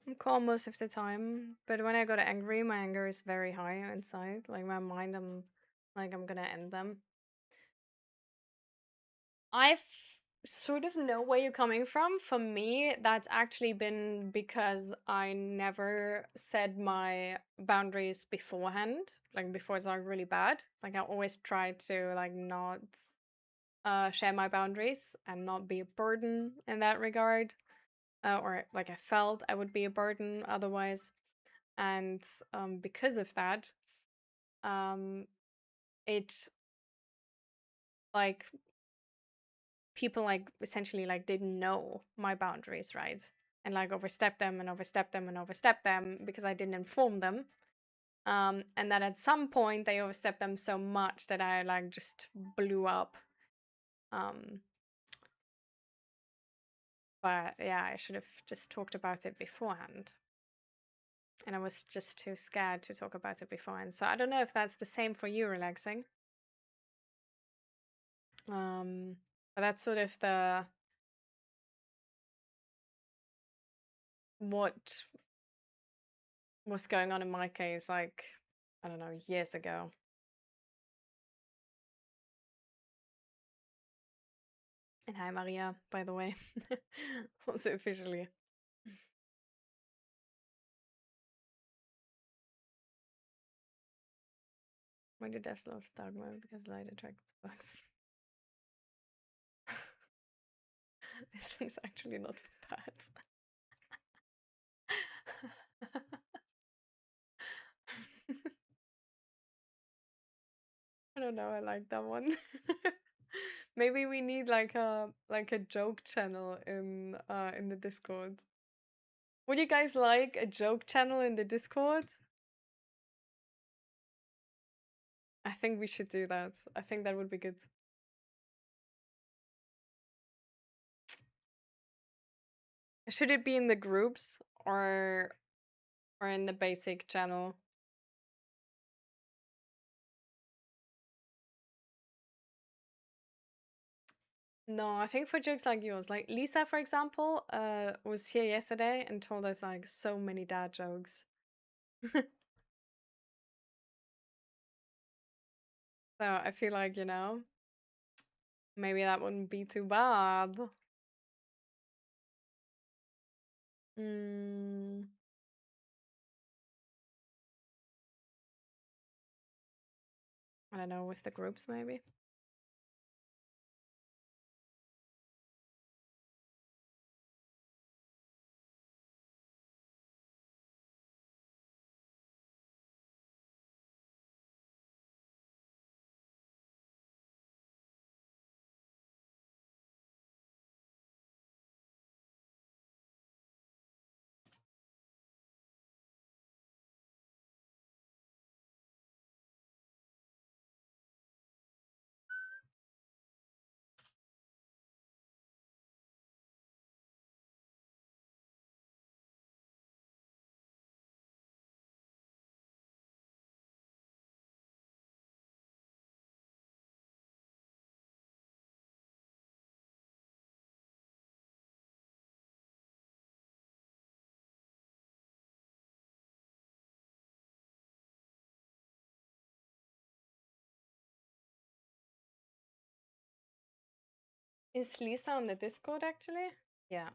I'm calm most of the time, but when I got angry, my anger is very high inside. Like my mind, I'm like I'm gonna end them. I sort of know where you're coming from. For me, that's actually been because I never said my boundaries beforehand, like before it's like really bad. Like I always try to like not share my boundaries and not be a burden in that regard. or like I felt I would be a burden otherwise. And because of that, it like people like essentially like didn't know my boundaries, right? And like overstepped them and overstepped them and overstepped them because I didn't inform them. And then at some point they overstepped them so much that I like just blew up. Um, but yeah, I should have just talked about it beforehand. And I was just too scared to talk about it beforehand. So I don't know if that's the same for you, relaxing. But that's sort of the what was going on in my case, like, I don't know, years ago. And hi, Maria, by the way. Also officially. Why do devs love dark mode? Because light attracts bugs. This one's actually not bad. I don't know, I like that one. Maybe we need like a joke channel in the Discord. Would you guys like a joke channel in the Discord? I think we should do that. I think that would be good. Should it be in the groups or in the basic channel? No, I think for jokes like yours, like Lisa, for example, was here yesterday and told us like so many dad jokes. So I feel like, maybe that wouldn't be too bad. Mm, I don't know, with the groups maybe. Is Lisa on the Discord actually? Yeah.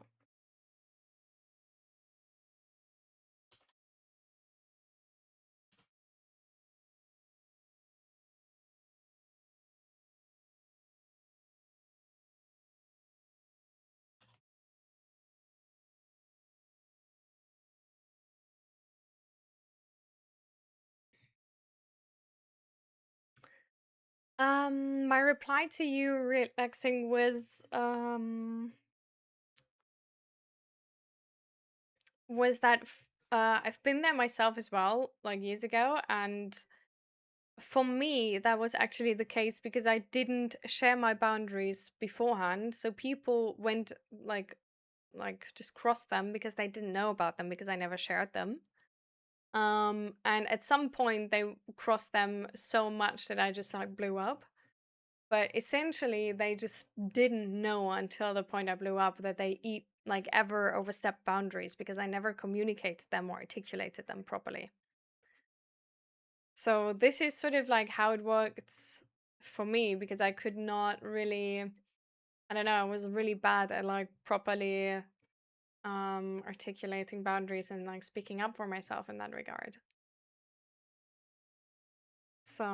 My reply to you, relaxing, was that I've been there myself as well, like years ago, and for me that was actually the case because I didn't share my boundaries beforehand, so people went just crossed them because they didn't know about them because I never shared them. And at some point they crossed them so much that I just like blew up. But essentially, they just didn't know until the point I blew up that they ever overstepped boundaries because I never communicated them or articulated them properly. So this is sort of like how it worked for me because I could not really, I don't know, I was really bad at like properly articulating boundaries and like speaking up for myself in that regard. So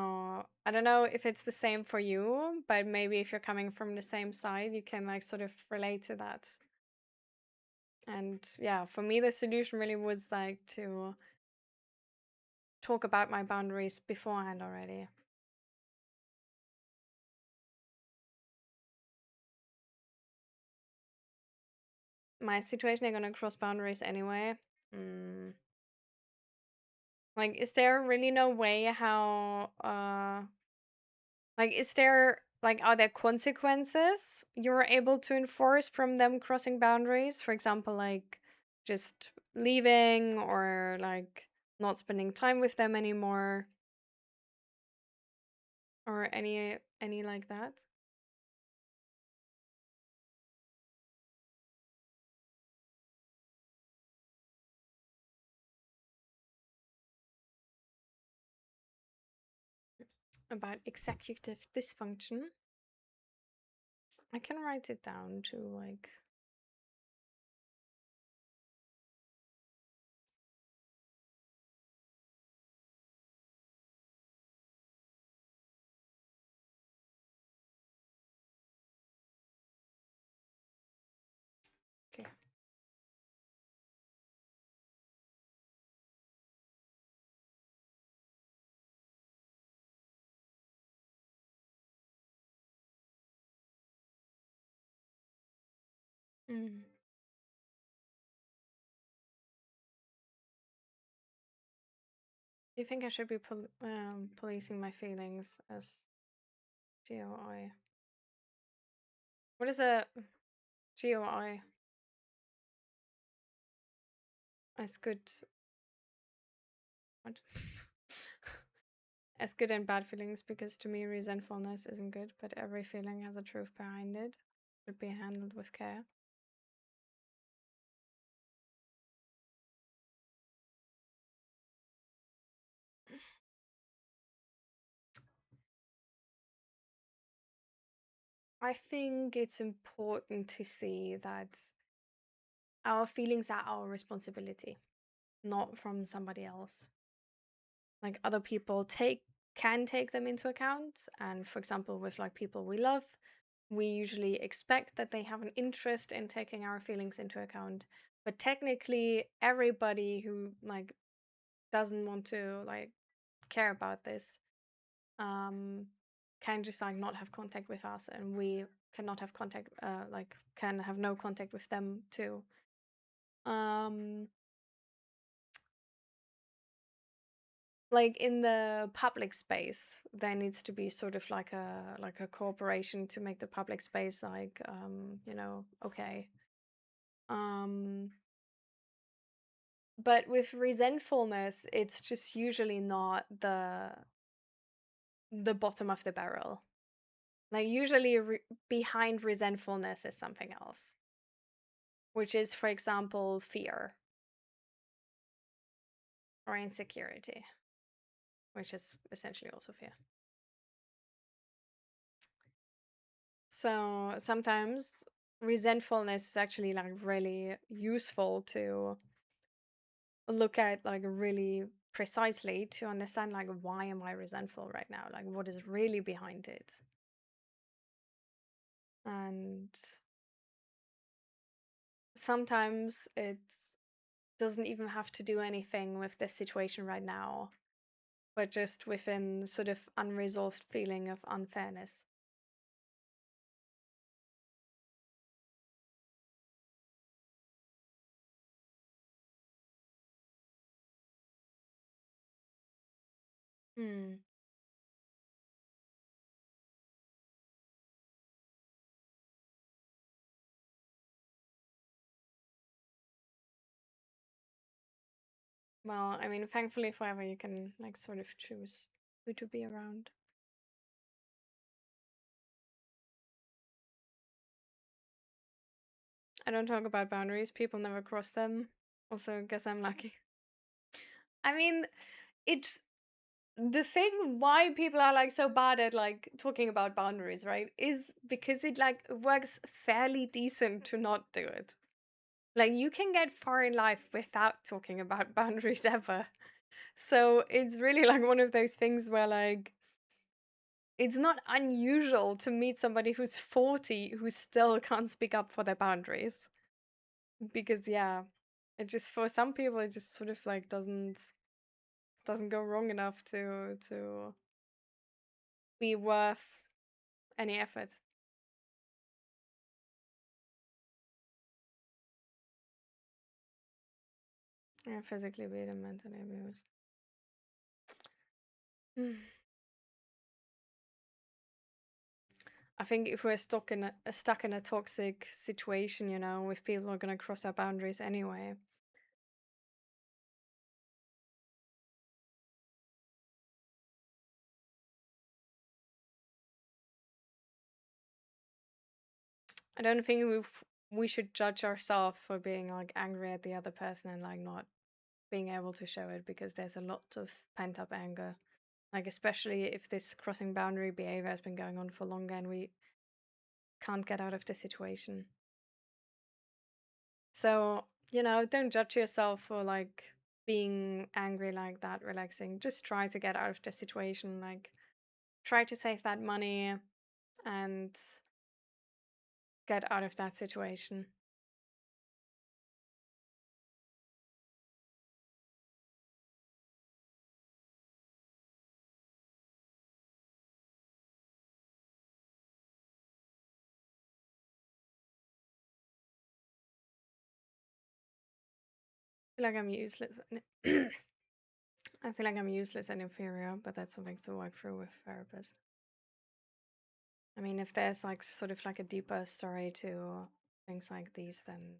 I don't know if it's the same for you, but maybe if you're coming from the same side, you can like sort of relate to that. And yeah, for me, the solution really was like to talk about my boundaries beforehand already. My situation, I'm gonna cross boundaries anyway. Like, is there really no way how, like, is there, like, are there consequences you're able to enforce from them crossing boundaries? For example, like, just leaving or, like, not spending time with them anymore or any like that? About executive dysfunction? I can write it down to, like... Okay. Mm. Do you think I should be policing my feelings as GOI? What is a GOI? As good... What? As good and bad feelings, because to me resentfulness isn't good, but every feeling has a truth behind it. Should be handled with care. I think it's important to see that our feelings are our responsibility, not from somebody else. Like, other people can take them into account, and for example, with like people we love, we usually expect that they have an interest in taking our feelings into account. But technically, everybody who like doesn't want to like care about this can just like not have contact with us, and we cannot have contact, like can have no contact with them too. Like in the public space, there needs to be sort of like a cooperation to make the public space like you know, okay. But with resentfulness, it's just usually not the bottom of the barrel. Like usually behind resentfulness is something else, which is, for example, fear or insecurity, which is essentially also fear. So sometimes resentfulness is actually like really useful to look at like really precisely to understand like why am I resentful right now? Like what is really behind it? And sometimes it doesn't even have to do anything with this situation right now, but just within sort of unresolved feeling of unfairness. Hmm. Well, I mean, thankfully forever you can like sort of choose who to be around. I don't talk about boundaries. People never cross them. Also, guess I'm lucky. I mean, it's the thing why people are like so bad at like talking about boundaries, right? Is because it like works fairly decent to not do it. Like you can get far in life without talking about boundaries ever. So it's really like one of those things where like it's not unusual to meet somebody who's 40 who still can't speak up for their boundaries. because yeah, it just for some people it just sort of like doesn't go wrong enough to be worth any effort. Yeah, physically beat and mentally abused. I think if we're stuck in a toxic situation, you know, if people are gonna cross our boundaries anyway. I don't think we should judge ourselves for being like angry at the other person and like not being able to show it, because there's a lot of pent up anger. Like especially if this crossing boundary behavior has been going on for longer and we can't get out of the situation. So, you know, don't judge yourself for like being angry like that, relaxing. Just try to get out of the situation. Like, try to save that money and get out of that situation. I feel like I'm useless. I feel like I'm useless and inferior, but that's something to work through with therapist. I mean, if there's like sort of like a deeper story to things like these, then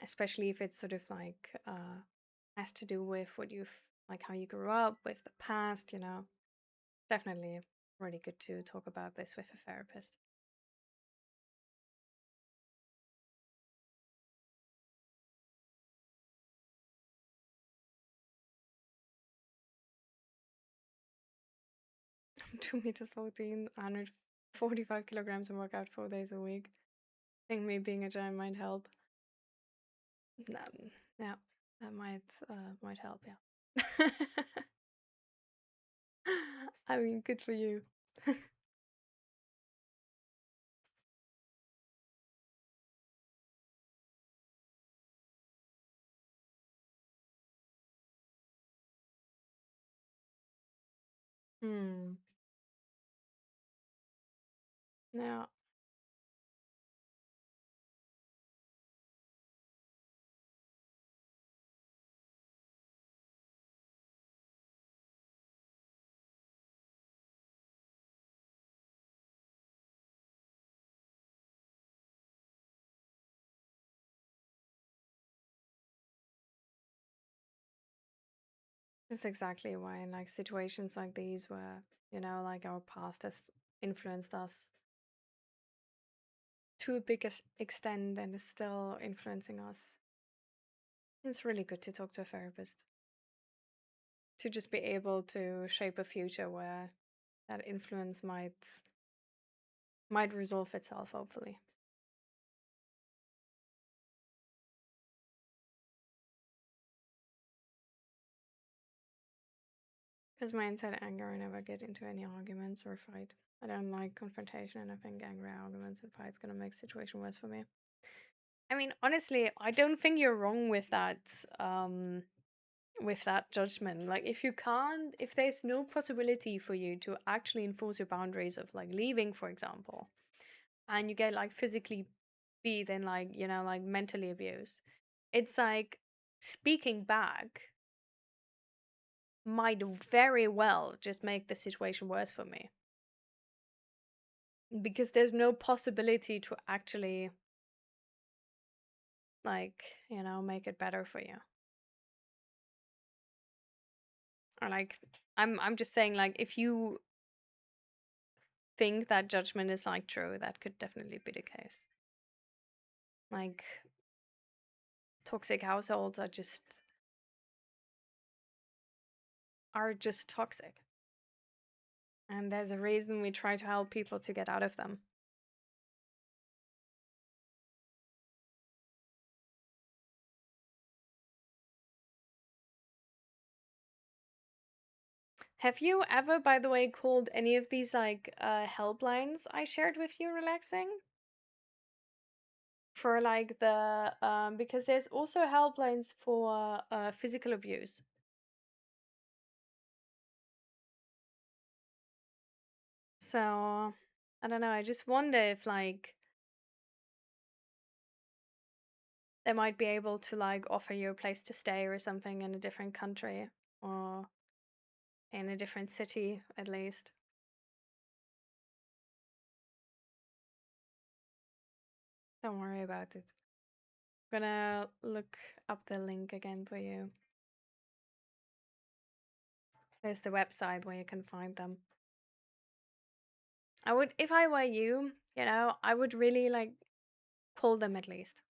especially if it's sort of like has to do with what you've like how you grew up with the past, you know, definitely really good to talk about this with a therapist. I'm 2 meters 14, 145 kilograms and work out 4 days a week. I think me being a giant might help. Yeah, that might help, yeah. I mean, good for you. Hmm. Yeah. That's exactly why in like situations like these where, you know, like our past has influenced us to a big extent and is still influencing us. It's really good to talk to a therapist. To just be able to shape a future where that influence might resolve itself, hopefully. Because my inside anger, I never get into any arguments or fight. I don't like confrontation, and I think angry arguments and fights gonna make the situation worse for me. I mean, honestly, I don't think you're wrong with that judgment. Like, if you can't, if there's no possibility for you to actually enforce your boundaries of like leaving, for example, and you get like physically beat and like, you know, like mentally abused, it's like speaking back might very well just make the situation worse for me, because there's no possibility to actually like, you know, make it better for you. Or like, I'm just saying, like, if you think that judgment is like true, that could definitely be the case. Like, toxic households are just toxic, and there's a reason we try to help people to get out of them. Have you ever, by the way, called any of these like helplines I shared with you, relaxing? for like the because there's also helplines for physical abuse. So I don't know. I just wonder if like they might be able to like offer you a place to stay or something in a different country or in a different city at least. Don't worry about it. I'm gonna look up the link again for you. There's the website where you can find them. I would, if I were you, you know, I would really like call them at least.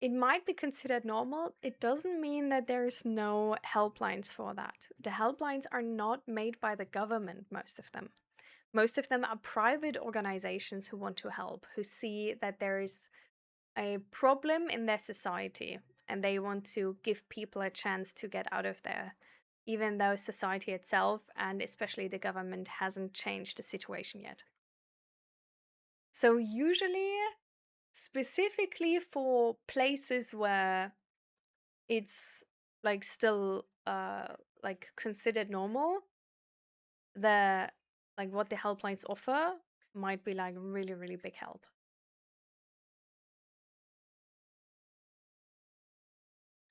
It might be considered normal. It doesn't mean that there's no helplines for that. The helplines are not made by the government, most of them. Most of them are private organizations who want to help, who see that there is a problem in their society and they want to give people a chance to get out of there, even though society itself and especially the government hasn't changed the situation yet. So, usually, specifically for places where it's like still like considered normal, the like what the helplines offer might be like really, really big help.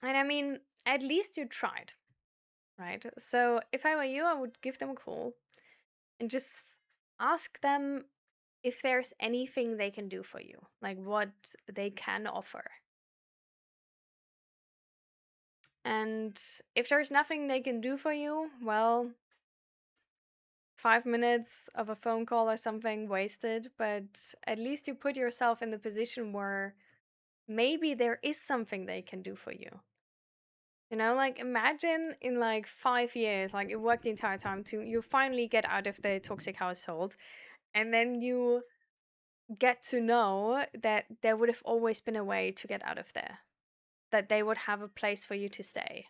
And I mean, at least you tried, right? So if I were you, I would give them a call and just ask them if there's anything they can do for you, like what they can offer. And if there's nothing they can do for you, well, 5 minutes of a phone call or something wasted, but at least you put yourself in the position where maybe there is something they can do for you. You know, like imagine in like 5 years, like you work the entire time to you finally get out of the toxic household, and then you get to know that there would have always been a way to get out of there, that they would have a place for you to stay.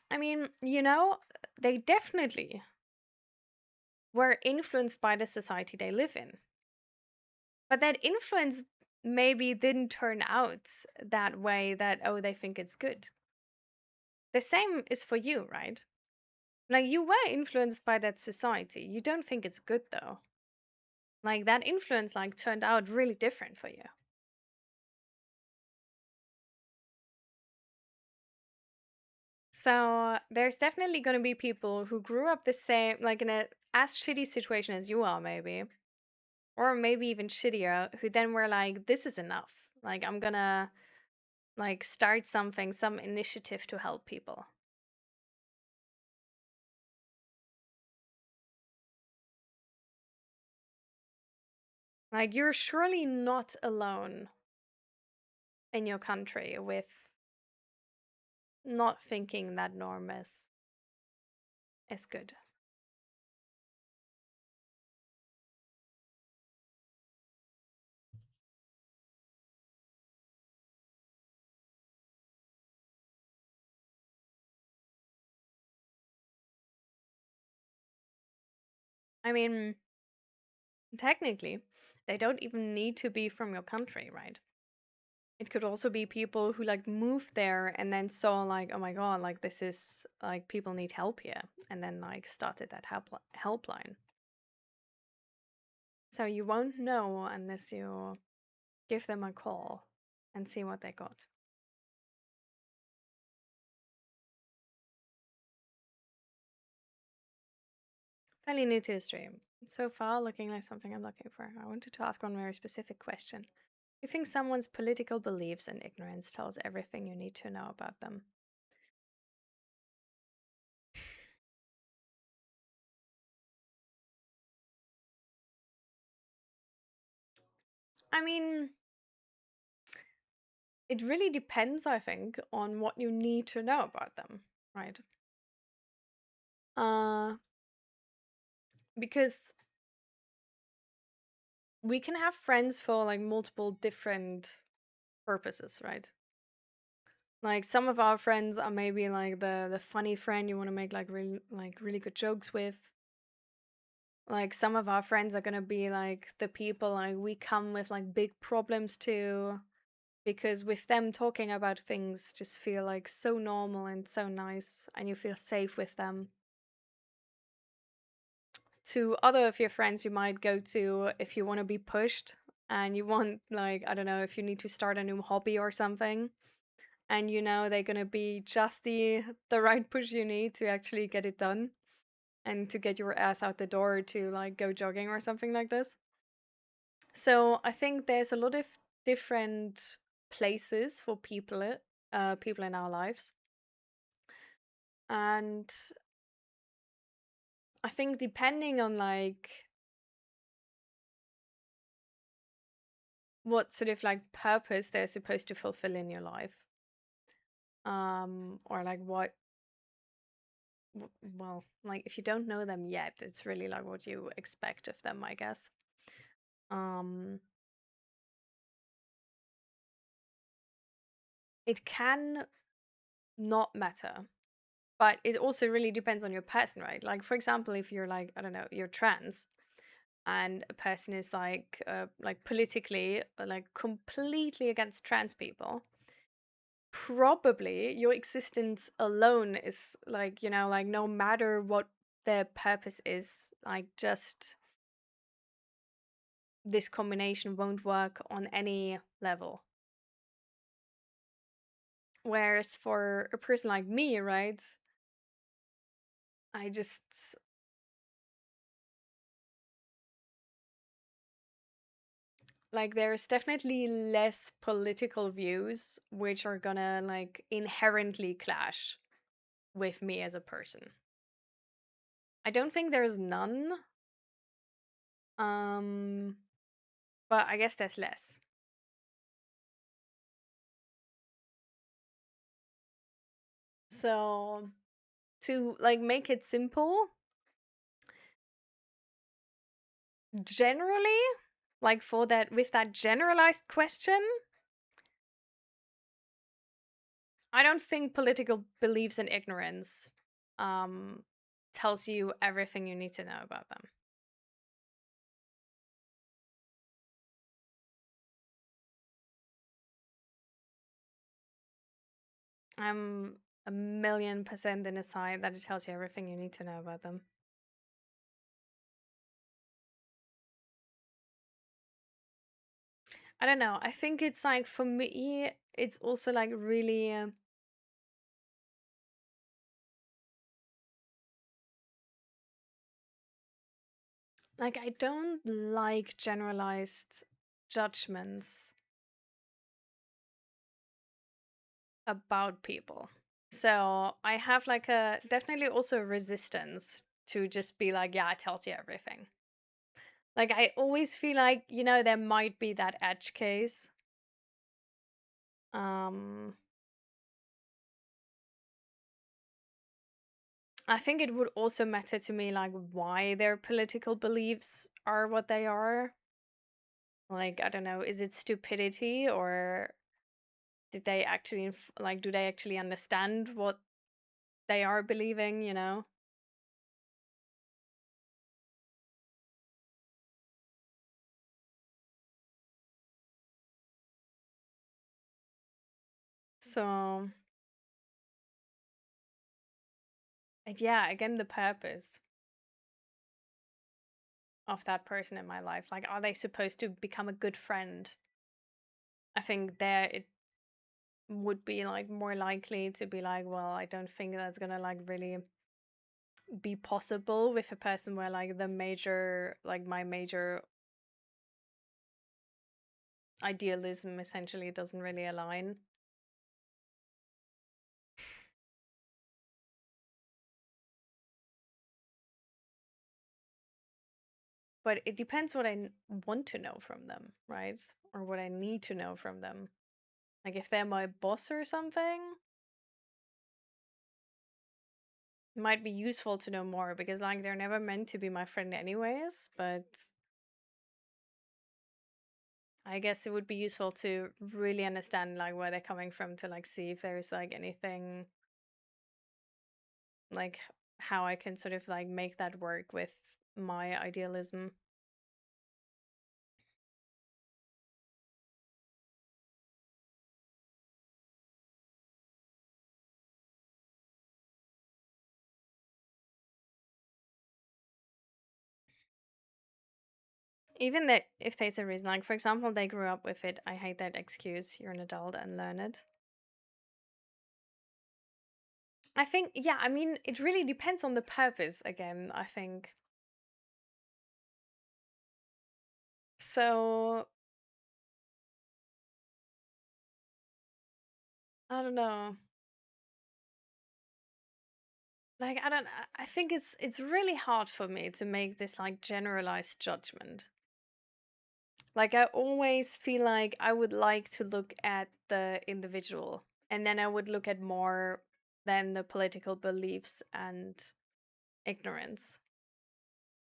I mean, you know, they definitely were influenced by the society they live in. But that influence maybe didn't turn out that way that, oh, they think it's good. The same is for you, right? Like, you were influenced by that society. You don't think it's good, though. Like, that influence, like, turned out really different for you. So, there's definitely going to be people who grew up the same, like, in a as shitty situation as you are, maybe. Or maybe even shittier, who then were like, this is enough. Like, I'm gonna, like, start something, some initiative to help people. Like, you're surely not alone in your country with not thinking that norm is good. I mean, technically, they don't even need to be from your country, right? It could also be people who like moved there and then saw like, oh my god, like this is like people need help here, and then like started that helpline. So you won't know unless you give them a call and see what they got. Fairly new to the stream. So far, looking like something I'm looking for. I wanted to ask one very specific question. You think someone's political beliefs and ignorance tells everything you need to know about them? I mean, it really depends, I think, on what you need to know about them, right? Uh, because we can have friends for like multiple different purposes, right? Like some of our friends are maybe like the funny friend you want to make like really good jokes with. Like some of our friends are gonna be like the people like we come with like big problems to, because with them talking about things just feel like so normal and so nice and you feel safe with them. To other of your friends you might go to if you want to be pushed and you want, like, I don't know, if you need to start a new hobby or something, and you know they're gonna be just the right push you need to actually get it done and to get your ass out the door to like go jogging or something like this. So I think there's a lot of different places for people in our lives. And I think depending on like what sort of like purpose they're supposed to fulfill in your life, or like what well, like if you don't know them yet, it's really like what you expect of them, I guess. Um it can not matter, but it also really depends on your person, right? Like for example, if you're like, I don't know, you're trans and a person is like politically like completely against trans people, probably your existence alone is like, you know, like no matter what their purpose is, like just this combination won't work on any level. Whereas for a person like me, right, I just like there's definitely less political views which are gonna like inherently clash with me as a person. I don't think there's none. Um but I guess there's less. So to like make it simple, generally, like for that with that generalized question, I don't think political beliefs and ignorance um tells you everything you need to know about them. I'm a million percent in the side that it tells you everything you need to know about them. I don't know. I think it's like for me, it's also like really like I don't like generalized judgments about people. So I have like a definitely also resistance to just be like, yeah, it tells you everything. Like I always feel like, you know, there might be that edge case. Um I think it would also matter to me like why their political beliefs are what they are. Like I don't know, is it stupidity or did they actually like do they actually understand what they are believing, you know? So, and yeah, again the purpose of that person in my life. Like are they supposed to become a good friend? I think there it would be like more likely to be like, well, I don't think that's gonna like really be possible with a person where like the major like my major idealism essentially doesn't really align. But it depends what want to know from them, right? Or what I need to know from them. Like if they're my boss or something, it might be useful to know more because like they're never meant to be my friend anyways, but I guess it would be useful to really understand like where they're coming from to like see if there's like anything like how I can sort of like make that work with my idealism. Even that if there's a reason, like for example, they grew up with it. I hate that excuse. You're an adult and learn it. I think, yeah, I mean, it really depends on the purpose again, I think. So, I don't know. Like I don't I think it's really hard for me to make this like generalized judgment. Like I always feel like I would like to look at the individual and then I would look at more than the political beliefs and ignorance,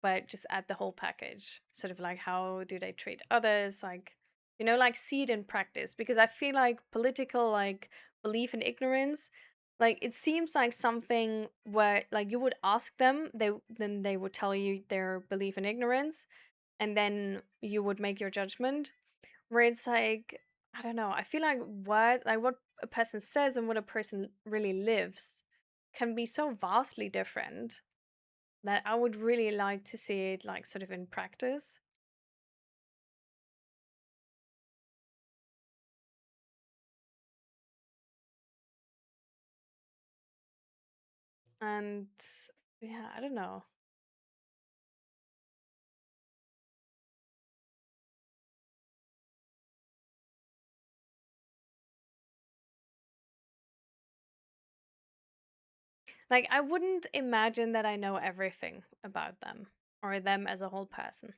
but just at the whole package. Sort of like how do they treat others, like like see it in practice because I feel like political like belief and ignorance, like it seems like something where like you would ask them, they would tell you their belief in ignorance and then you would make your judgment, where it's like I don't know, I feel like what a person says and what a person really lives can be so vastly different that I would really like to see it like sort of in practice. And yeah, I don't know. Like I wouldn't imagine that I know everything about them or them as a whole person.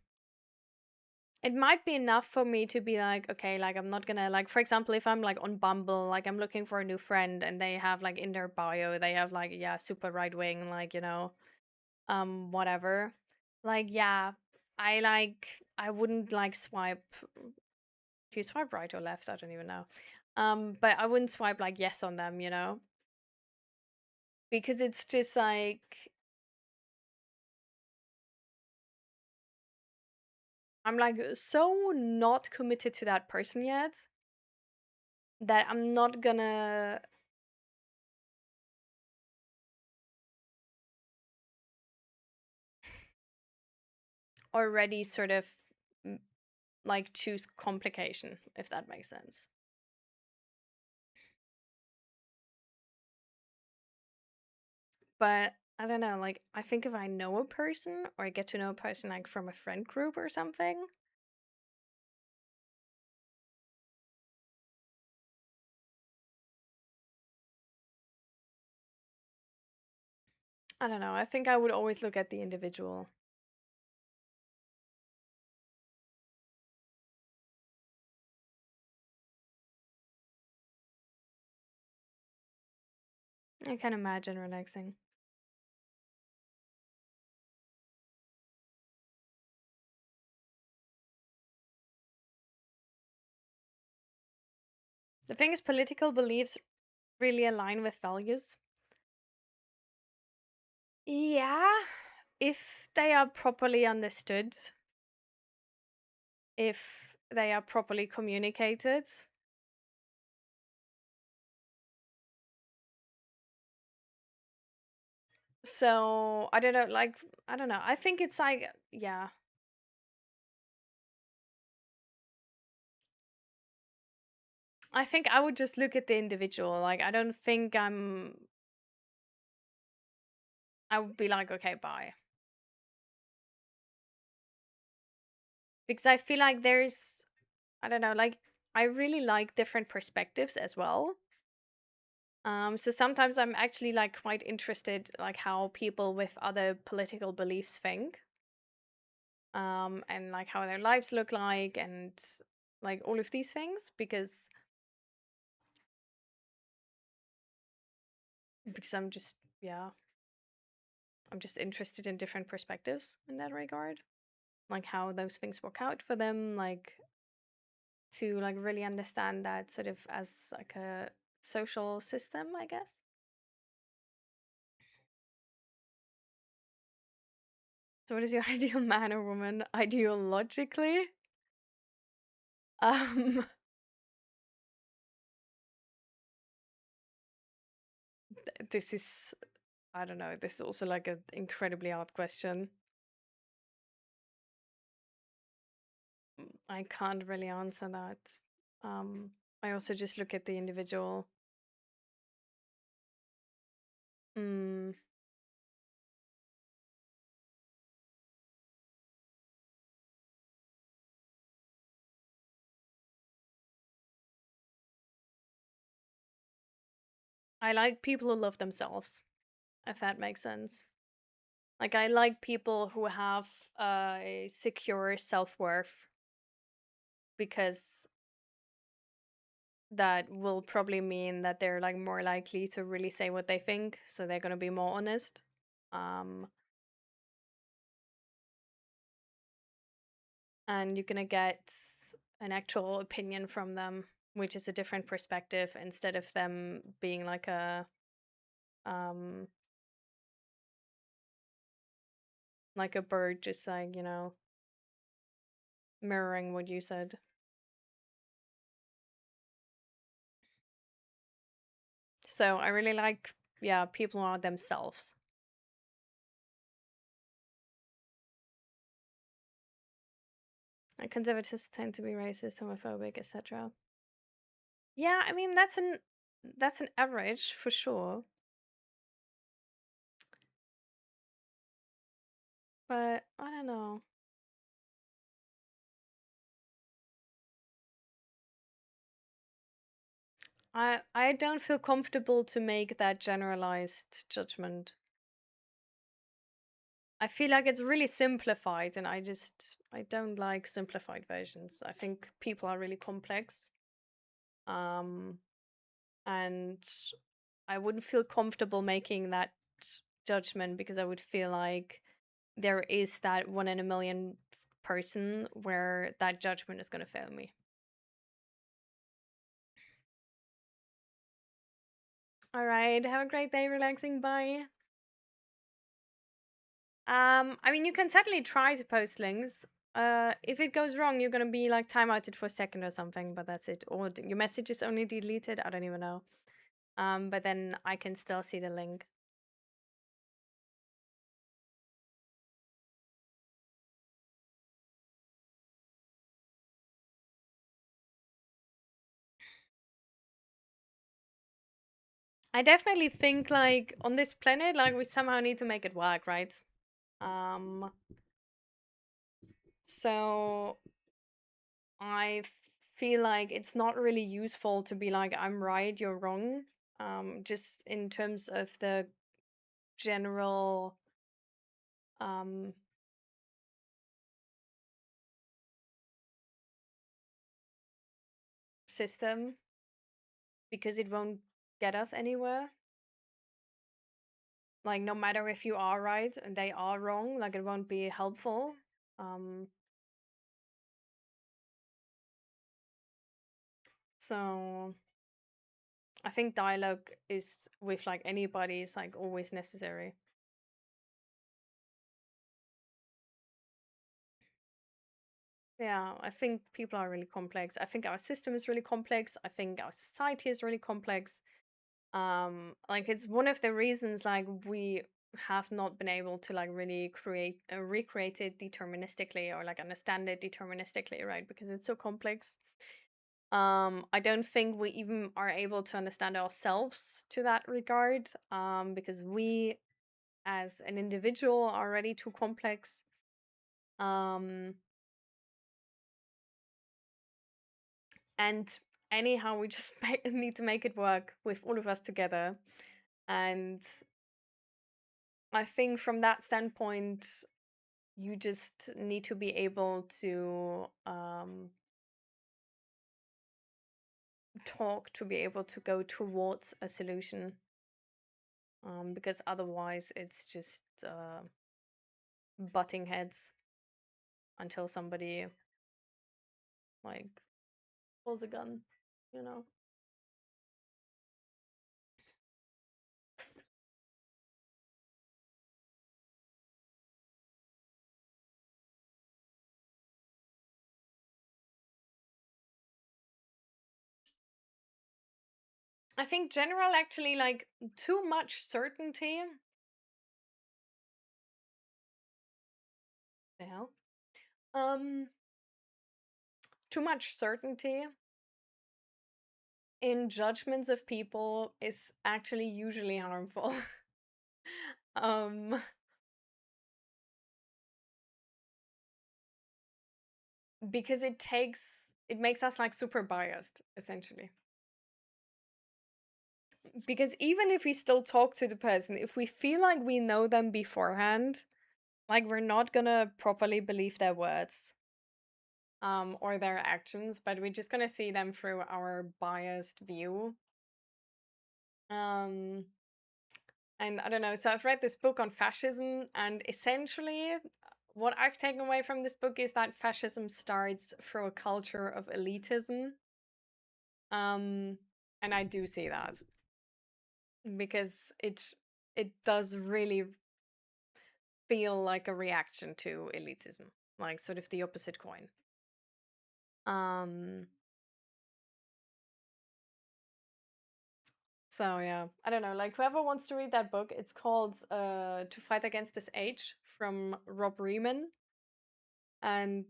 It might be enough for me to be like, okay, like I'm not gonna like for example, if I'm like on Bumble, like I'm looking for a new friend and they have like in their bio, they have like, yeah, super right wing, like, whatever. Like, yeah, I wouldn't like swipe. Do you swipe right or left? I don't even know. But I wouldn't swipe like yes on them, because it's just like I'm like so not committed to that person yet that I'm not gonna already sort of mm, like choose complication, if that makes sense. But I don't know, like I think if I know a person or I get to know a person like from a friend group or something, I don't know. I think I would always look at the individual. I can imagine relaxing. The thing is, political beliefs really align with values. Yeah, if they are properly understood, if they are properly communicated. So, I don't know, like, I don't know. I think it's like, yeah. I think I would just look at the individual. Like, I don't think I would be like, okay, bye. Because I feel like there's, I don't know, like, I really like different perspectives as well. So sometimes I'm actually like quite interested like how people with other political beliefs think. And like how their lives look like and like all of these things because because I'm just interested in different perspectives in that regard, like how those things work out for them, like to like really understand that sort of as like a social system, I guess. So, what is your ideal man or woman ideologically? Um, this is, I don't know. This is also like an incredibly hard question. I can't really answer that. I also just look at the individual. Mm, I like people who love themselves, if that makes sense. Like, I like people who have a secure self worth because that will probably mean that they're like more likely to really say what they think, so they're going to be more honest. Um, and you're going to get an actual opinion from them, which is a different perspective instead of them being like um a bird just like, mirroring what you said. So I really like, yeah, people who are themselves. And conservatives tend to be racist, homophobic, etc. Yeah, I mean that's an average for sure. But I don't know. I don't feel comfortable to make that generalized judgment. I feel like it's really simplified, and I don't like simplified versions. I think people are really complex. Um and I wouldn't feel comfortable making that judgment because I would feel like there is that 1 in a million person where that judgment is going to fail me. All right, have a great day relaxing. Bye. I mean, you can certainly try to post links. If it goes wrong, you're gonna be like timeouted for a second or something, but that's it. Or your message is only deleted. I don't even know. But then I can still see the link. I definitely think like on this planet, like we somehow need to make it work, right? Um, so I feel like it's not really useful to be like, I'm right, you're wrong. Just in terms of the general um system, because it won't get us anywhere. Like, no matter if you are right and they are wrong, like, it won't be helpful. Um, so I think dialogue is with like anybody is like always necessary. Yeah, I think people are really complex. I think our system is really complex. I think our society is really complex. Like it's one of the reasons like we have not been able to like really recreate it deterministically or like understand it deterministically, right? Because it's so complex. I don't think we even are able to understand ourselves to that regard. Because we as an individual are already too complex. Um, and anyhow, we just need to make it work with all of us together. And I think from that standpoint, you just need to be able to talk to be able to go towards a solution. because otherwise it's just butting heads until somebody like pulls a gun, you know. I think general actually like too much certainty. The hell? Um, too much certainty in judgments of people is actually usually harmful. um, because it makes us like super biased essentially. Because even if we still talk to the person, if we feel like we know them beforehand, like we're not gonna properly believe their words or their actions, but we're just gonna see them through our biased view. And I don't know, so I've read this book on fascism, and essentially what I've taken away from this book is that fascism starts through a culture of elitism. And I do see that because it does really feel like a reaction to elitism, like sort of the opposite coin. Um so yeah, I don't know, like whoever wants to read that book, it's called To Fight Against This Age from Rob Riemann. And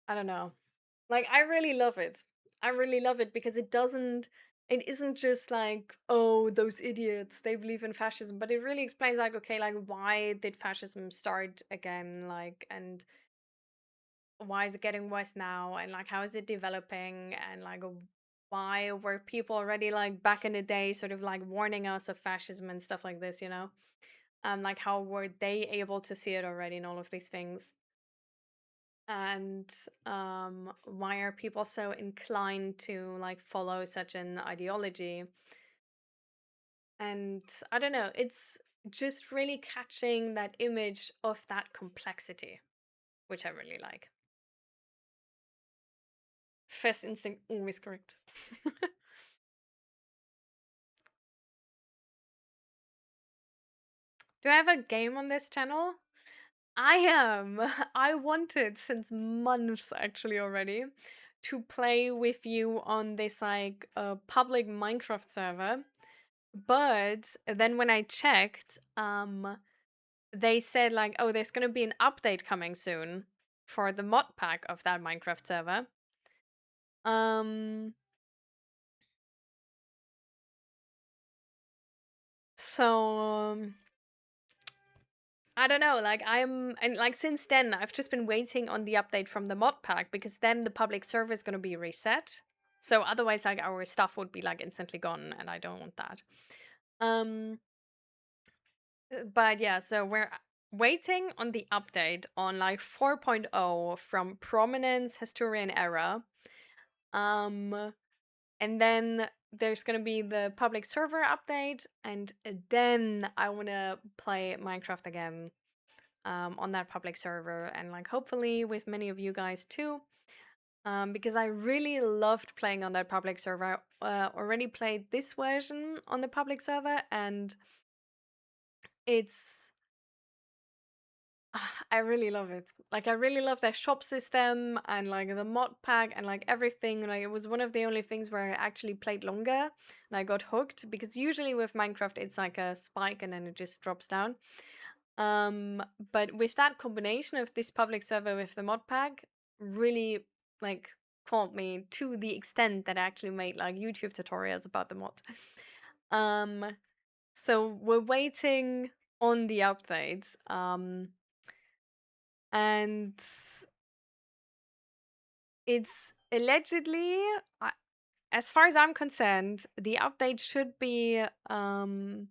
I don't know. Like I really love it. I really love it because it isn't just like, oh, those idiots, they believe in fascism, but it really explains like, okay, like why did fascism start again, like, and why is it getting worse now, and like how is it developing, and like why were people already like back in the day sort of like warning us of fascism and stuff like this, you know? And like how were they able to see it already and all of these things? And why are people so inclined to like follow such an ideology? And I don't know, it's just really catching that image of that complexity, which I really like. First instinct always correct. Do I have a game on this channel? I am. I wanted since months actually already to play with you on this like public Minecraft server. But then when I checked, they said like, oh, there's gonna be an update coming soon for the mod pack of that Minecraft server. Um, so I don't know, like and like since then I've just been waiting on the update from the mod pack because then the public server is gonna be reset. So otherwise like our stuff would be like instantly gone and I don't want that. Um but yeah, so we're waiting on the update on like 4.0 from Prominence Historian Era. Um and then there's gonna be the public server update, and then I wanna play Minecraft again on that public server, and like hopefully with many of you guys too. Because I really loved playing on that public server. I already played this version on the public server, and it's I really love it. Like I really love their shop system and like the mod pack and like everything. Like it was one of the only things where I actually played longer and I got hooked, because usually with Minecraft it's like a spike and then it just drops down. But with that combination of this public server with the mod pack, really like caught me to the extent that I actually made like YouTube tutorials about the mod. Um, so we're waiting on the updates. And it's allegedly, as far as I'm concerned, the update should be uh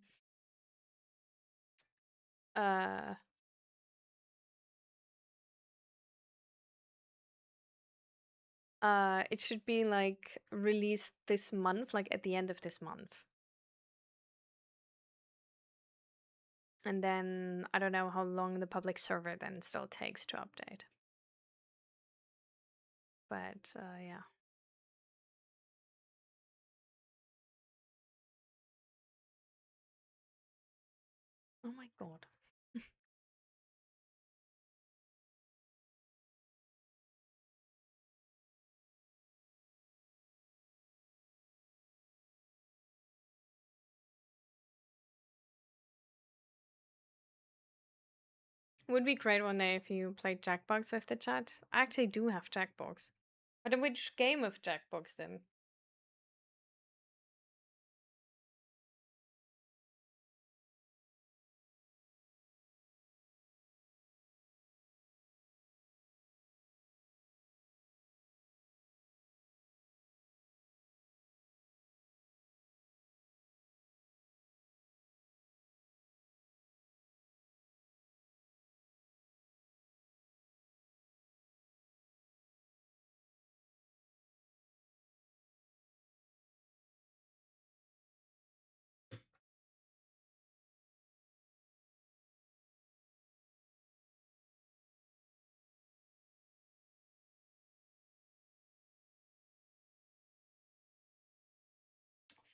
It should be like released this month, like at the end of this month. And then I don't know how long the public server then still takes to update. But yeah. Oh my god. Would be great one day if you played Jackbox with the chat. I actually do have Jackbox. But in which game of Jackbox then?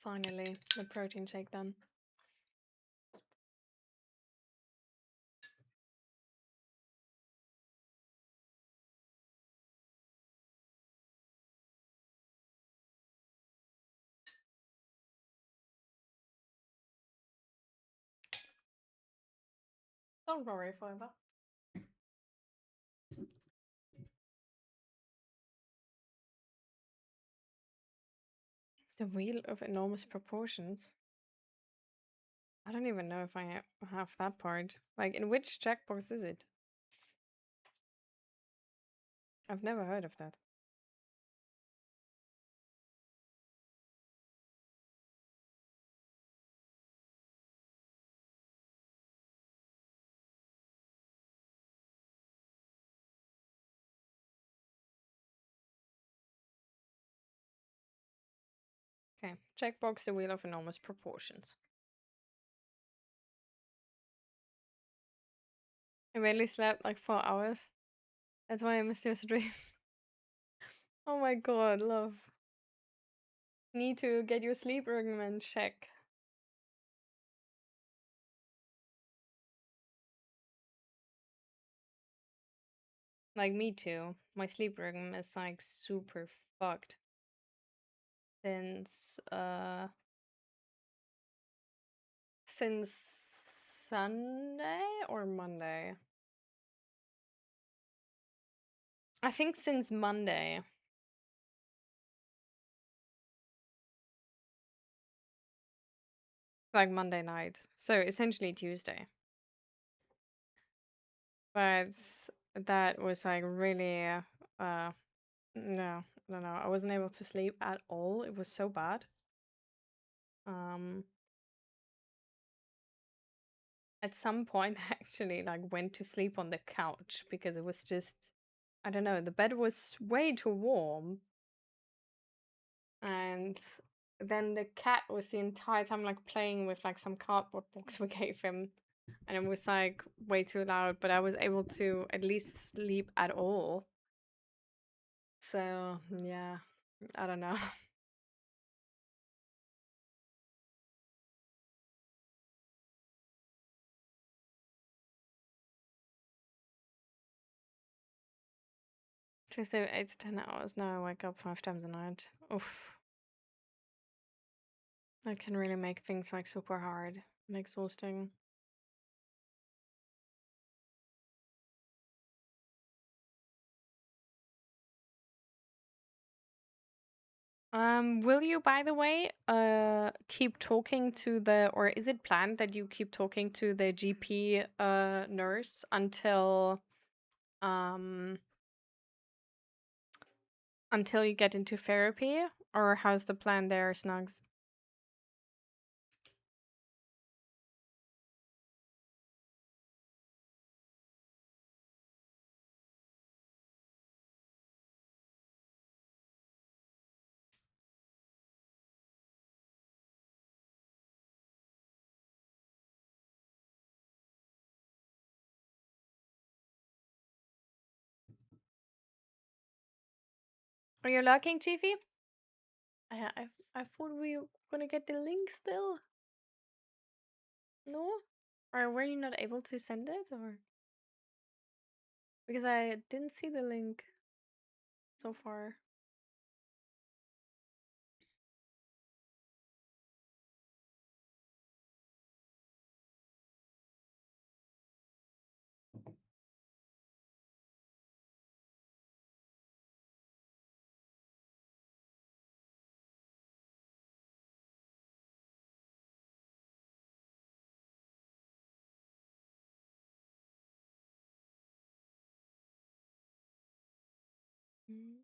Finally, the protein shake done. Don't worry, Fiber. The wheel of enormous proportions. I don't even know if I have that part. Like, in which Jackbox is it? I've never heard of that. Okay, Jackbox, the wheel of enormous proportions. I barely slept like 4 hours. That's why I missed your streams. Oh my god, love. Need to get your sleep regimen check. Like me too. My sleep rhythm is like super fucked. Since Sunday or Monday? I think since Monday. Like Monday night. So essentially Tuesday. But that was like really no, no. I wasn't able to sleep at all. It was so bad. At some point I actually like went to sleep on the couch because it was just I don't know, the bed was way too warm. And then the cat was the entire time like playing with like some cardboard box we gave him. And it was like way too loud, but I was able to at least sleep at all. So yeah, I don't know. Tuesday 8 to 10 hours. Now I wake up 5 times a night. Oof. That can really make things like super hard and exhausting. Will you, by the way, keep talking to the, or is it planned that you keep talking to the GP nurse um, until you get into therapy, or how's the plan there, Snugs? Are you lurking, Chiefy? I thought we were gonna get the link still. No? Or were you not able to send it, or? Because I didn't see the link so far. Mm.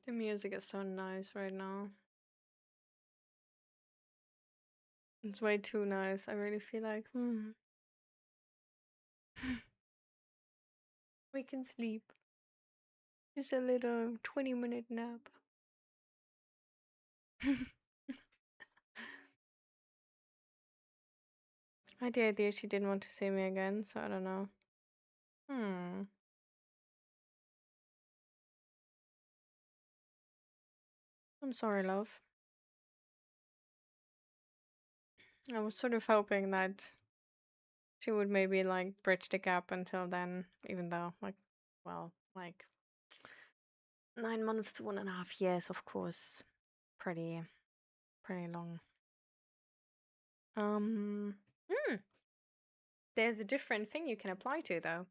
The music is so nice right now. It's way too nice. I really feel like, we can sleep. Just a little 20-minute nap. I had the idea she didn't want to see me again, so I don't know. I'm sorry, love. I was sort of hoping that she would maybe like bridge the gap until then, even though, like, well, like 9 months to 1.5 years, of course, pretty long. Hmm. There's a different thing you can apply to though.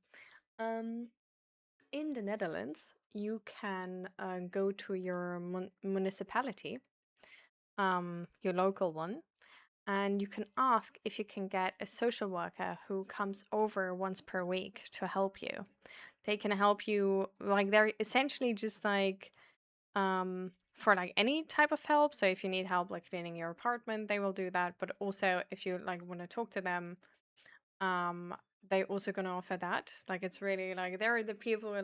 In the Netherlands, you can go to your municipality, your local one, and you can ask if you can get a social worker who comes over once per week to help you. They can help you, like, they're essentially just like for like any type of help. So if you need help like cleaning your apartment, they will do that. But also if you like want to talk to them, they also gonna offer that. Like it's really like they're the people who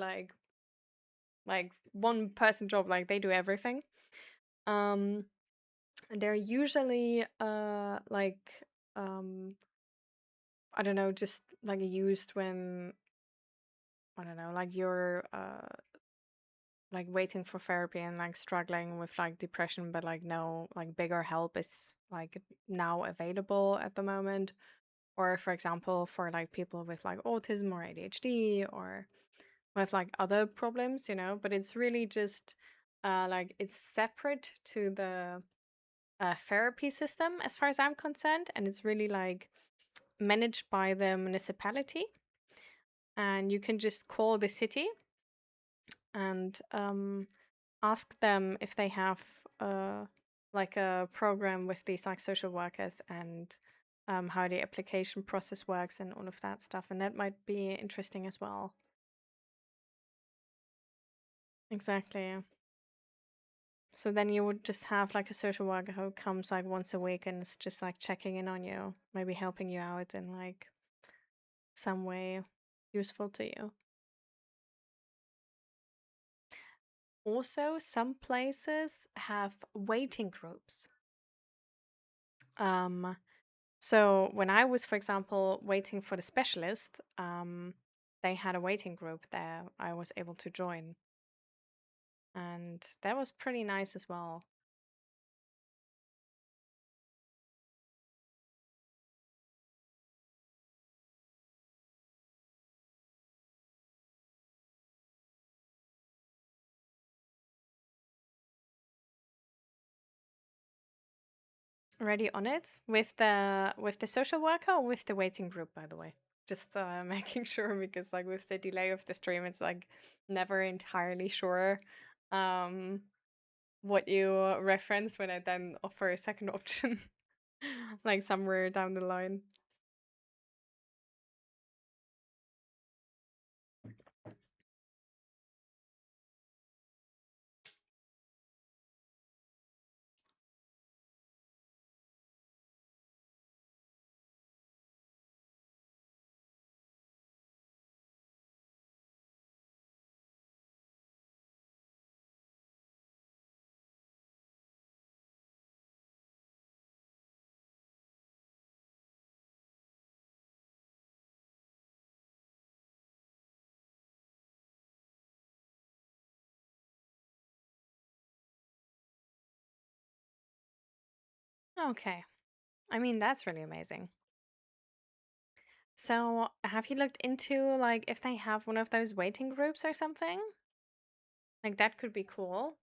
like one person job, like they do everything. Um they're usually like I don't know, just like used when I don't know, like you're like waiting for therapy and like struggling with like depression, but like no like bigger help is like now available at the moment. Or for example, for like people with like autism or ADHD or with like other problems, you know, but it's really just like it's separate to the therapy system as far as I'm concerned, and it's really like managed by the municipality, and you can just call the city and ask them if they have like a program with these like social workers and how the application process works and all of that stuff, and that might be interesting as well. Exactly. So then you would just have like a social worker who comes like once a week and is just like checking in on you, maybe helping you out in like some way useful to you. Also, some places have waiting groups. Um, so when I was, for example, waiting for the specialist, they had a waiting group there I was able to join, and that was pretty nice as well. Already on it with the social worker or with the waiting group, by the way. Just making sure because like with the delay of the stream, it's like never entirely sure what you referenced when I then offer a second option. like somewhere down the line. Okay. I mean, that's really amazing. So, have you looked into like if they have one of those waiting groups or something? Like that could be cool.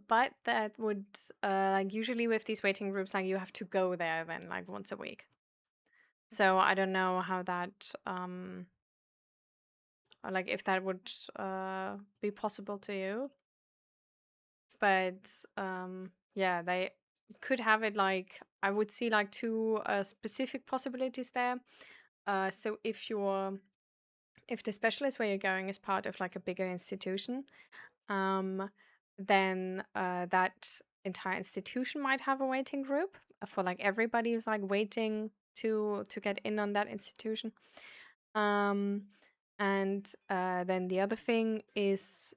But that would like usually with these waiting groups, like you have to go there then like once a week. So I don't know how that or, like if that would be possible to you. But yeah, they could have it like I would see like two specific possibilities there. So if the specialist where you're going is part of like a bigger institution, um, then that entire institution might have a waiting group for like everybody who's like waiting to get in on that institution. Um, and then the other thing is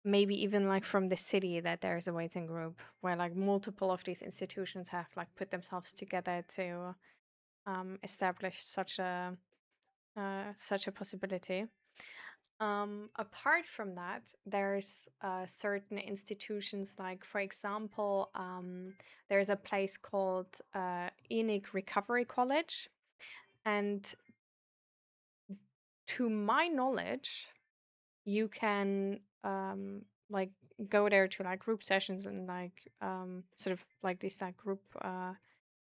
maybe even like from the city that there's a waiting group where like multiple of these institutions have like put themselves together to establish such a possibility. Apart from that, there's certain institutions, like for example, there's a place called Enig Recovery College, and to my knowledge, you can like go there to like group sessions and like sort of like this like group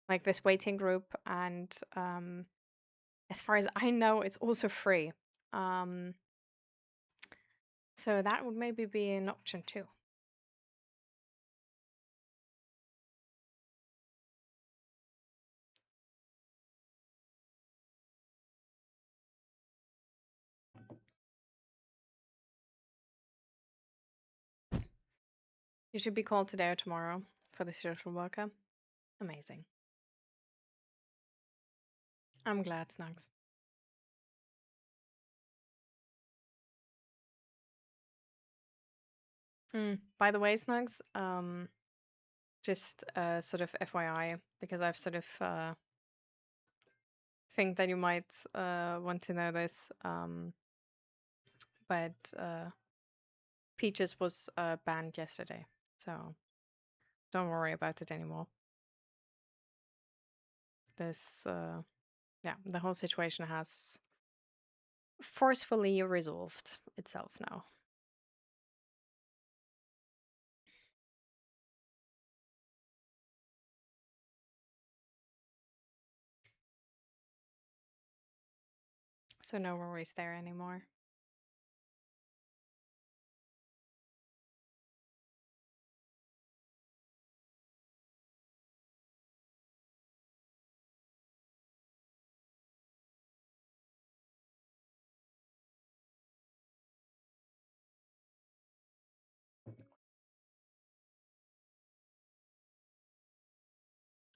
like this waiting group, and as far as I know, it's also free. Um, so that would maybe be an option too. You should be called today or tomorrow for the social worker. Amazing. I'm glad, Snugs. By the way, Snugs, just sort of FYI, because I've sort of think that you might want to know this, but Peaches was banned yesterday, so don't worry about it anymore. This, yeah, the whole situation has forcefully resolved itself now. So no worries there anymore.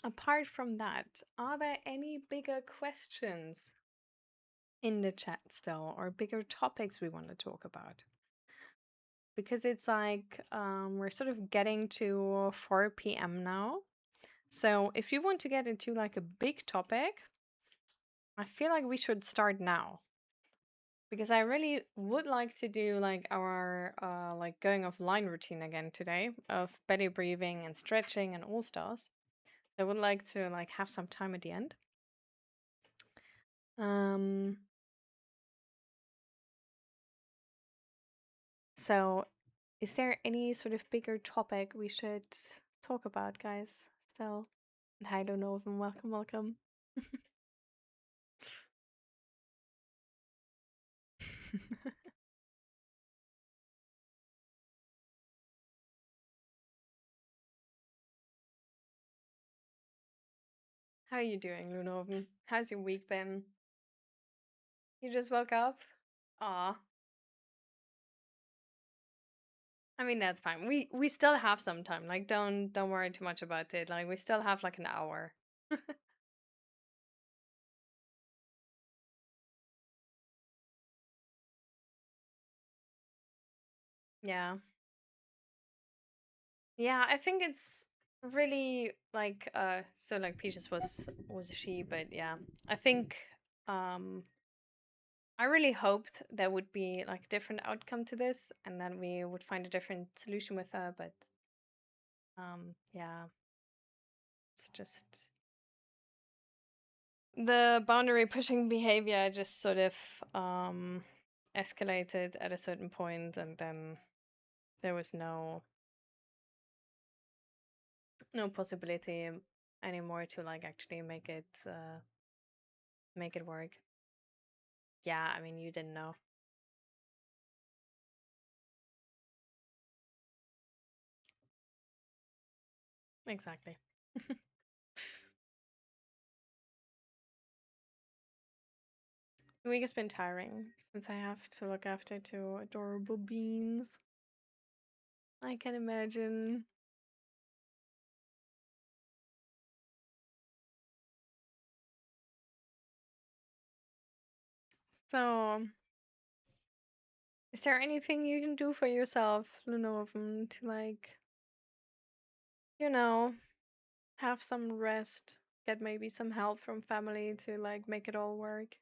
Apart from that, are there any bigger questions in the chat still, or bigger topics we want to talk about? Because it's like we're sort of getting to 4 p.m. now. So if you want to get into like a big topic, I feel like we should start now. Because I really would like to do like our like going offline routine again today of belly breathing and stretching and all stars. I would like to like have some time at the end. So is there any sort of bigger topic we should talk about, guys? Still. And hi, Donovan. Welcome, welcome. How are you doing, Lunoven? How's your week been? You just woke up? Aw. I mean, that's fine. We still have some time. Like, don't worry too much about it. Like, we still have like an hour. Yeah. Yeah, I think it's really like so like Peaches was a she, but yeah. I think um I really hoped there would be like a different outcome to this and then we would find a different solution with her, but yeah, it's just the boundary pushing behavior just sort of escalated at a certain point and then there was no possibility anymore to like actually make it work. Yeah, I mean, you didn't know. Exactly. The week has been tiring since I have to look after two adorable beans. I can imagine. So, is there anything you can do for yourself, Lunoven, to like, you know, have some rest, get maybe some help from family to like make it all work?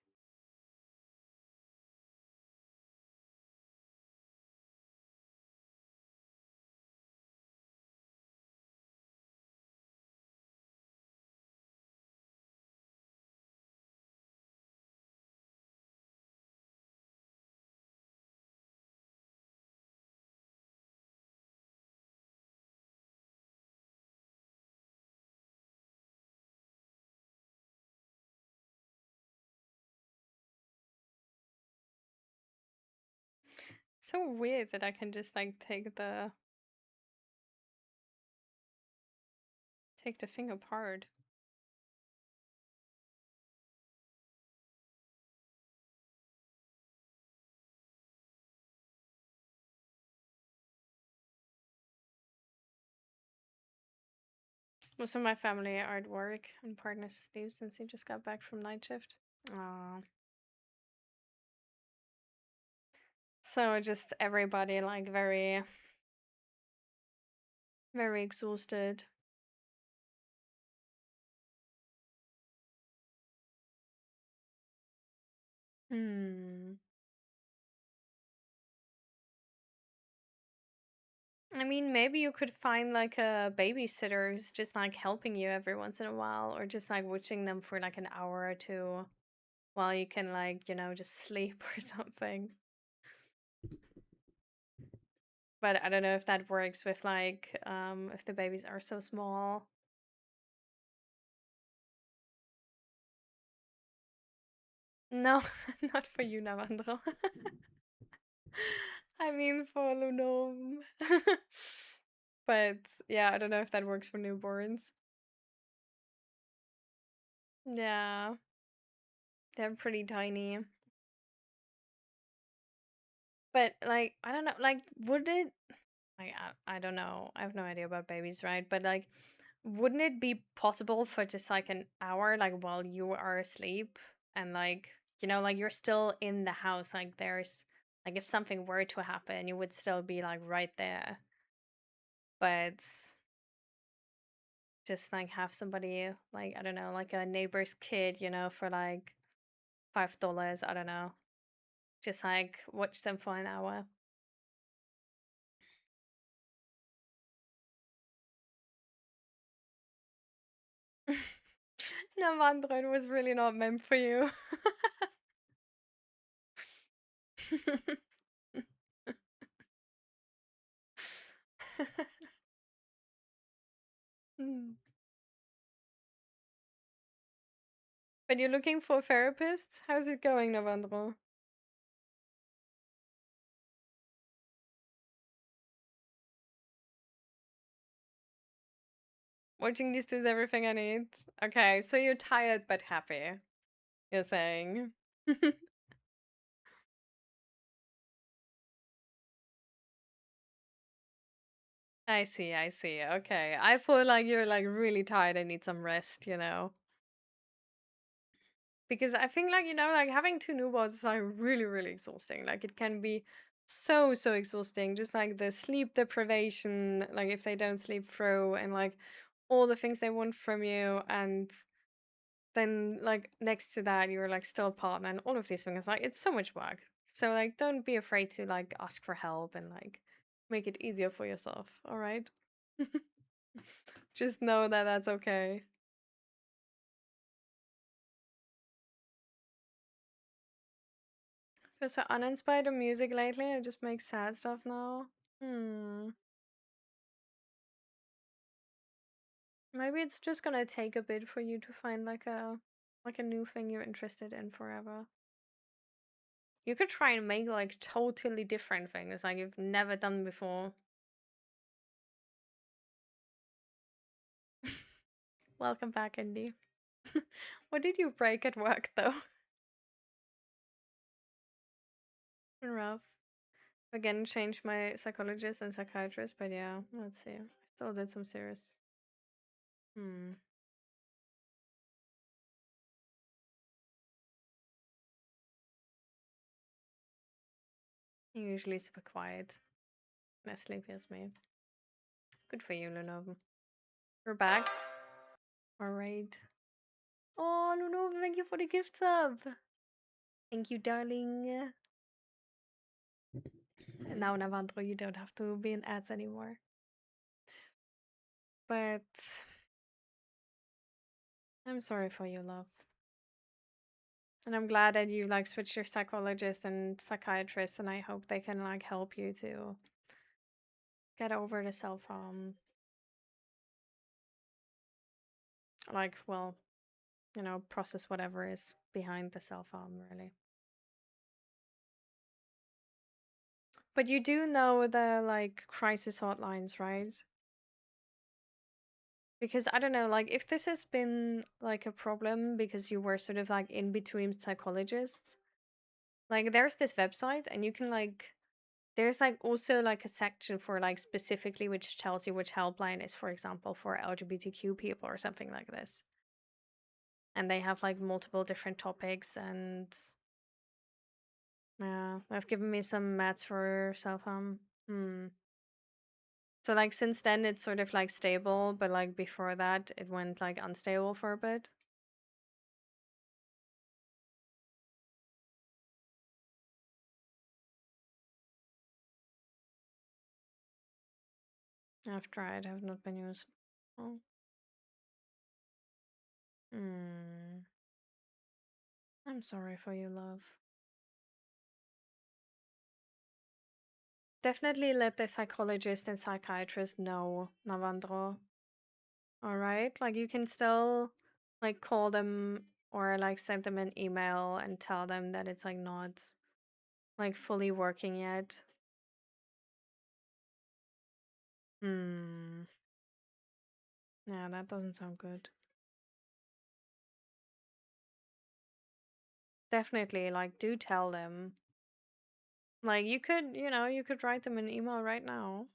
So weird that I can just like take the thing apart. Most of my family are at work and partner's asleep since he just got back from night shift. Aw. So just everybody like very, very exhausted. Hmm. I mean, maybe you could find like a babysitter who's just like helping you every once in a while, or just like watching them for like an hour or two while you can like, just sleep or something. But I don't know if that works with like if the babies are so small. No, not for you, Navandro. I mean for Lunom. But yeah, I don't know if that works for newborns. Yeah, they're pretty tiny. But like, I don't know, like, would it? I don't know. I have no idea about babies, right? But like, wouldn't it be possible for just like an hour, like while you are asleep, and like, like you're still in the house, like there's like if something were to happen, you would still be like right there, but just like have somebody like I don't know, like a neighbor's kid, for like $5. I don't know. Just like watch them for an hour. No, Mandron was really not meant for you. Mm. But you're looking for a therapist? How's it going, Navandro? Watching these two is everything I need. Okay, so you're tired but happy, you're saying. I see, I see. Okay. I feel like you're like really tired and need some rest, you know? Because I think like, like having two newborns is like really, really exhausting. Like it can be so, so exhausting. Just like the sleep deprivation, like if they don't sleep through and like all the things they want from you. And then like next to that, you're like still a partner and all of these things. Like it's so much work. So like don't be afraid to like ask for help and like make it easier for yourself. All right. Just know that that's okay. Feel so uninspired of music lately. I just make sad stuff now. Hmm. Maybe it's just gonna take a bit for you to find like a new thing you're interested in forever. You could try and make like totally different things like you've never done before. Welcome back, Indy. What did you break at work though? Rough. Again, changed my psychologist and psychiatrist, but yeah, let's see. I still did some serious. Hmm. You're usually super quiet. And as sleepy as me. Good for you, Lunov. We're back. Alright. Oh, Lunov, thank you for the gift sub. Thank you, darling. And now, Navandro, you don't have to be in ads anymore. But I'm sorry for you, love. And I'm glad that you like switched your psychologist and psychiatrist, and I hope they can like help you to get over the self-harm. Like, well, process whatever is behind the self-harm, really. But you do know the like crisis hotlines, right? Because I don't know, like if this has been like a problem because you were sort of like in between psychologists, like there's this website and you can like there's like also like a section for like specifically which tells you which helpline is, for example, for LGBTQ people or something like this. And they have like multiple different topics and yeah, they've given me some mats for self-harm. So like since then it's sort of like stable, but like before that it went like unstable for a bit. I've tried, have not been used. Oh. I'm sorry for you, love. Definitely let the psychologist and psychiatrist know, Navandro. Alright? Like you can still like call them or like send them an email and tell them that it's like not like fully working yet. Hmm. Yeah, that doesn't sound good. Definitely, like do tell them. Like you could write them an email right now.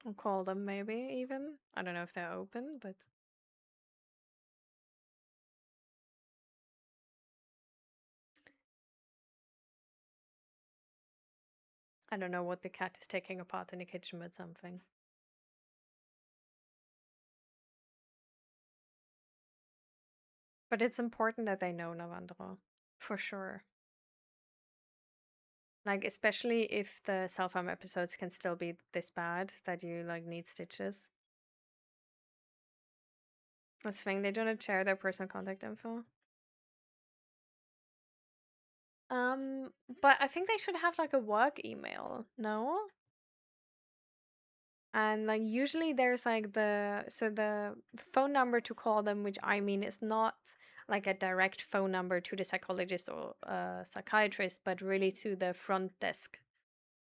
Or call them maybe even. I don't know if they're open, but I don't know what the cat is taking apart in the kitchen, but something. But it's important that they know, Navandro. For sure. Like, especially if the self-harm episodes can still be this bad that you, like, need stitches. That's the thing, they don't share their personal contact info. Um, but I think they should have, like, a work email, no? And, like, usually there's, like, the phone number to call them, which I mean is not like a direct phone number to the psychologist or psychiatrist, but really to the front desk.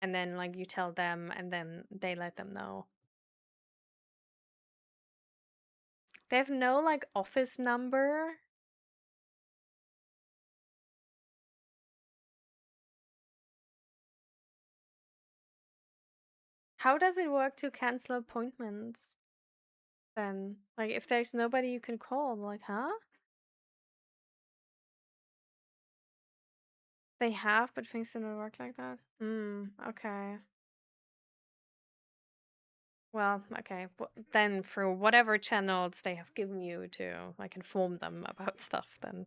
And then like you tell them and then they let them know. They have no like office number. How does it work to cancel appointments then? Like if there's nobody you can call, like, huh? They have, but things didn't work like that. Okay. Well, okay. Then through whatever channels they have given you to like inform them about stuff then.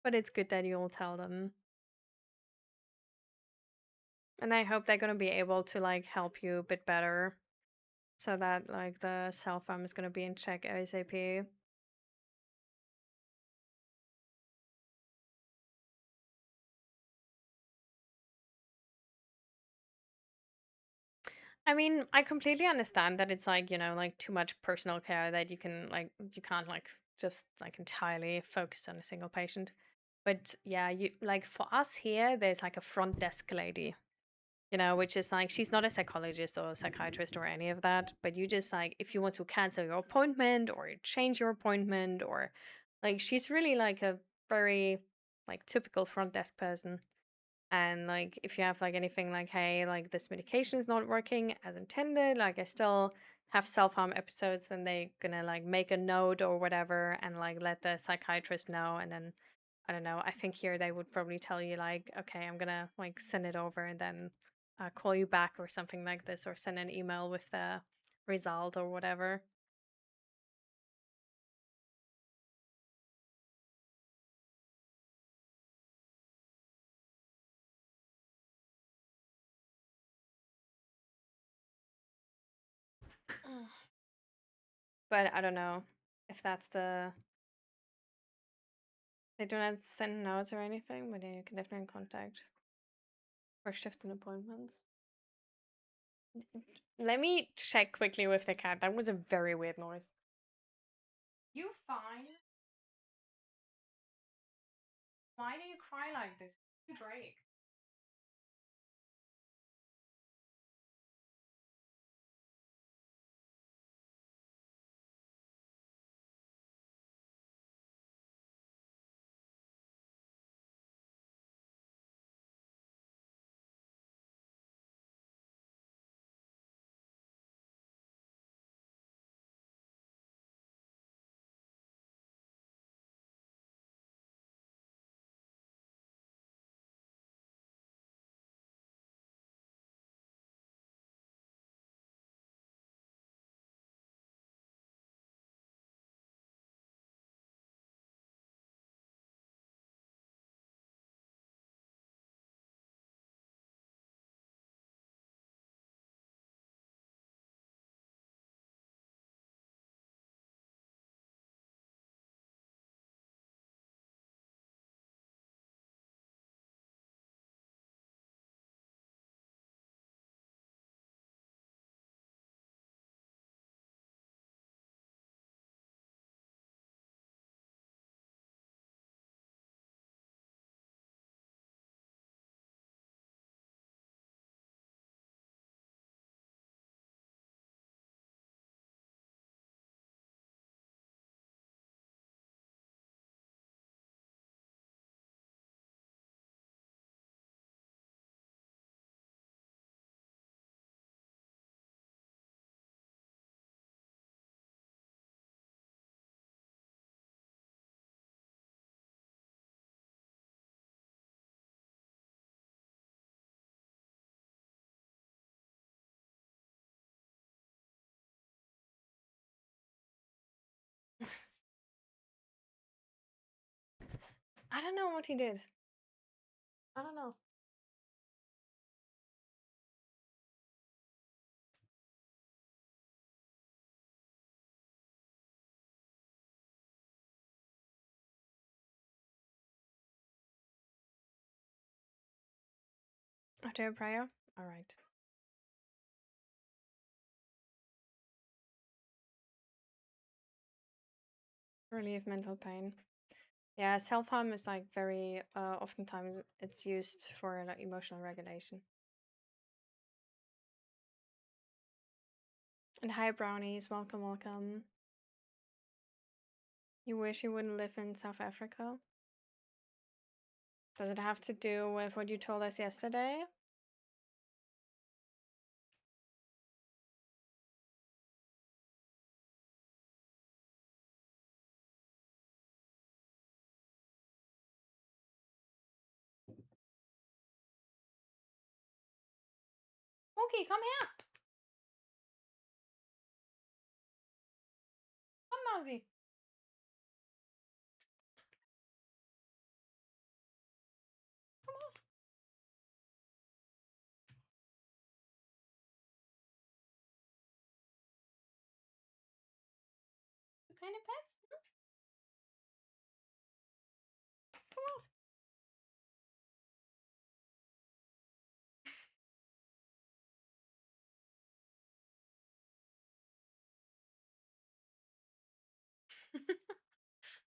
But it's good that you'll tell them. And I hope they're gonna be able to like help you a bit better so that like the self-harm is gonna be in check ASAP. I mean, I completely understand that it's like, like too much personal care that you can't like just like entirely focus on a single patient. But yeah, you like for us here, there's like a front desk lady, which is like she's not a psychologist or a psychiatrist or any of that, but you just like if you want to cancel your appointment or change your appointment or like she's really like a very like typical front desk person. And like if you have like anything like, hey, like this medication is not working as intended, like I still have self-harm episodes, then they gonna like make a note or whatever and like let the psychiatrist know. And then I don't know, I think here they would probably tell you like, okay, I'm gonna like send it over and then call you back or something like this, or send an email with the result or whatever. But I don't know if that's they do not send notes or anything, but yeah, you can definitely contact for shift and appointments. Let me check quickly with the cat. That was a very weird noise. You fine? Why do you cry like this? You break. I don't know what he did. I don't know. After a prayer? Alright. Relieve mental pain. Yeah, self-harm is like very oftentimes it's used for like emotional regulation. And hi, brownies. Welcome, welcome. You wish you wouldn't live in South Africa? Does it have to do with what you told us yesterday? Mookie, come here. Come, Mousy. Come on. You kind of pets? Come on.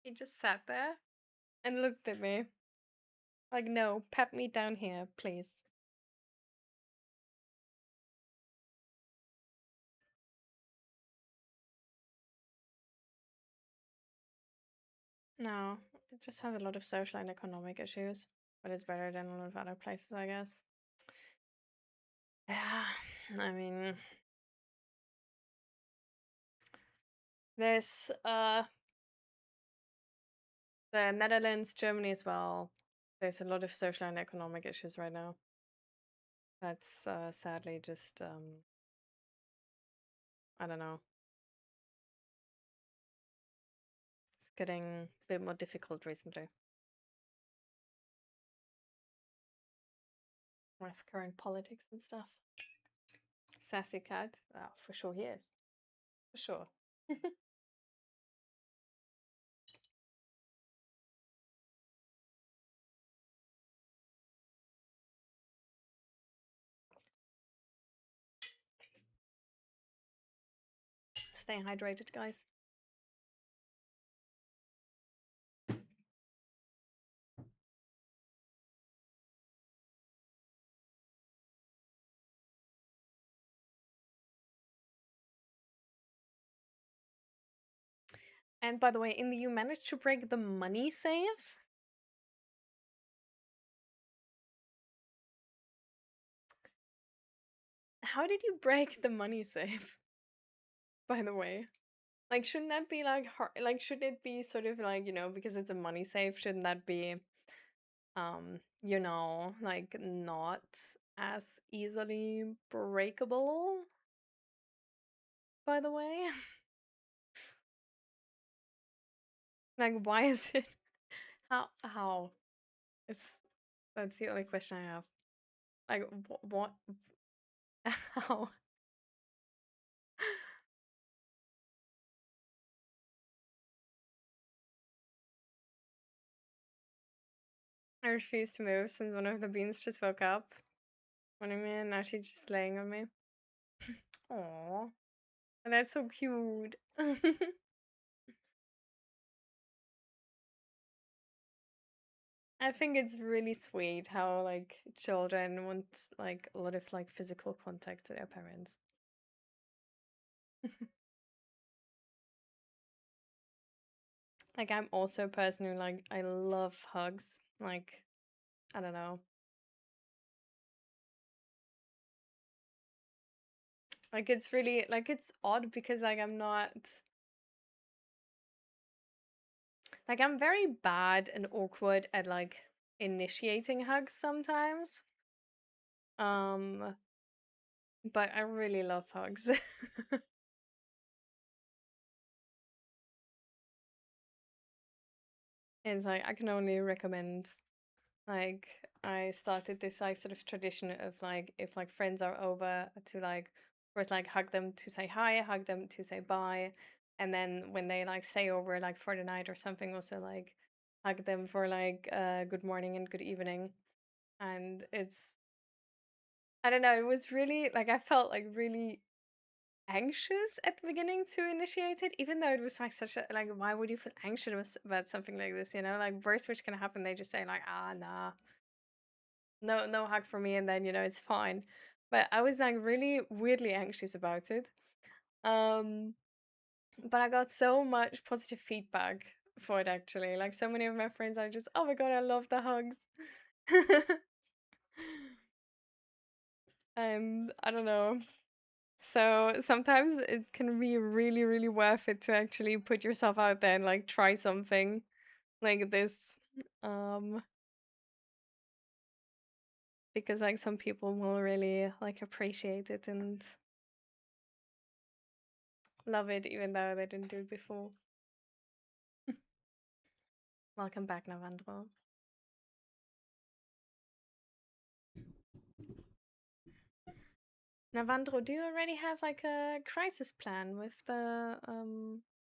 He just sat there and looked at me. Like, no, pat me down here, please. No, it just has a lot of social and economic issues, but it's better than a lot of other places, I guess. Yeah, I mean, there's the Netherlands, Germany as well. There's a lot of social and economic issues right now. That's sadly just I don't know. It's getting a bit more difficult recently with current politics and stuff. Sassy cat, oh, for sure he is. For sure. Stay hydrated, guys. And by the way, Indy, you managed to break the money save? How did you break the money save? By the way, like, shouldn't that be like hard? Like, should it be sort of like, you know, because it's a money save, shouldn't that be, you know, like not as easily breakable? By the way, like, why is it? How? It's that's the only question I have. Like, what? How? I refuse to move since one of the beans just woke up. What do you mean? Now she's just laying on me. Aw, that's so cute. I think it's really sweet how like children want like a lot of like physical contact to their parents. Like I'm also a person who like I love hugs. Like I don't know. Like it's really like it's odd because like I'm not like I'm very bad and awkward at like initiating hugs sometimes. Um but I really love hugs. It's like I can only recommend. Like I started this like sort of tradition of like if like friends are over to like first like hug them to say hi, hug them to say bye, and then when they like stay over like for the night or something, also like hug them for like good morning and good evening. And it's I don't know, it was really like I felt like really anxious at the beginning to initiate it, even though it was like such a like why would you feel anxious about something like this, you know? Like worst which can happen, they just say like, ah nah, no hug for me, and then you know it's fine. But I was like really weirdly anxious about it. Um, but I got so much positive feedback for it actually. Like so many of my friends are just, oh my god, I love the hugs. And I don't know. So sometimes it can be really, really worth it to actually put yourself out there and like try something like this. Um, because like some people will really like appreciate it and love it even though they didn't do it before. Welcome back, Navandro. Navandro, do you already have like a crisis plan with the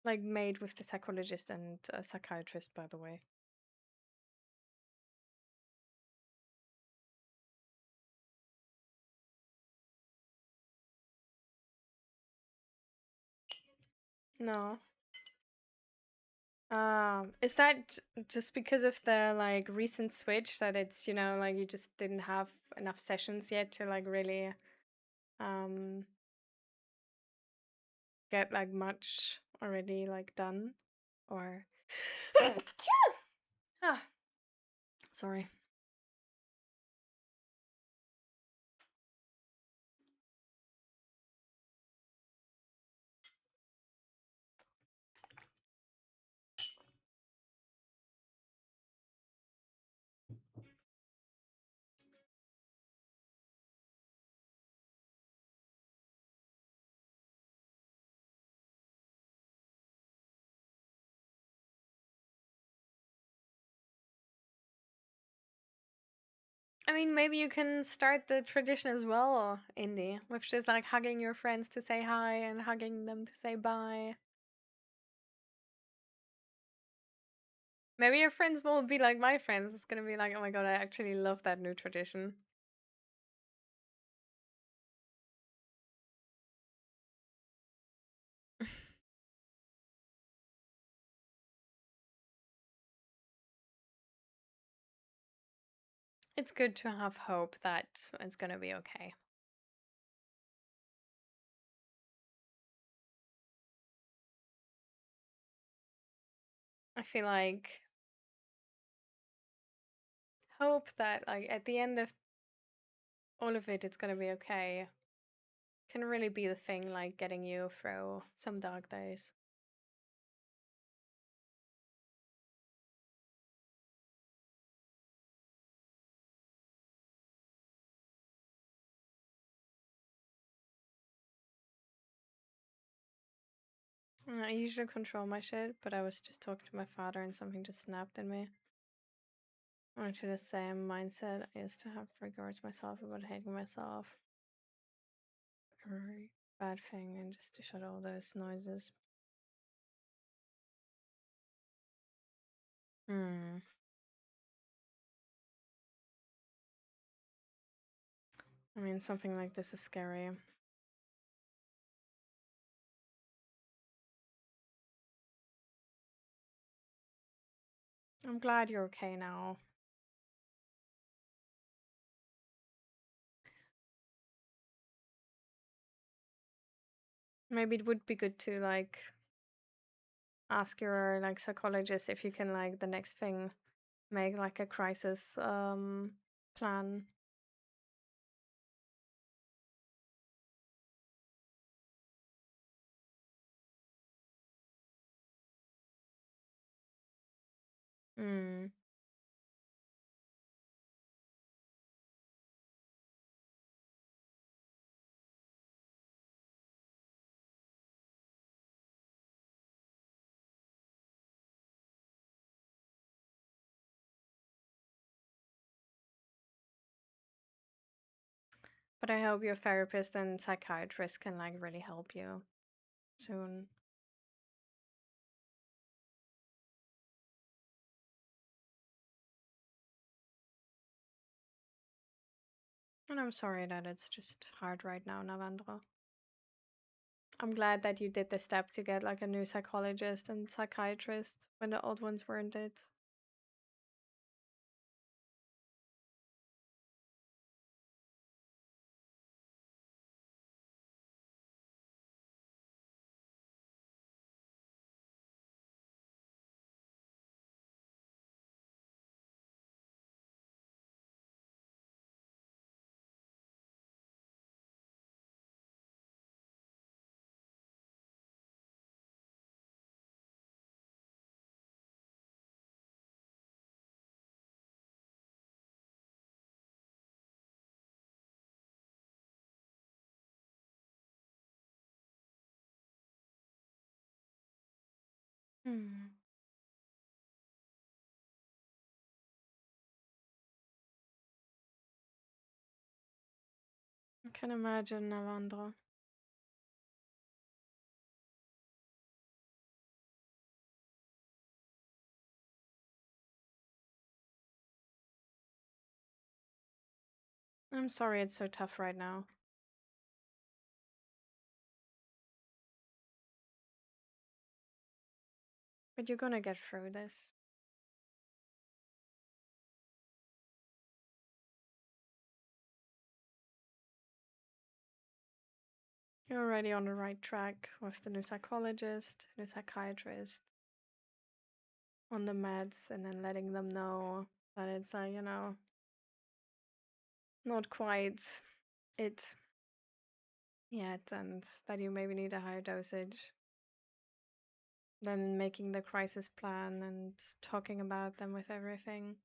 like made with the psychologist and psychiatrist, by the way? No. Is that just because of the like recent switch that it's, you know, like you just didn't have enough sessions yet to like really um get like much already like done or ah, sorry. I mean, maybe you can start the tradition as well, Indy, with just like hugging your friends to say hi and hugging them to say bye. Maybe your friends will be like my friends. It's gonna be like, oh my god, I actually love that new tradition. It's good to have hope that it's gonna be okay. I feel like hope that like at the end of all of it, it's gonna be okay. Can really be the thing like getting you through some dark days. I usually control my shit, but I was just talking to my father and something just snapped in me. I went to the same mindset I used to have regards myself about hating myself. Very bad thing, and just to shut all those noises. Hmm. I mean, something like this is scary. I'm glad you're okay now. Maybe it would be good to like ask your like psychologist if you can like the next thing make like a crisis plan. Hmm. But I hope your therapist and psychiatrist can like really help you soon. And I'm sorry that it's just hard right now, Navandra. I'm glad that you did the step to get like a new psychologist and psychiatrist when the old ones weren't it. Hmm. I can imagine, Navandra. I'm sorry it's so tough right now. But you're gonna get through this. You're already on the right track with the new psychologist, new psychiatrist, on the meds, and then letting them know that it's, not quite it yet, and that you maybe need a higher dosage. Then making the crisis plan and talking about them with everything.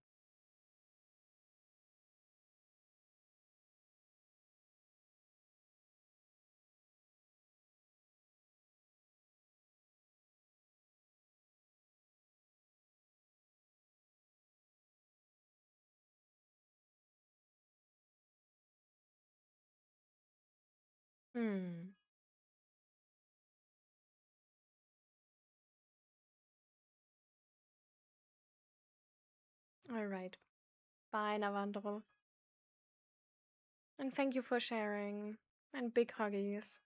Hmm. All right. Bye, Navandro. And thank you for sharing. And big huggies.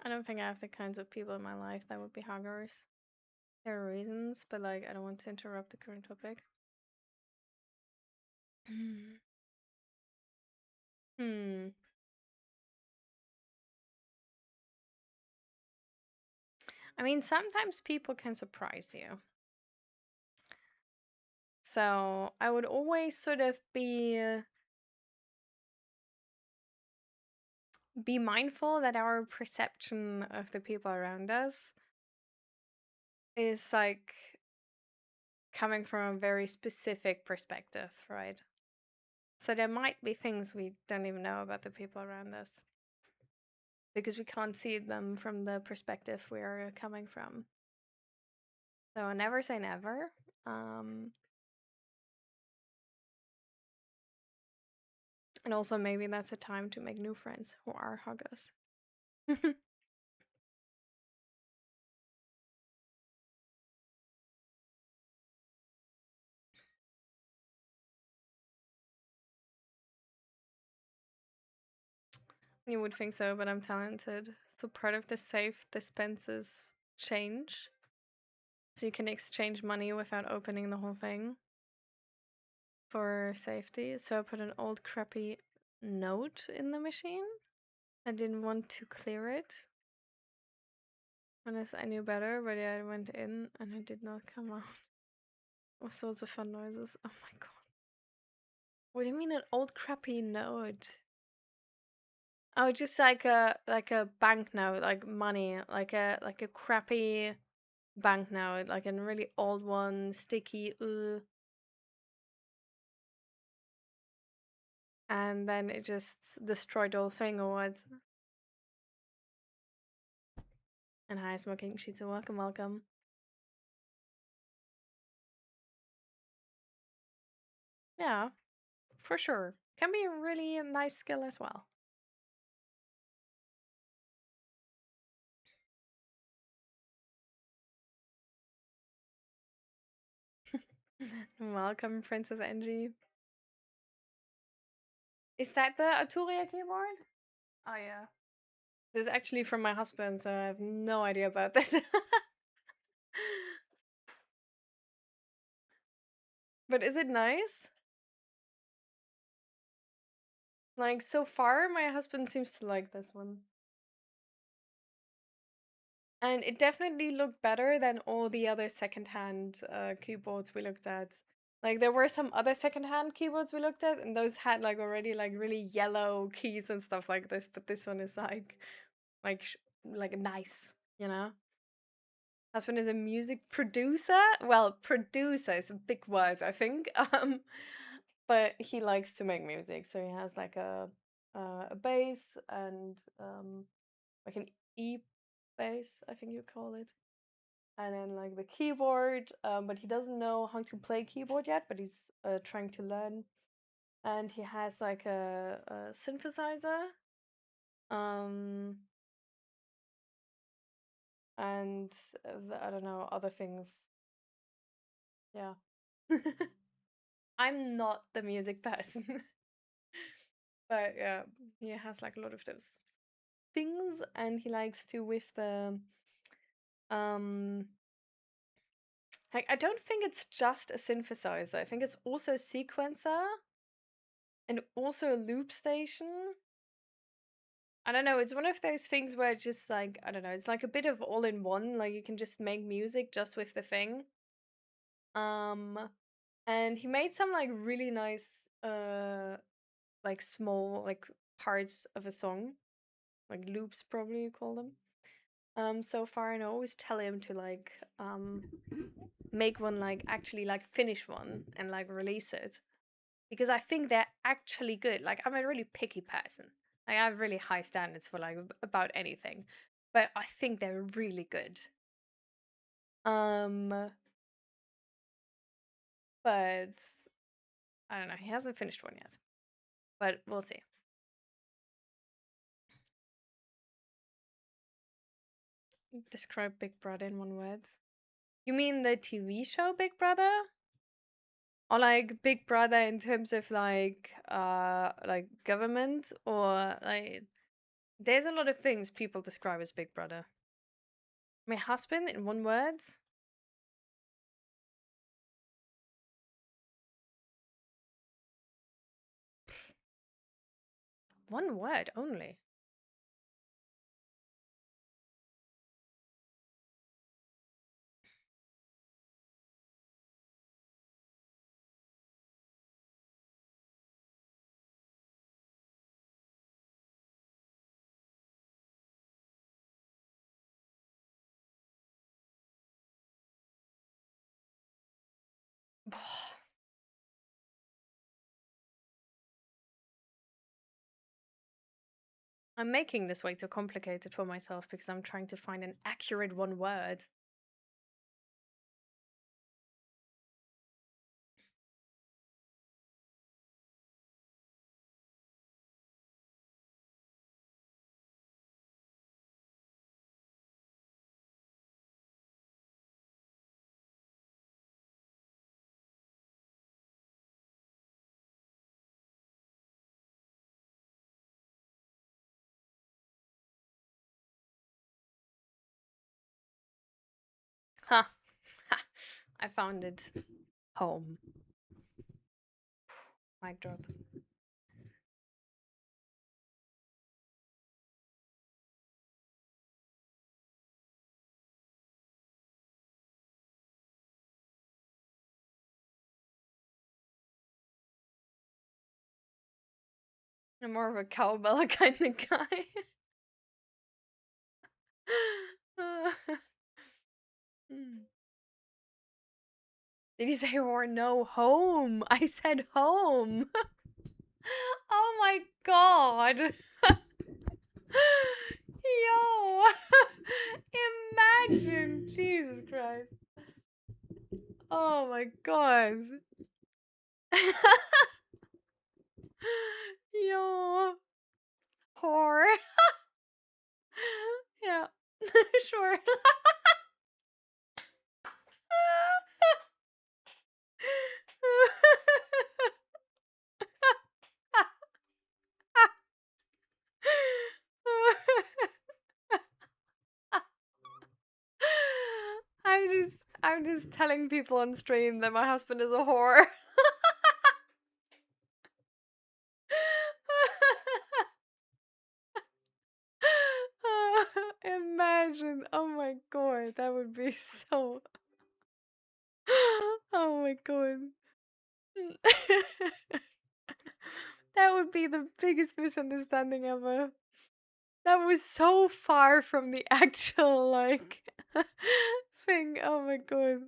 I don't think I have the kinds of people in my life that would be huggers. There are reasons, but I don't want to interrupt the current topic. Hmm. I mean, sometimes people can surprise you. So I would always sort of be mindful that our perception of the people around us is coming from a very specific perspective, right? So there might be things we don't even know about the people around us because we can't see them from the perspective we're coming from. So never say never. And also maybe that's a time to make new friends who are huggers. You would think so, but I'm talented. So part of the safe dispenses change. So you can exchange money without opening the whole thing for safety. So I put an old crappy note in the machine. I didn't want to clear it. Unless I knew better, but yeah, I went in and it did not come out. All sorts of fun noises. Oh my god. What do you mean an old crappy note? Oh, just like a banknote, like money, like a crappy banknote, like a really old one, sticky, and then it just destroyed the whole thing or what? And hi, smoking sheets, welcome, welcome. Yeah, for sure. Can be a really nice skill as well. Welcome, Princess Angie. Is that the Arturia keyboard? Oh yeah. This is actually from my husband, so I have no idea about this. But is it nice? Like, so far, my husband seems to like this one. And it definitely looked better than all the other secondhand keyboards we looked at. Like, there were some other secondhand keyboards we looked at, and those had already really yellow keys and stuff like this. But this one is like nice, you know. husband is a music producer. Well, producer is a big word, I think. But he likes to make music, so he has like a bass and like an E bass, I think you call it, and then like the keyboard. But he doesn't know how to play keyboard yet, but he's trying to learn. And he has like a synthesizer. Um, and I don't know, other things. Yeah. I'm not the music person. But yeah, he has like a lot of those things, and he likes to with the um like, I don't think it's just a synthesizer. I think it's also a sequencer and also a loop station. I don't know, it's one of those things where it's just like, I don't know, it's like a bit of all in one, like you can just make music just with the thing. Um and he made some like really nice like small like parts of a song, like loops probably you call them. So far, and I always tell him to like make one, like actually like finish one and like release it, because I think they're actually good. Like, I'm a really picky person. Like, I have really high standards for like about anything, but I think they're really good. Um, but I don't know. He hasn't finished one yet, but we'll see. Describe Big Brother in one word. You mean the TV show Big Brother? Or like Big Brother in terms of like government, or like there's a lot of things people describe as Big Brother. My husband in one word. One word only. I'm making this way too complicated for myself because I'm trying to find an accurate one word. Ha! Ha! I found it. Home. Mic drop. I'm more of a cowbell kind of guy. Hmm. Did you say or no? Home. I said home. Oh my god. Yo. Imagine. Jesus Christ. Oh my god. Yo. Whore. Yeah. Sure. I'm just telling people on stream that my husband is a whore. Imagine. Oh my god, that would be so. Oh my god. That would be the biggest misunderstanding ever. That was so far from the actual, like, laughing. Oh my god.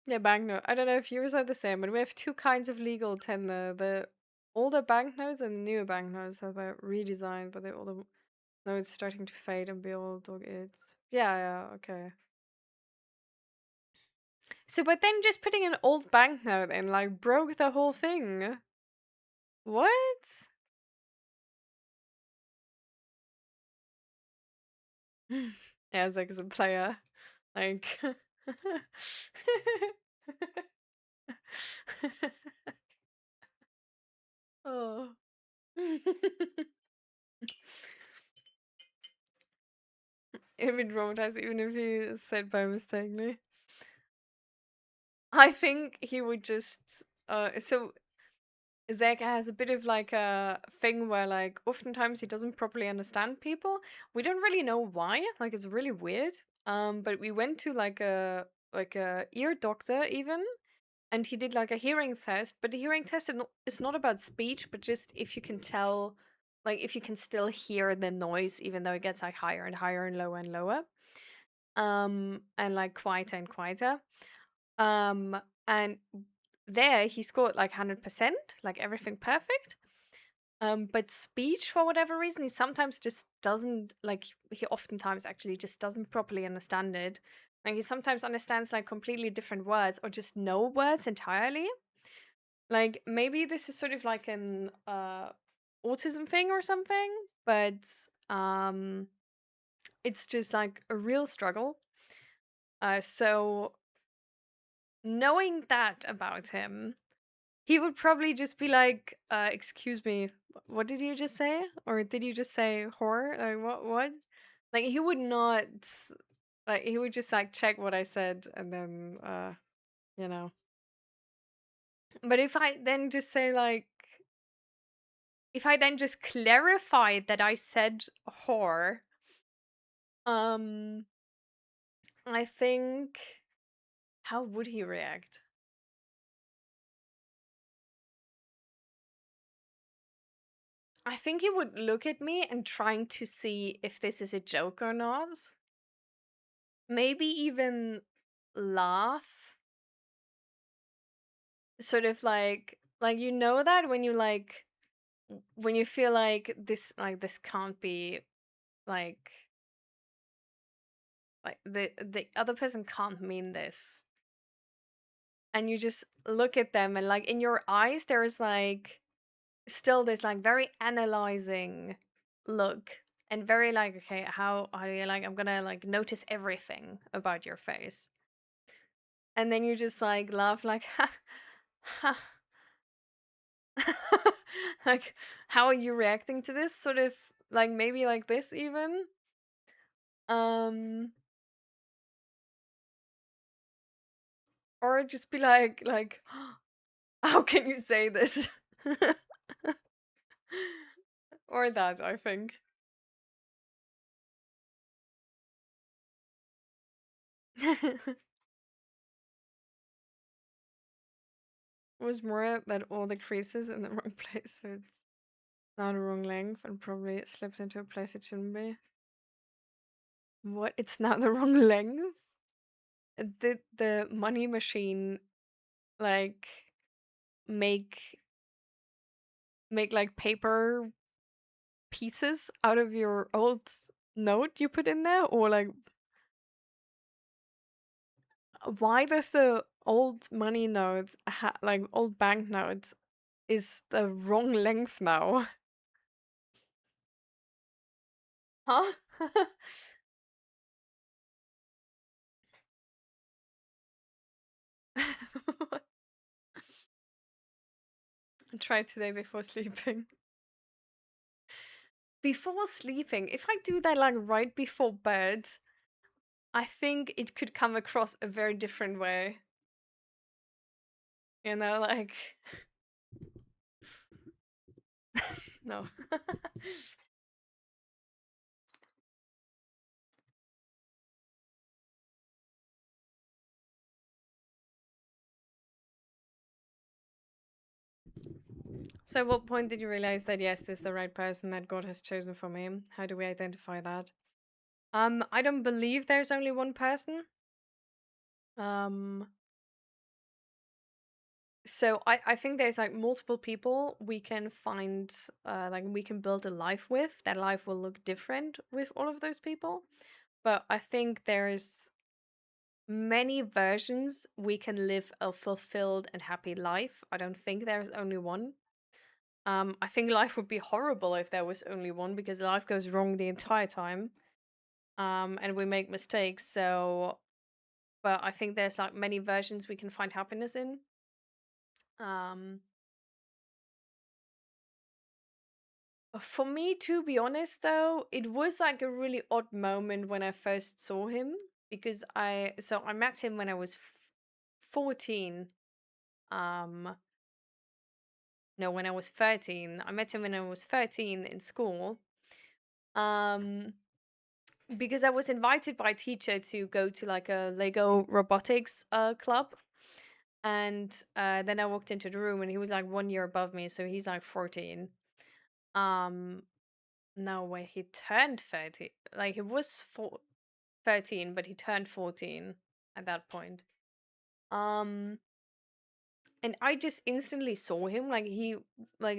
Yeah, banknote. I don't know if yours are the same, but we have two kinds of legal tender. The older banknotes and the newer banknotes that were redesigned, but the older notes starting to fade and be all dog it's. Yeah, okay. So, but then just putting an old banknote in, like, broke the whole thing. What? Yeah, it's like as a player. Like. Oh. It'd be traumatized even if he said by mistakenly. I think he would just so Zach has a bit of like a thing where like oftentimes he doesn't properly understand people. We don't really know why. Like it's really weird. But we went to like a ear doctor even, and he did like a hearing test. But the hearing test is not about speech, but just if you can tell, like if you can still hear the noise, even though it gets like higher and higher and lower and lower. And like quieter and quieter. Um, and there he scored like 100%, like everything perfect. But speech, for whatever reason, he sometimes just doesn't like. He oftentimes actually just doesn't properly understand it. Like he sometimes understands like completely different words or just no words entirely. Like maybe this is sort of like an autism thing or something, but um, it's just like a real struggle. So knowing that about him, he would probably just be like, excuse me, what did you just say? Or did you just say whore? Like, what? Like, he would not, like, he would just, like, check what I said and then, you know. But if I then just say, like, if I then just clarify that I said whore, um, I think, how would he react? I think he would look at me and trying to see if this is a joke or not. Maybe even laugh. Sort of like you know that when you like when you feel like this can't be like the other person can't mean this. And you just look at them and like in your eyes there's like still this like very analyzing look and very like okay how are you like I'm gonna like notice everything about your face, and then you just like laugh like ha ha. Like how are you reacting to this, sort of like maybe like this even, um or just be like how can you say this? Or that, I think. Was more that all the creases in the wrong place, so it's now the wrong length and probably it slipped into a place it shouldn't be. What? It's now the wrong length? Did the money machine like make like paper pieces out of your old note you put in there, or like why does the old money notes like old banknotes is the wrong length now? Huh? Try today before sleeping. Before sleeping, if I do that like right before bed, I think it could come across a very different way. You know, like no. So, at what point did you realize that yes, this is the right person that God has chosen for me? How do we identify that? I don't believe there's only one person. Um, so I think there's like multiple people we can find, like we can build a life with. That life will look different with all of those people. But I think there's many versions we can live a fulfilled and happy life. I don't think there's only one. I think life would be horrible if there was only one because life goes wrong the entire time. And we make mistakes. So, but I think there's like many versions we can find happiness in. Um, for me, to be honest, though, it was like a really odd moment when I first saw him because I met him when I was 14. Um, no, when I was 13. I met him when I was 13 in school. Um, because I was invited by a teacher to go to like a Lego robotics club. And then I walked into the room and he was like 1 year above me, so he's like 14. Um, no way, he turned 30. Like he was 13, but he turned 14 at that point. Um, and I just instantly saw him. Like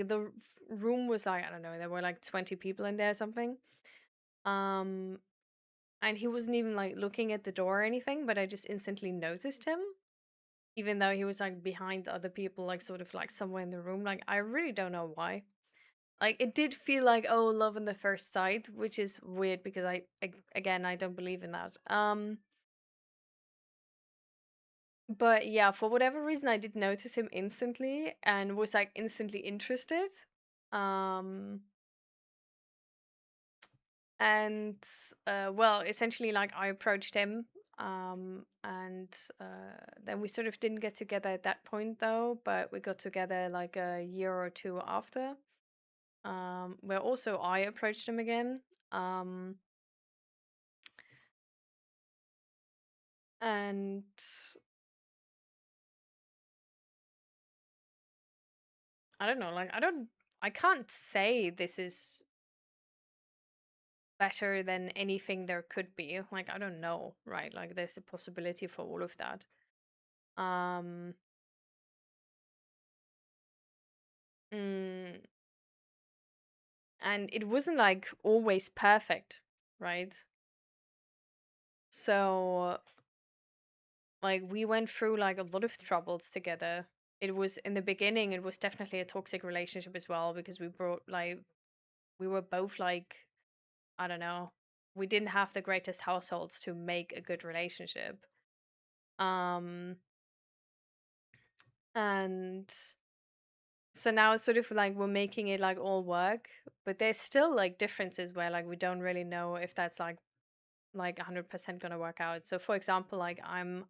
the room was like, I don't know, there were like 20 people in there or something. Um, and he wasn't even like looking at the door or anything, but I just instantly noticed him, even though he was like behind other people, like sort of like somewhere in the room. Like I really don't know why. Like it did feel like, oh, love in the first sight, which is weird because again, I don't believe in that. But yeah, for whatever reason I did notice him instantly and was like instantly interested. Um and well, essentially like I approached him, and then we sort of didn't get together at that point though, but we got together like a year or two after. Where also I approached him again. Um and I don't know, like I can't say this is better than anything there could be. Like I don't know, right? Like there's a possibility for all of that. Um mm, and it wasn't like always perfect, right? So like we went through like a lot of troubles together. It was in the beginning, it was definitely a toxic relationship as well because we were both like, I don't know, we didn't have the greatest households to make a good relationship. Um and so now it's sort of like we're making it like all work, but there's still like differences where like we don't really know if that's like 100% gonna work out. So for example, like I'm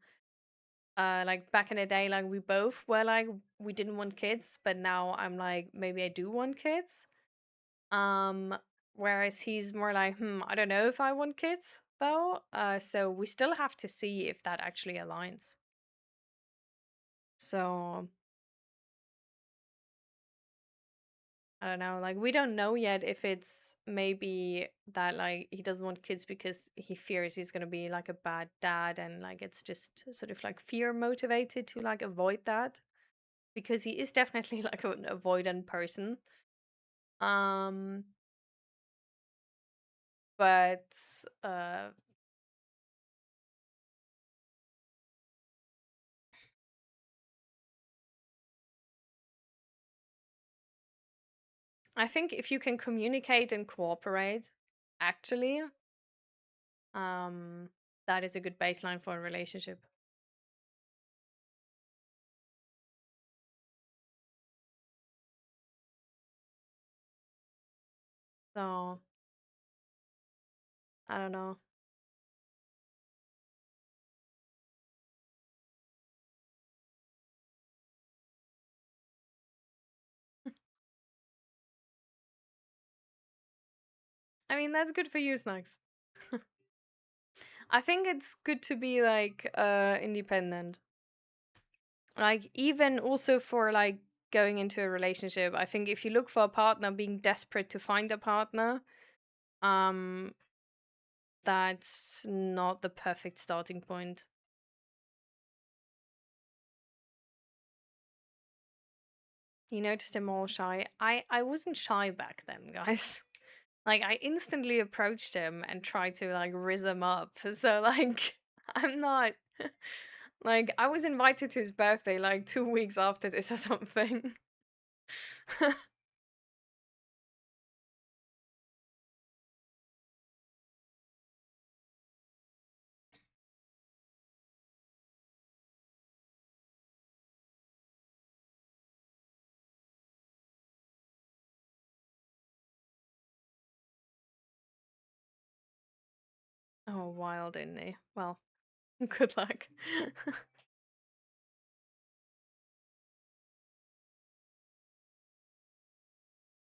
like back in the day, like we both were like we didn't want kids, but now I'm like maybe I do want kids. Um Whereas he's more like, I don't know if I want kids though. So we still have to see if that actually aligns. So I don't know. Like we don't know yet if it's maybe that like he doesn't want kids because he fears he's gonna be like a bad dad, and like it's just sort of like fear motivated to like avoid that, because he is definitely like an avoidant person. Um, but uh, I think if you can communicate and cooperate, actually, um, that is a good baseline for a relationship. So I don't know. I mean, that's good for you, Snacks. I think it's good to be like independent. Like even also for like going into a relationship. I think if you look for a partner, being desperate to find a partner, um, that's not the perfect starting point. You noticed him all shy. I wasn't shy back then, guys. Like I instantly approached him and tried to like rizz him up. So like I'm not like I was invited to his birthday like 2 weeks after this or something. Oh, wild, isn't he? Well, good luck.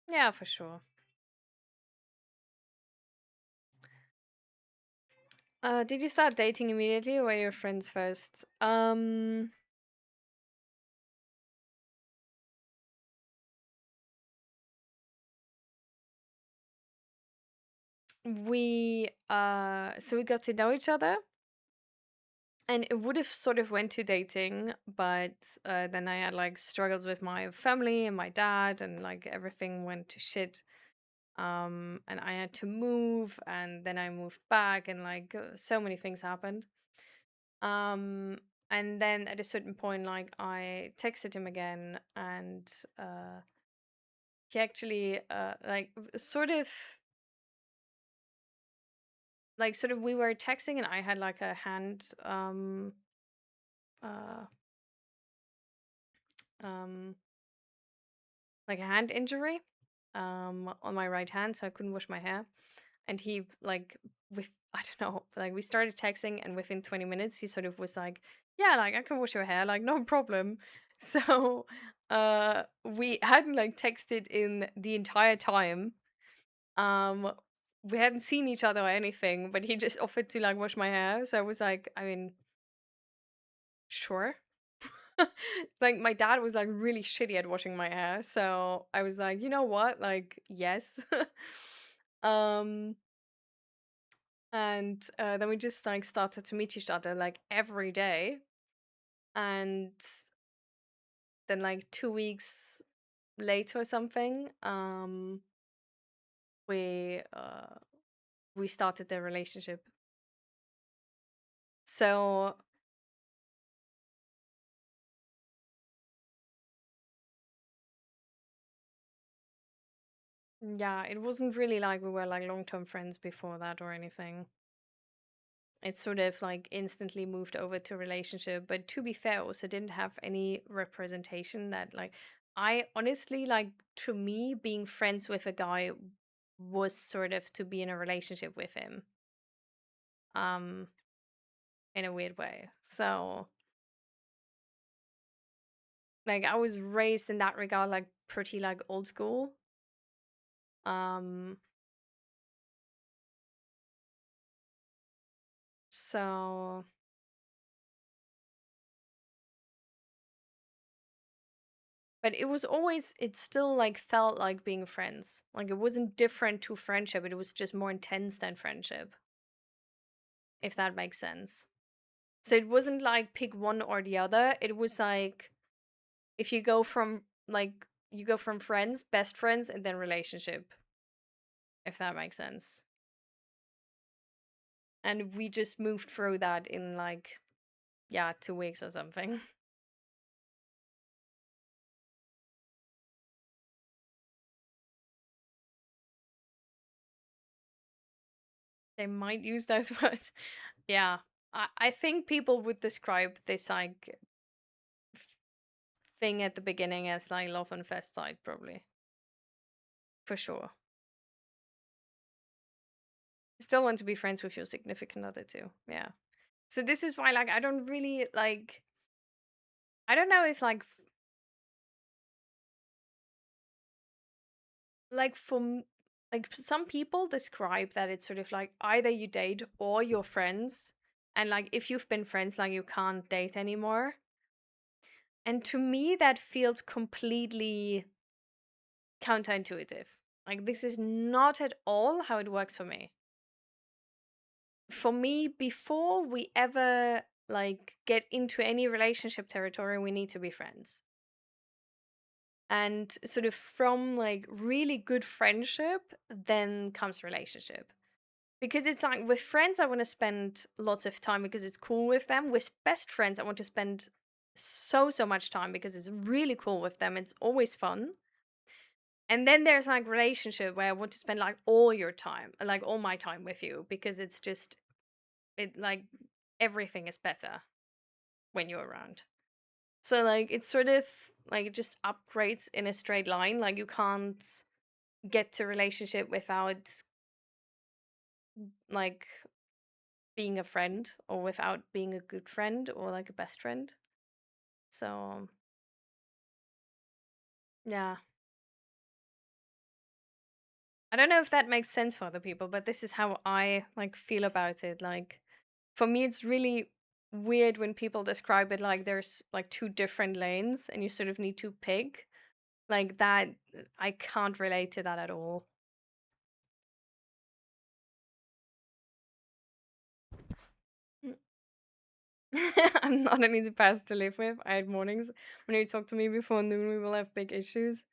Yeah, for sure. Did you start dating immediately or were you friends first? So we got to know each other and it would have sort of went to dating, but then I had like struggles with my family and my dad and like everything went to shit. And I had to move and then I moved back and like so many things happened. Um, and then at a certain point, like I texted him again, and he actually sort of we were texting, and I had like a hand uh um like a hand injury on my right hand, so I couldn't wash my hair. And he like with I don't know, like we started texting, and within 20 minutes he sort of was like, "Yeah, like I can wash your hair, like no problem." So we hadn't like texted in the entire time. Um we hadn't seen each other or anything, but he just offered to like wash my hair. So I was like, I mean, sure. Like my dad was like really shitty at washing my hair, so I was like, you know what, like yes. um and then we just like started to meet each other like every day, and then like 2 weeks later or something, we uh we started the relationship. So yeah, it wasn't really like we were like long-term friends before that or anything. It sort of like instantly moved over to relationship, but to be fair, also didn't have any representation that like I honestly like, to me being friends with a guy was sort of to be in a relationship with him, um in a weird way. So like I was raised in that regard like pretty like old school. um so but it was always, it still like felt like being friends. Like it wasn't different to friendship, it was just more intense than friendship, if that makes sense. So it wasn't like pick one or the other. It was like if you go from like you go from friends, best friends, and then relationship, if that makes sense. And we just moved through that in like, yeah, 2 weeks or something. They might use those words. Yeah. I think people would describe this like thing at the beginning as like love on first sight, probably. For sure. Still want to be friends with your significant other too. Yeah. So this is why like I don't really like, I don't know if like like some people describe that it's sort of like either you date or you're friends, and like if you've been friends like you can't date anymore. And to me, that feels completely counterintuitive. Like, this is not at all how it works for me. For me, before we ever like get into any relationship territory, we need to be friends. And sort of from like really good friendship, then comes relationship. Because it's like with friends, I want to spend lots of time because it's cool with them. With best friends, I want to spend so much time because it's really cool with them. It's always fun. And then there's like relationship where I want to spend like all your time, like all my time with you because it's just it like everything is better when you're around. So like it's sort of like it just upgrades in a straight line. Like you can't get to relationship without like being a friend or without being a good friend or like a best friend. So yeah. I don't know if that makes sense for other people, but this is how I like feel about it. Like for me it's really weird when people describe it like there's like two different lanes and you sort of need to pick. Like that I can't relate to that at all. I'm not an easy person to live with. I had mornings when you talk to me before noon, we will have big issues.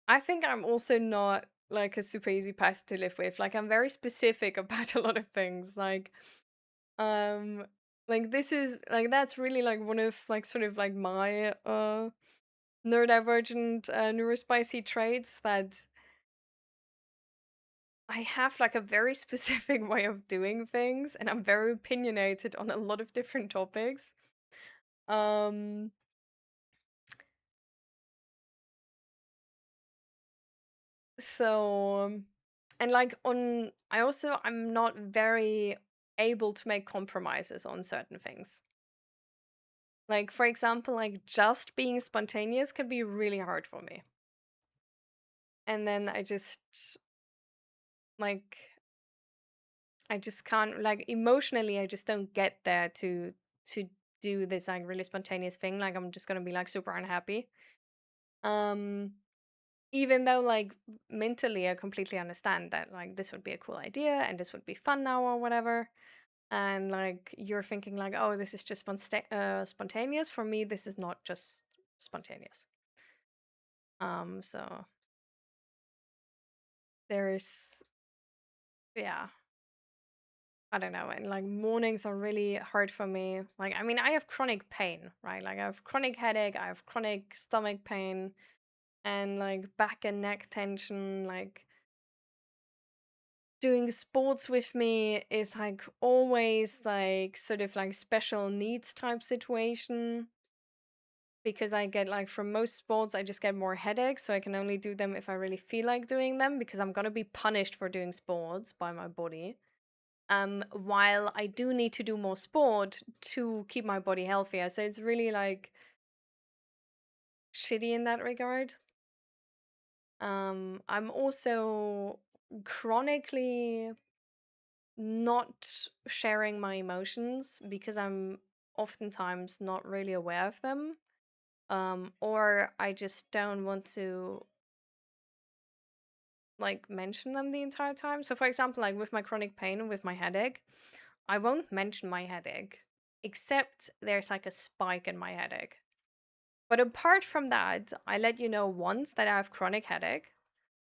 I think I'm also not like a super easy person to live with. Like I'm very specific about a lot of things. Um, like this is like that's really like one of like sort of like my neurodivergent neurospicy traits that I have like a very specific way of doing things and I'm very opinionated on a lot of different topics. Um So, and like on, I'm not very able to make compromises on certain things. Like, for example, like just being spontaneous can be really hard for me. And then like, I just can't, like, emotionally, I just don't get there to do this like really spontaneous thing. Like, I'm just gonna be like super unhappy. Um, Even though like mentally I completely understand that like this would be a cool idea and this would be fun now or whatever, and like you're thinking like, oh, this is just spontaneous. For me this is not just spontaneous. So there is, yeah, I don't know, and like mornings are really hard for me. Like I mean I have chronic pain, right? Like I have chronic headache, I have chronic stomach pain, and like back and neck tension. Like doing sports with me is like always like sort of like special needs type situation because I get like from most sports I just get more headaches, so I can only do them if I really feel like doing them because I'm going to be punished for doing sports by my body. While I do need to do more sport to keep my body healthier, so it's really like shitty in that regard. I'm also chronically not sharing my emotions because I'm oftentimes not really aware of them. Or I just don't want to like mention them the entire time. So for example, like with my chronic pain and with my headache, I won't mention my headache except there's like a spike in my headache. But apart from that, I let you know once that I have chronic headache.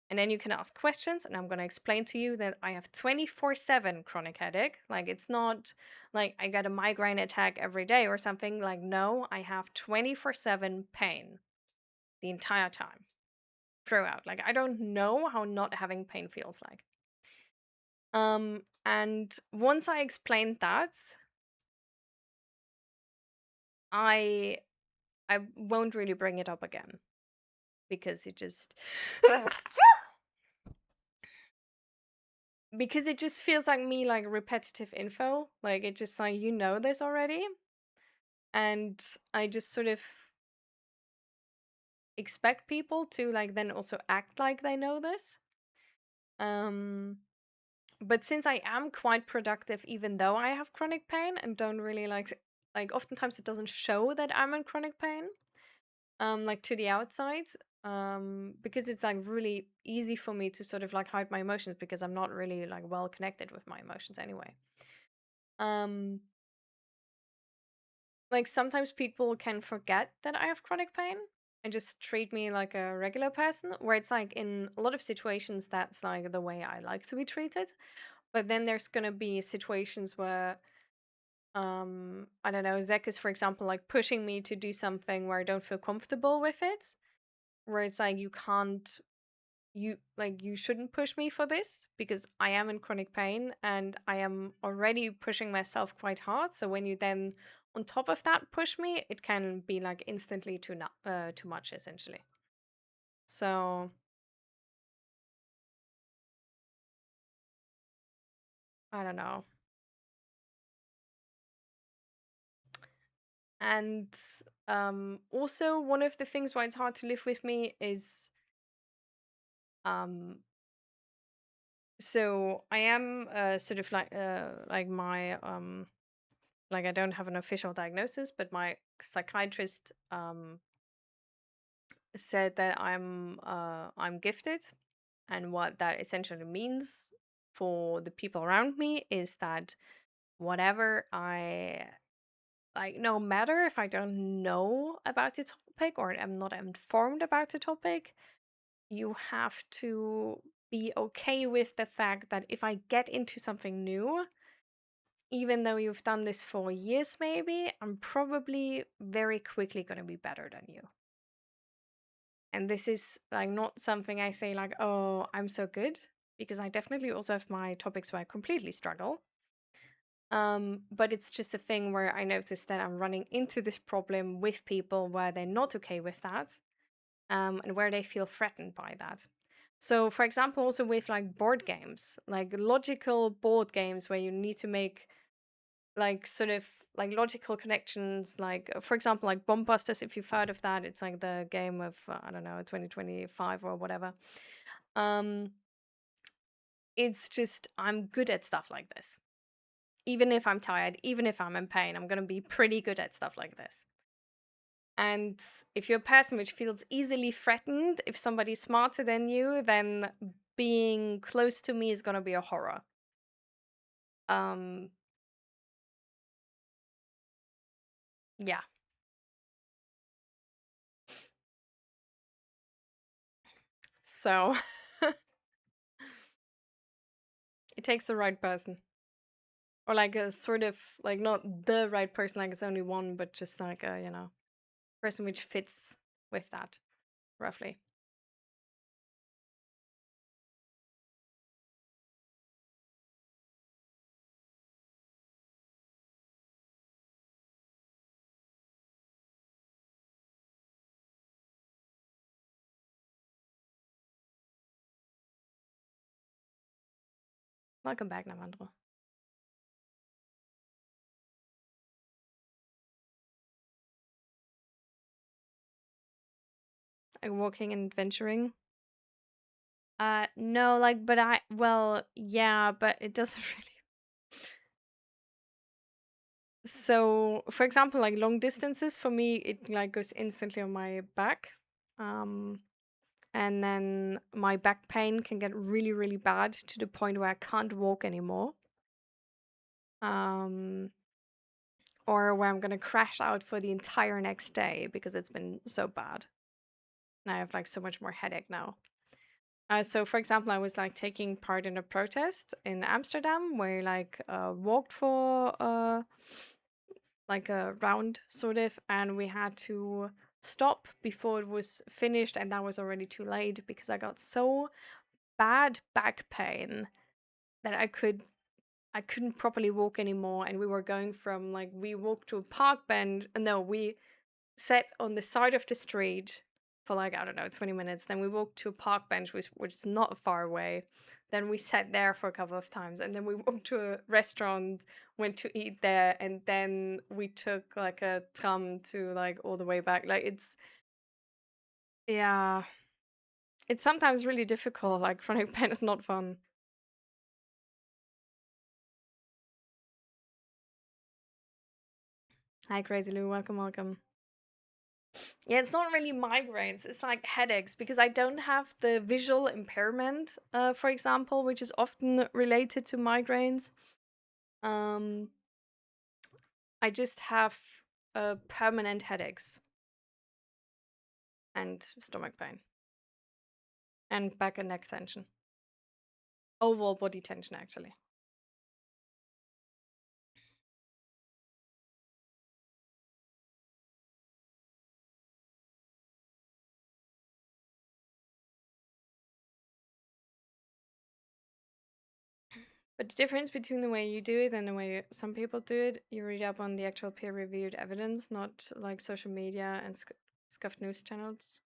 And then you can ask questions, and I'm going to explain to you that I have 24/7 chronic headache. Like, it's not like I get a migraine attack every day or something. Like, no, I have 24/7 pain the entire time throughout. Like, I don't know how not having pain feels like. And once I explained that, I I won't really bring it up again because it just because it just feels like me like repetitive info. Like it just like you know this already. And I just sort of expect people to like then also act like they know this. Um but since I am quite productive even though I have chronic pain and don't really like like oftentimes it doesn't show that I'm in chronic pain, like to the outside, because it's like really easy for me to sort of like hide my emotions because I'm not really like well connected with my emotions anyway. Um, like sometimes people can forget that I have chronic pain and just treat me like a regular person, where it's like in a lot of situations that's like the way I like to be treated. But then there's gonna be situations where I don't know, Zach is for example like pushing me to do something where I don't feel comfortable with it, where it's like you can't you shouldn't push me for this because I am in chronic pain and I am already pushing myself quite hard. So when you then on top of that push me, it can be like instantly too much essentially. So I don't know. And also one of the things why it's hard to live with me is um so I am sort of like my like I don't have an official diagnosis, but my psychiatrist said that I'm gifted, and what that essentially means for the people around me is that whatever I like, no matter if I don't know about the topic or am not informed about the topic, you have to be okay with the fact that if I get into something new, even though you've done this for years, maybe, I'm probably very quickly going to be better than you. And this is like not something I say like, oh, I'm so good, because I definitely also have my topics where I completely struggle. But it's just a thing where I notice that I'm running into this problem with people where they're not okay with that, and where they feel threatened by that. So, for example, also with like board games, like logical board games where you need to make like sort of like logical connections, like for example like Bombusters, if you've heard of that. It's like the game of I don't know, 2025 or whatever. um it's just I'm good at stuff like this. Even if I'm tired, even if I'm in pain, I'm going to be pretty good at stuff like this. And if you're a person which feels easily threatened if somebody's smarter than you, then being close to me is going to be a horror. um yeah. So it takes the right person, or like a sort of like not the right person, like it's only one, but just like a person which fits with that roughly. Welcome back, Navandro. Like walking and adventuring. No, like, but well, yeah, but it doesn't really. So, for example, like long distances for me, it like goes instantly on my back. Um, and then my back pain can get really, really bad to the point where I can't walk anymore. Um, or where I'm gonna crash out for the entire next day because it's been so bad. And I have like so much more headache now. So, for example, I was like taking part in a protest in Amsterdam where like walked for like a round sort of, and we had to stop before it was finished, and that was already too late because I got so bad back pain that I couldn't properly walk anymore. And we were going from like we walked to a park bench. No, we sat on the side of the street for like I don't know 20 minutes. Then we walked to a park bench, which is not far away. Then we sat there for a couple of times, and then we walked to a restaurant, went to eat there, and then we took like a tram to like all the way back. Like yeah, it's sometimes really difficult. Like chronic pain is not fun. Hi, Crazy Lou. Welcome, welcome. Yeah, it's not really migraines. It's like headaches because I don't have the visual impairment, for example, which is often related to migraines. Um, I just have permanent headaches and stomach pain and back and neck tension. Overall body tension, actually. But the difference between the way you do it and the way some people do it, you read up on the actual peer-reviewed evidence, not like social media and scuffed news channels.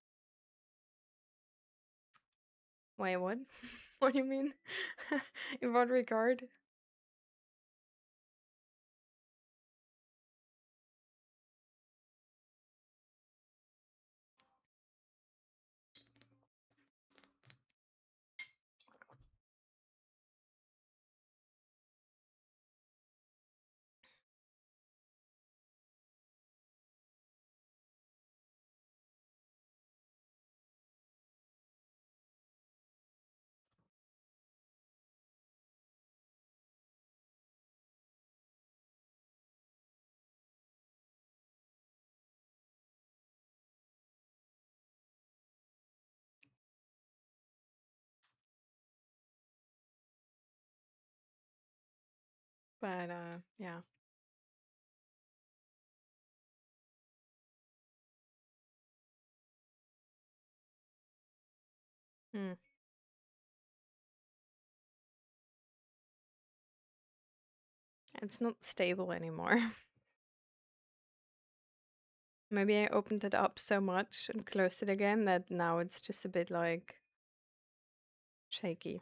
Wait, what? What do you mean? In what regard? But yeah. Hmm. It's not stable anymore. Maybe I opened it up so much and closed it again that now it's just a bit like shaky.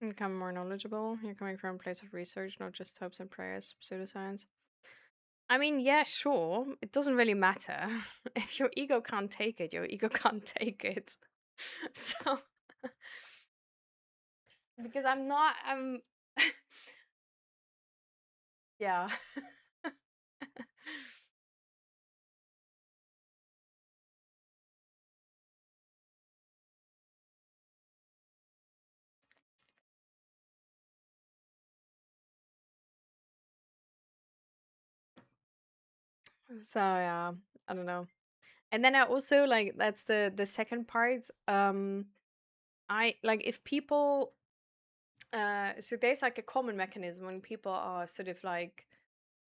Become more knowledgeable. You're coming from a place of research, not just hopes and prayers, pseudoscience. I mean, yeah, sure. It doesn't really matter. If your ego can't take it, your ego can't take it. So, because I'm, yeah. So, yeah, I don't know. And then I also like that's the second part. I like if people so there's like a common mechanism when people are sort of like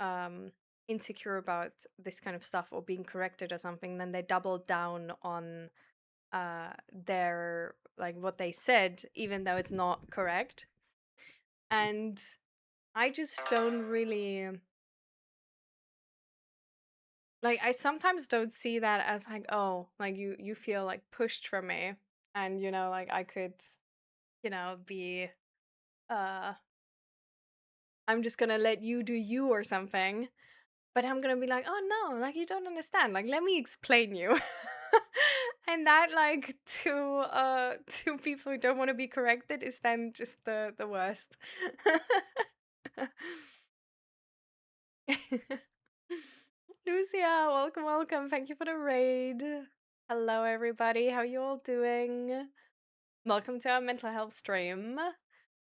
um insecure about this kind of stuff or being corrected or something, then they double down on their like what they said even though it's not correct. And I just don't really like I sometimes don't see that as like, oh, like you feel like pushed from me, and like I could be uh I'm just gonna let you do you or something. But I'm gonna be like, oh no, like you don't understand. Like let me explain you. And that like to people who don't want to be corrected is then just the worst. Lucia, welcome, welcome. Thank you for the raid. Hello everybody, how you all doing? Welcome to our mental health stream.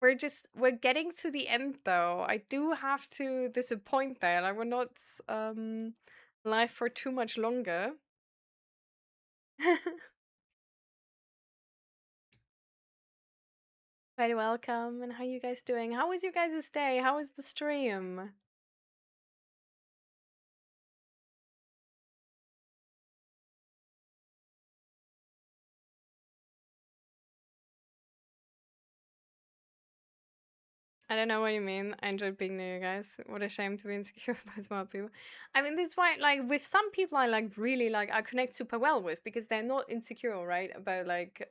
We're getting to the end though. I do have to disappoint that I will not live for too much longer. Very welcome. And how you guys doing? How was your guys' day? How was the stream? I don't know what you mean. I enjoyed being near you guys. What a shame to be insecure about smart people. I mean, this is why, like, with some people, I like really like I connect super well with because they're not insecure, right, about like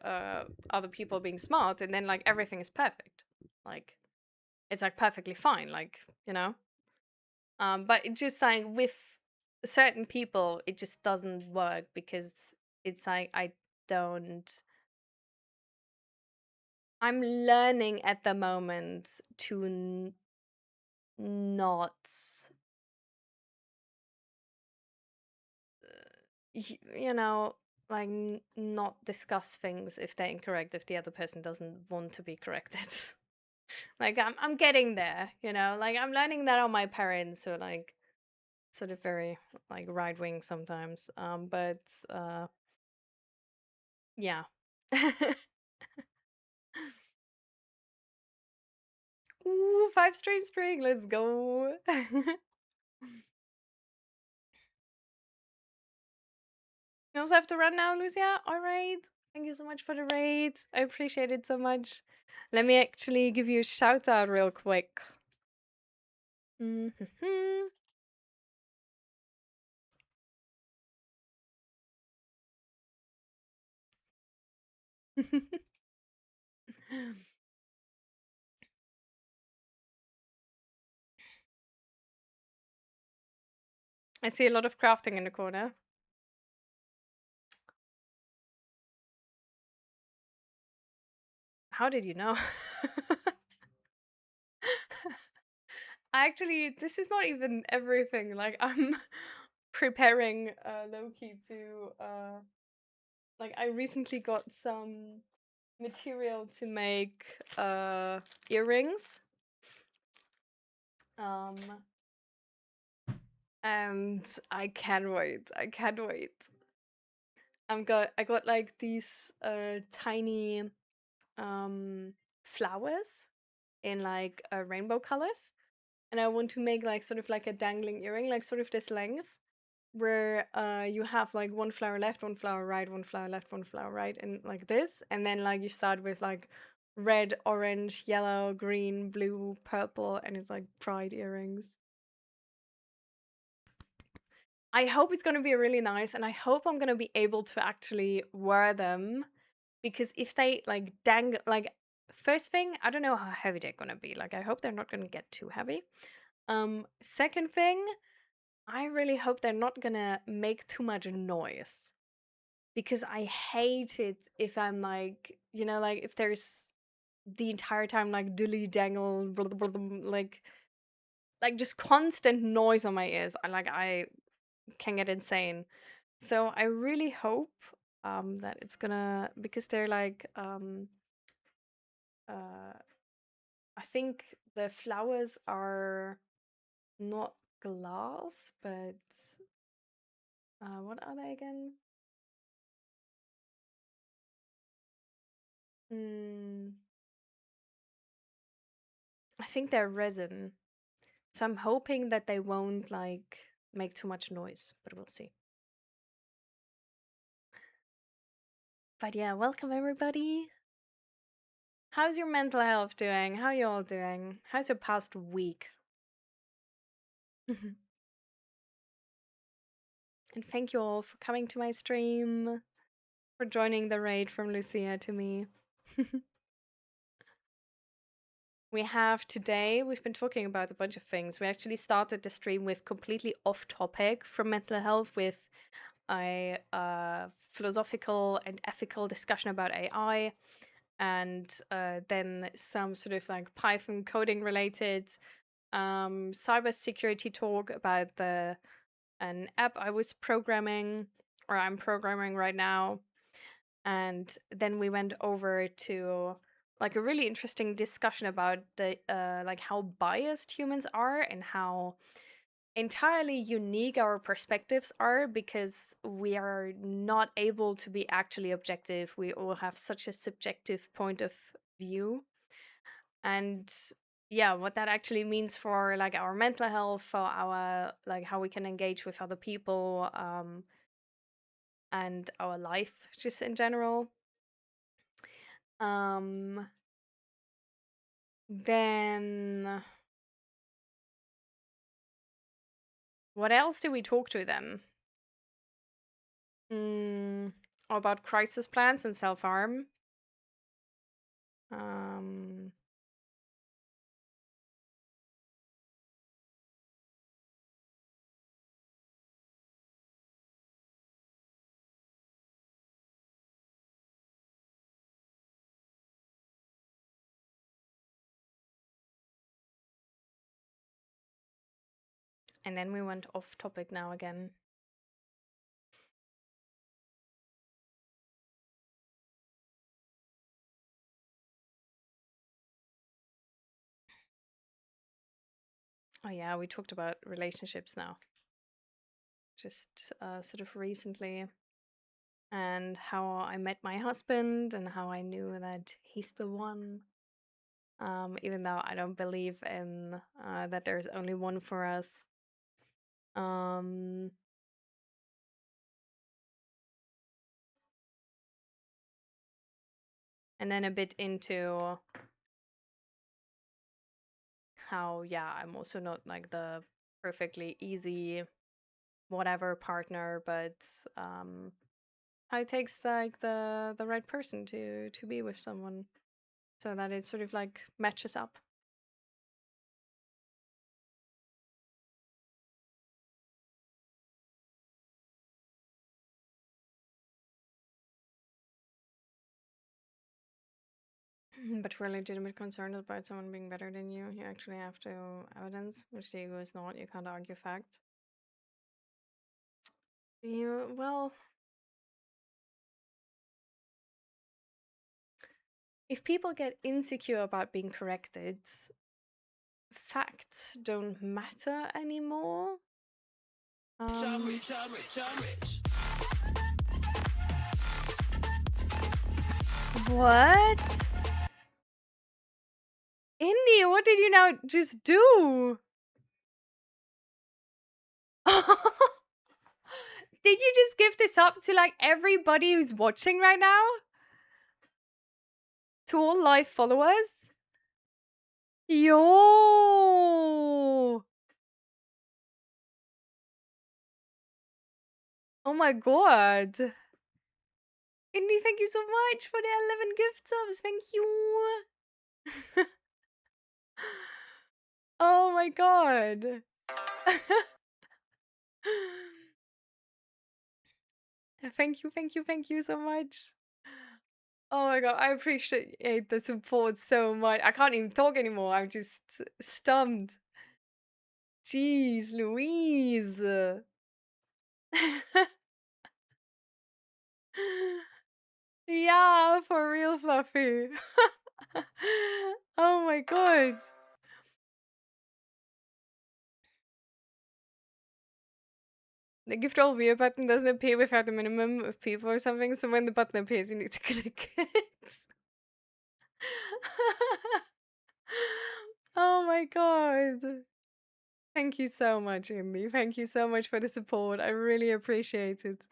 other people being smart, and then like everything is perfect, like it's like perfectly fine, like But it just like with certain people, it just doesn't work because it's like I don't. I'm learning at the moment to not, you know, like not discuss things if they're incorrect if the other person doesn't want to be corrected. Like I'm getting there, like I'm learning that on my parents who are like sort of very like right wing sometimes. But yeah. Ooh, 5 straight string, let's go. You also have to run now, Lucia. All right. Thank you so much for the raid. I appreciate it so much. Let me actually give you a shout out real quick. I see a lot of crafting in the corner. How did you know? Actually, this is not even everything. Like I'm preparing Loki to like I recently got some material to make earrings. And I can't wait. I can't wait. I got like these tiny flowers in like rainbow colors, and I want to make like sort of like a dangling earring, like sort of this length, where you have like one flower left, one flower right, one flower left, one flower right, and like this, and then like you start with like red, orange, yellow, green, blue, purple, and it's like pride earrings. I hope it's going to be really nice, and I hope I'm going to be able to actually wear them, because if they like dangle, like first thing, I don't know how heavy they're going to be. Like I hope they're not going to get too heavy. Second thing, I really hope they're not going to make too much noise, because I hate it if I'm like, like if there's the entire time like dilly dangle, blah, blah, blah, like just constant noise on my ears. I can get insane. So I really hope that it's gonna, because they're like uh I think the flowers are not glass, but what are they again? Mm, I think they're resin. So I'm hoping that they won't like make too much noise, but we'll see. But yeah, welcome everybody. How's your mental health doing? How you all doing? How's your past week? And thank you all for coming to my stream, for joining the raid from Lucia to me. We've been talking about a bunch of things. We actually started the stream with completely off topic from mental health, with a philosophical and ethical discussion about AI, and then some sort of like Python coding related cybersecurity talk about an app I was programming, or I'm programming right now. And then we went over to like a really interesting discussion about the like how biased humans are, and how entirely unique our perspectives are, because we are not able to be actually objective. We all have such a subjective point of view. And yeah, what that actually means for like our mental health, for our like how we can engage with other people, and our life just in general. um then what else did we talk to them? mm, about crisis plans and self-harm. um And then we went off topic now again. Oh yeah, we talked about relationships now. Just sort of recently. And how I met my husband and how I knew that he's the one. Even though I don't believe in that there's only one for us. Um, and then a bit into how, yeah, I'm also not like the perfectly easy whatever partner, but how it takes like the right person to be with someone so that it sort of like matches up. But for legitimate concerns about someone being better than you actually have to evidence, which the ego is not. You can't argue fact. Well, if people get insecure about being corrected, facts don't matter anymore. What? Indy, what did you now just do? Did you just give this up to like everybody who's watching right now? To all live followers? Yo! Oh my god. Indy, thank you so much for the 11 gift subs. Thank you. Oh my god. Thank you so much. Oh my god, I appreciate the support so much. I can't even talk anymore. I'm just stumped. Jeez, Louise. Yeah, for real, Fluffy. Oh my god. The gift all view button doesn't appear without a minimum of people or something, so when the button appears, you need to click it. Oh my god. Thank you so much, Indy. Thank you so much for the support. I really appreciate it.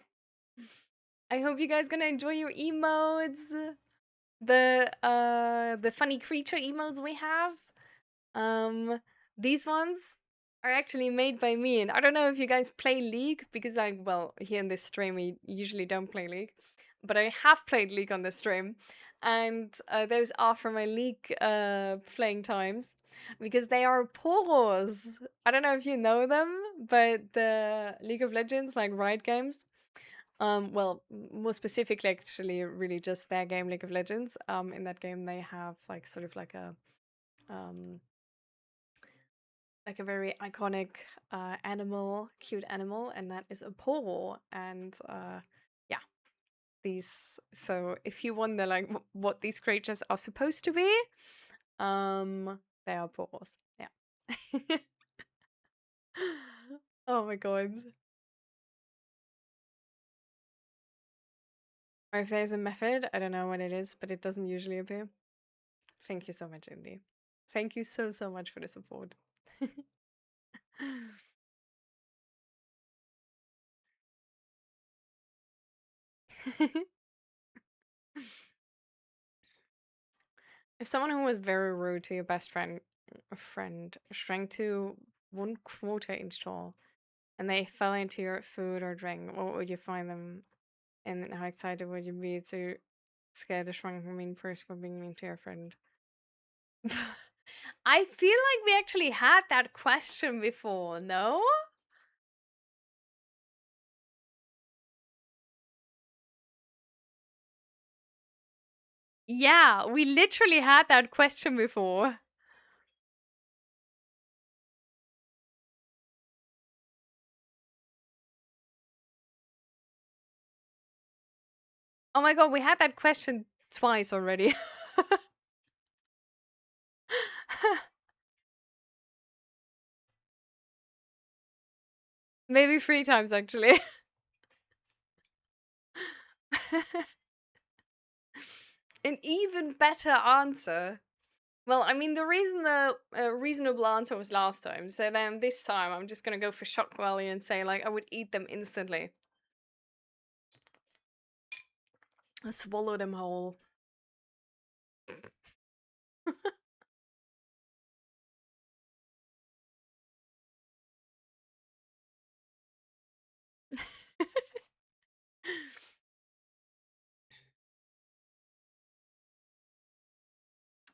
I hope you guys gonna enjoy your emotes. The funny creature emotes we have. These ones are actually made by me, and I don't know if you guys play League because well, here in this stream we usually don't play League, but I have played League on the stream, and those are from my League playing times because they are poros. I don't know if you know them, but the League of Legends like Riot Games. Well, more specifically, actually, really just their game, League of Legends. In that game, they have like sort of um, like a very iconic animal, cute animal, and that is a poro. And yeah, these. So if you wonder like what these creatures are supposed to be, they are poros. Yeah. Oh my god. Or if there's a method, I don't know what it is, but it doesn't usually appear. Thank you so much, Indy. Thank you so, so much for the support. If someone who was very rude to your best friend shrank to 1/4 inch tall and they fell into your food or drink, what would you find them? And how excited would you be to scare the shrunken mean person for being mean to your friend? I feel like we actually had that question before, no? Yeah, we literally had that question before. Oh my god, we had that question twice already. Maybe 3 times actually. An even better answer. Well, I mean, the reason the reasonable answer was last time, so then this time I'm just gonna go for shock value and say, like, I would eat them instantly. I swallow them whole.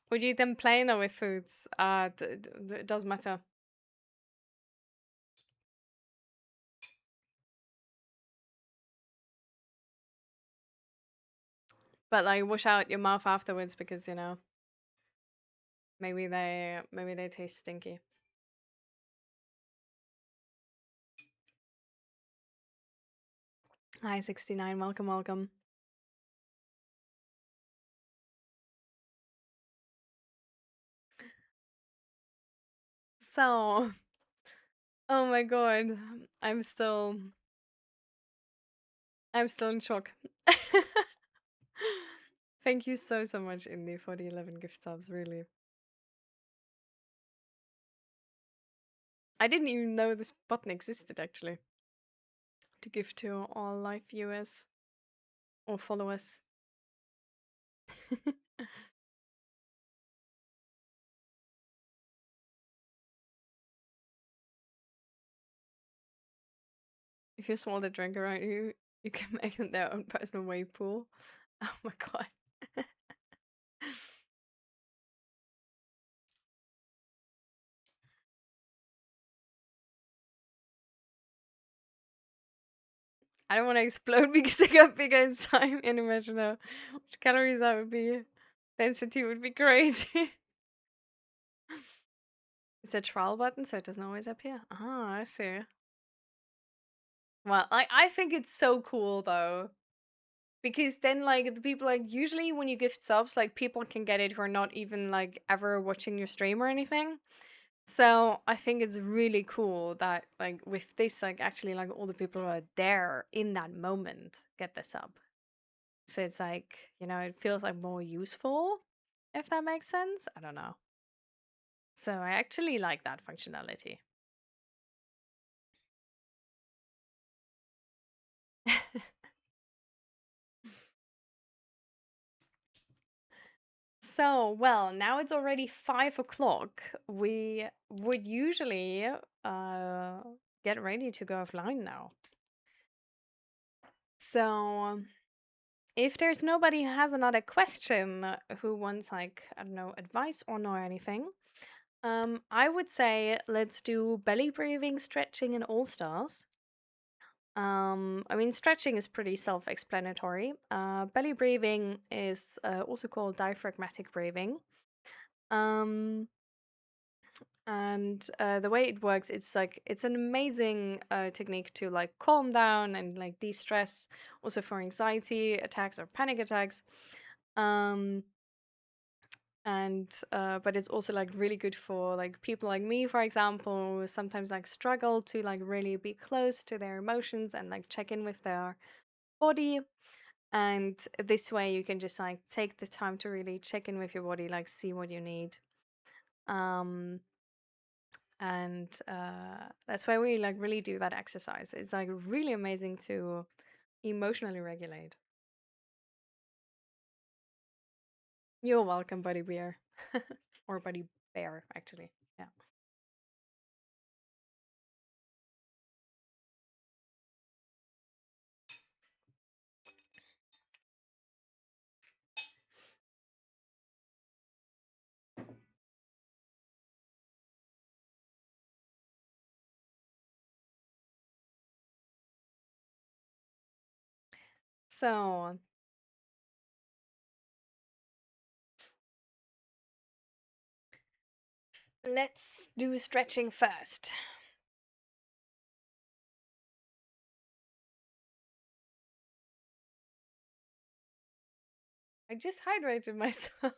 Would you eat them plain or with foods? It doesn't matter. But like, wash out your mouth afterwards because maybe they taste stinky. Hi, 69. Welcome, welcome. So, oh my god, I'm still in shock. Thank you so much, Indy, for the 11 gift subs. Really, I didn't even know this button existed actually to give to all live viewers or followers. If you swallow the drink around you, you can make them their own personal wave pool. Oh my god. I don't want to explode because I got bigger inside and imagine how much calories that would be. Density would be crazy. It's a trial button, so it doesn't always appear. Ah, I see. Well, I think it's so cool though. Because then like the people like usually when you gift subs, like people can get it who are not even like ever watching your stream or anything. So I think it's really cool that like with this, like actually like all the people who are there in that moment get the sub. So it's like, it feels like more useful, if that makes sense. I don't know. So I actually like that functionality. So, well, now it's already 5 o'clock. We would usually get ready to go offline now. So, if there's nobody who has another question, who wants like, I don't know, advice or know anything, I would say let's do belly breathing, stretching, and all stars. I mean, stretching is pretty self-explanatory. Belly breathing is also called diaphragmatic breathing. Um, and the way it works, it's an amazing technique to like calm down and like de-stress, also for anxiety attacks or panic attacks. Um, and but it's also like really good for like people like me, for example, who sometimes like struggle to like really be close to their emotions and like check in with their body. And this way you can just like take the time to really check in with your body, like see what you need. um and that's why we like really do that exercise. It's like really amazing to emotionally regulate. You're welcome, buddy bear. Or buddy bear, actually. Yeah. So let's do stretching first. I just hydrated myself.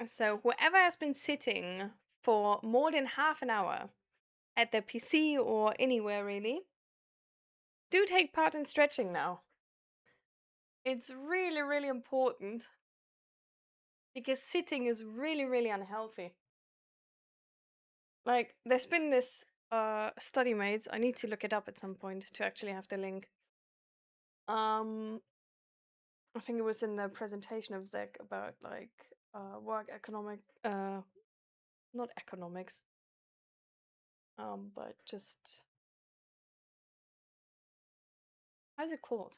So, whoever has been sitting for more than half an hour at their PC or anywhere really, do take part in stretching now. It's really, really important because sitting is really, really unhealthy. Like, there's been this study made. I need to look it up at some point to actually have the link. I think it was in the presentation of Zach about like work economic, not economics, but just how's it called?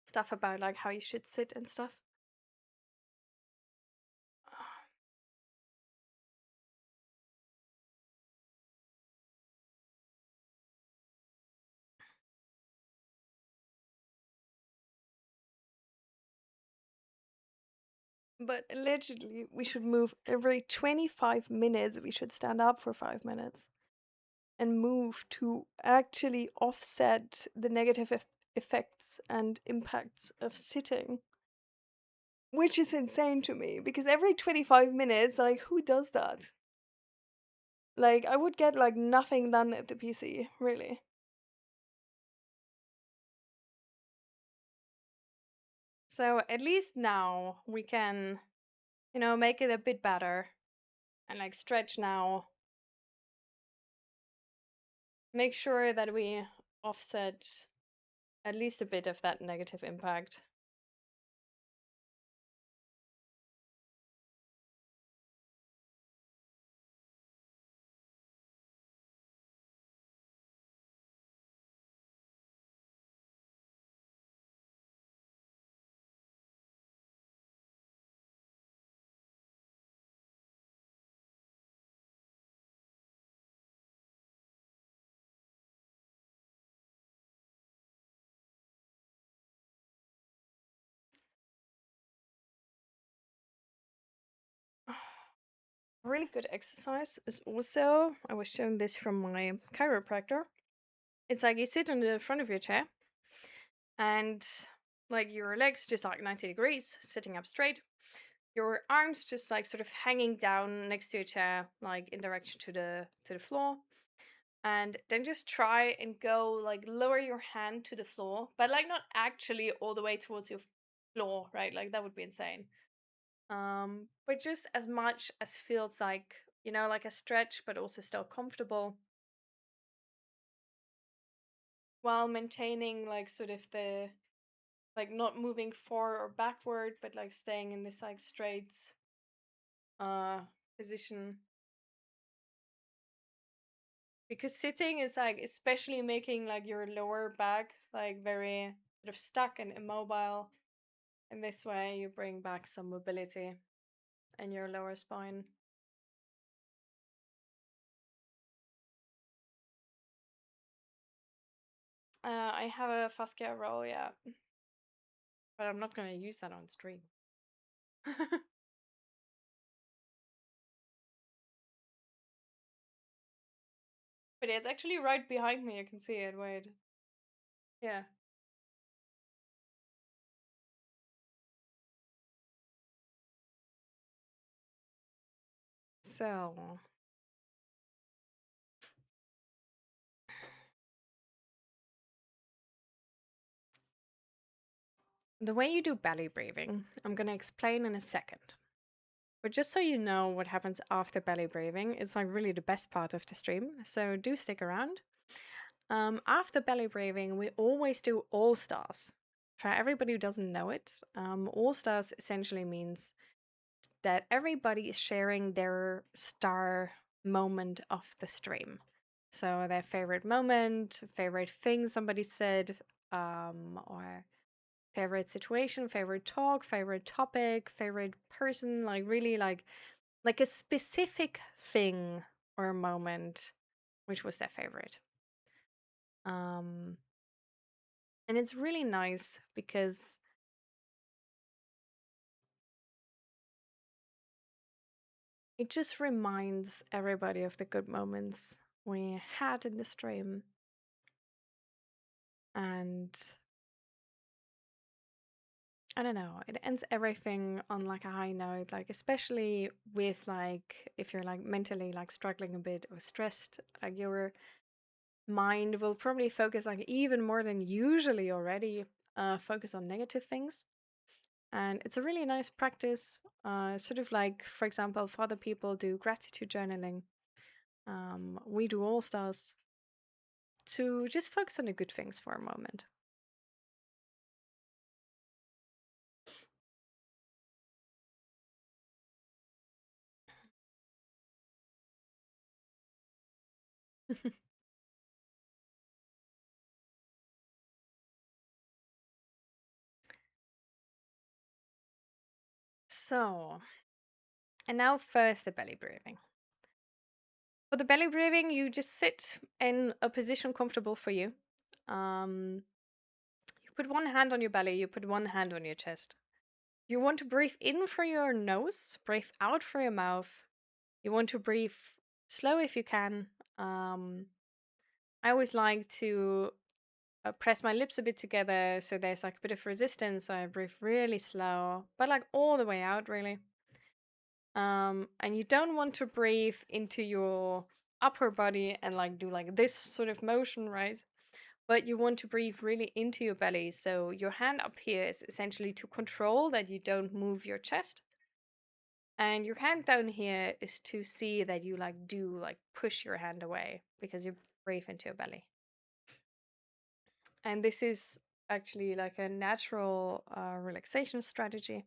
Stuff about like how you should sit and stuff. But allegedly, we should move every 25 minutes. We should stand up for 5 minutes and move to actually offset the negative effects and impacts of sitting. Which is insane to me because every 25 minutes, like, who does that? Like, I would get like nothing done at the PC, really. So at least now we can, make it a bit better and like stretch now. Make sure that we offset at least a bit of that negative impact. Really good exercise is also, I was shown this from my chiropractor. It's like you sit on the front of your chair and like your legs just like 90 degrees, sitting up straight. Your arms just like sort of hanging down next to your chair, like in direction to the floor. And then just try and go like lower your hand to the floor, but like not actually all the way towards your floor, right? Like that would be insane. But just as much as feels like, like a stretch, but also still comfortable while maintaining like sort of the like not moving forward or backward, but like staying in this like straight uh position. Because sitting is like especially making like your lower back like very sort of stuck and immobile. And this way you bring back some mobility in your lower spine. I have a fascia roll, yeah. But I'm not gonna use that on stream. But it's actually right behind me, you can see it, wait. Yeah. So the way you do belly breathing, I'm gonna explain in a second. But just so you know what happens after belly breathing, it's like really the best part of the stream. So do stick around. After belly breathing, we always do all stars. For everybody who doesn't know it, all stars essentially means that everybody is sharing their star moment of the stream. So their favorite moment, favorite thing somebody said, or favorite situation, favorite talk, favorite topic, favorite person, like really like a specific thing or moment which was their favorite. And it's really nice because it just reminds everybody of the good moments we had in the stream. And I don't know, it ends everything on like a high note, like especially with like if you're like mentally like struggling a bit or stressed, like your mind will probably focus like even more than usually already focus on negative things. And it's a really nice practice, sort of like, for example, for other people do gratitude journaling. We do All Stars to just focus on the good things for a moment. So, and now first the belly breathing. For the belly breathing, you just sit in a position comfortable for you. You put one hand on your belly, you put one hand on your chest. You want to breathe in through your nose, breathe out through your mouth. You want to breathe slow if you can. I always like to press my lips a bit together so there's like a bit of resistance. So I breathe really slow, but like all the way out, really. And you don't want to breathe into your upper body and like do like this sort of motion, right? But you want to breathe really into your belly. So your hand up here is essentially to control that you don't move your chest. And your hand down here is to see that you like do like push your hand away because you breathe into your belly. And this is actually like a natural relaxation strategy.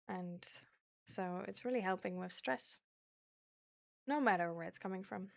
And so it's really helping with stress, no matter where it's coming from.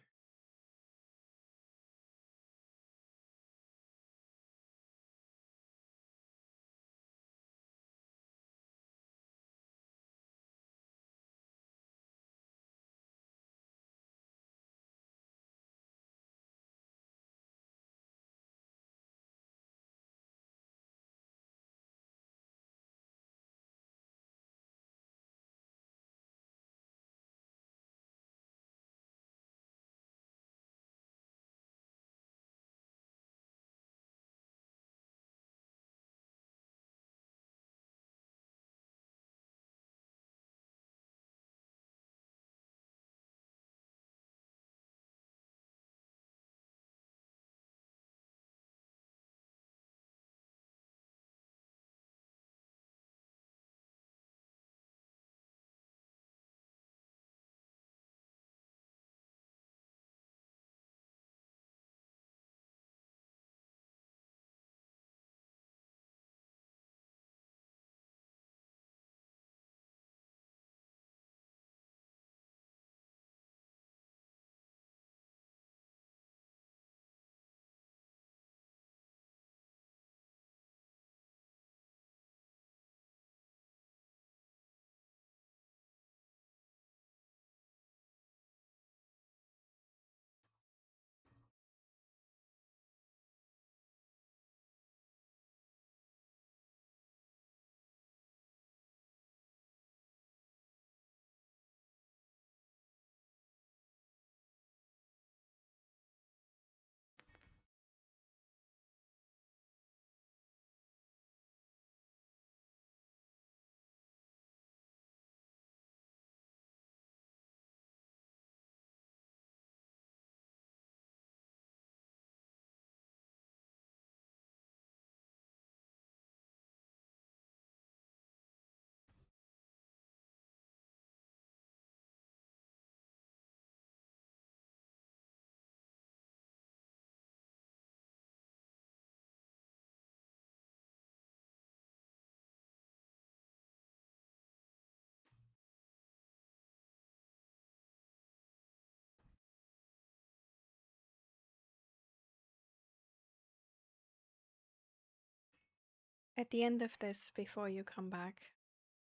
At the end of this, before you come back,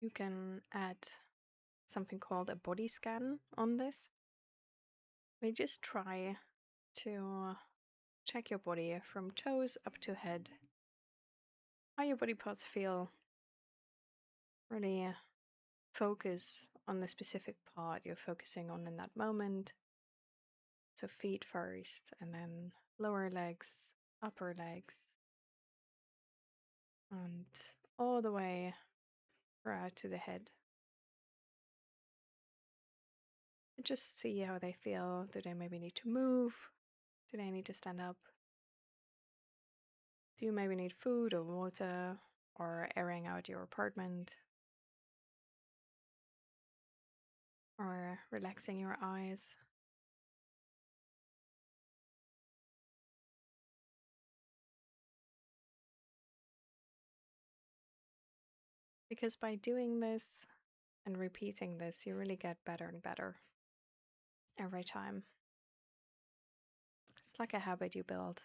you can add something called a body scan on this. We just try to check your body from toes up to head, how your body parts feel. Really focus on the specific part you're focusing on in that moment. So feet first, and then lower legs, upper legs, and all the way right to the head. And just see how they feel. Do they maybe need to move? Do they need to stand up? Do you maybe need food or water or airing out your apartment or relaxing your eyes? Because by doing this and repeating this, you really get better and better every time. It's like a habit you build.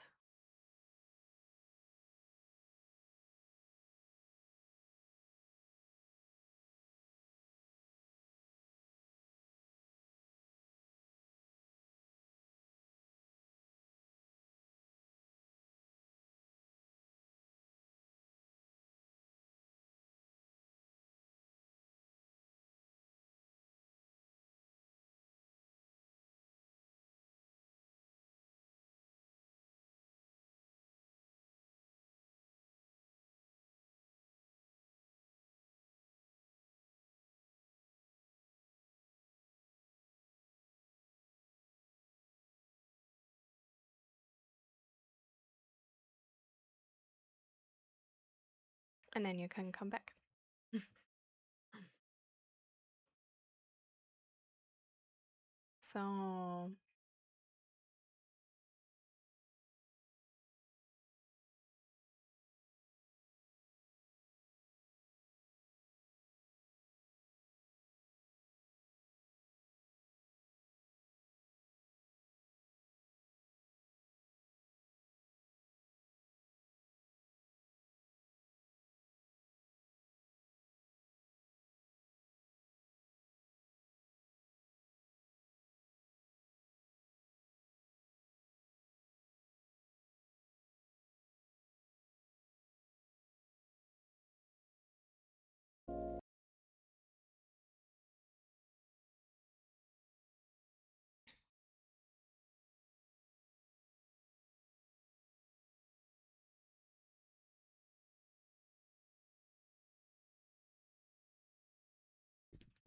And then you can come back. So,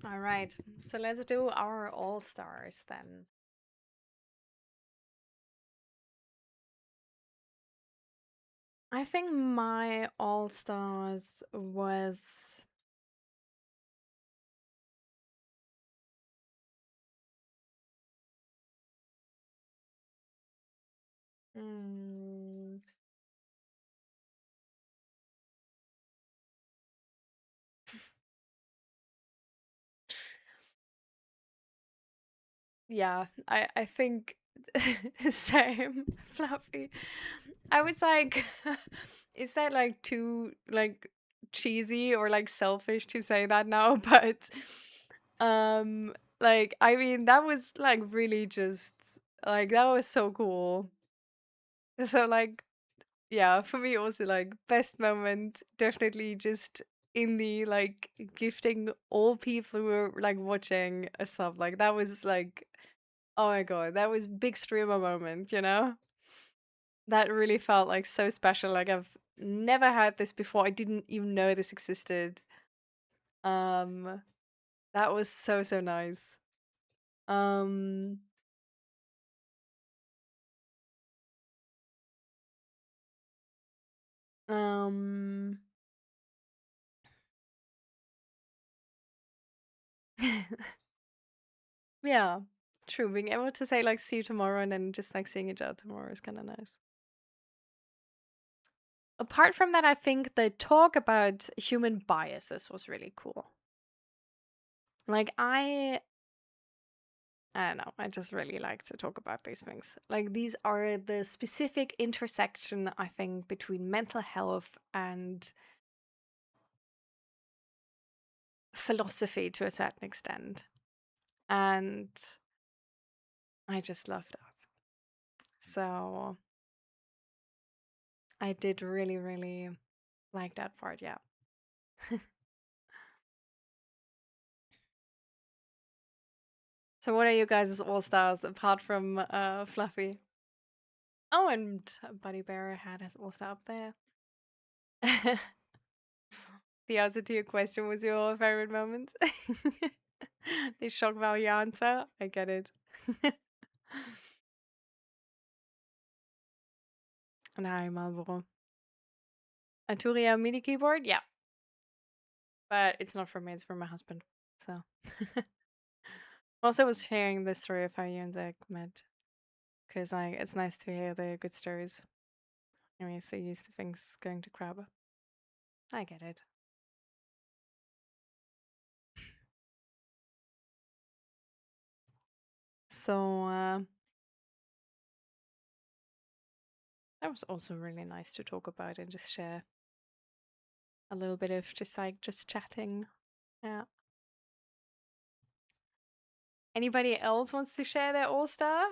all right. So let's do our all stars then. I think my all stars was. Mm, yeah, I think same, Fluffy. I was like, is that like too like cheesy or like selfish to say that now? But like I mean that was like really just like that was so cool. So like yeah, for me also like best moment definitely just in the like gifting all people who were like watching stuff like that was like oh my god, that was big streamer moment, you know? That really felt like so special. Like I've never had this before. I didn't even know this existed. Um that was so so nice. Um um yeah, true. Being able to say like see you tomorrow and then just like seeing each other tomorrow is kind of nice. Apart from that, I think the talk about human biases was really cool. Like I don't know, I just really like to talk about these things. Like these are the specific intersection I think between mental health and philosophy to a certain extent. And I just love that. So I did really, really like that part, yeah. So what are you guys' all stars apart from Fluffy? Oh, and Buddy Bear had his all star up there. The answer to your question was your favorite moment. The shock value answer. I get it. Nein, Marlboro. Arturia MIDI keyboard? Yeah. But it's not from me, it's from my husband. So. Also was hearing the story of how you and Zach met. Because like it's nice to hear the good stories. I mean, so used to things going to crap. I get it. So that was also really nice to talk about and just share a little bit of just chatting. Yeah. Anybody else wants to share their all star?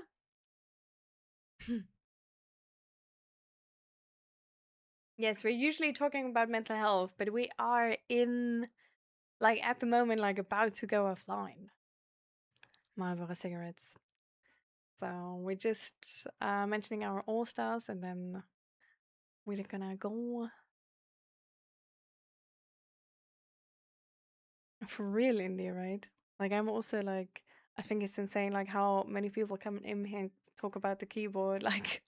Yes, we're usually talking about mental health, but we are in like at the moment like about to go offline. Marlboro cigarettes. So we're just mentioning our all stars, and then we're gonna go for real indie, right? Like I'm also like I think it's insane like how many people come in here and talk about the keyboard. Like,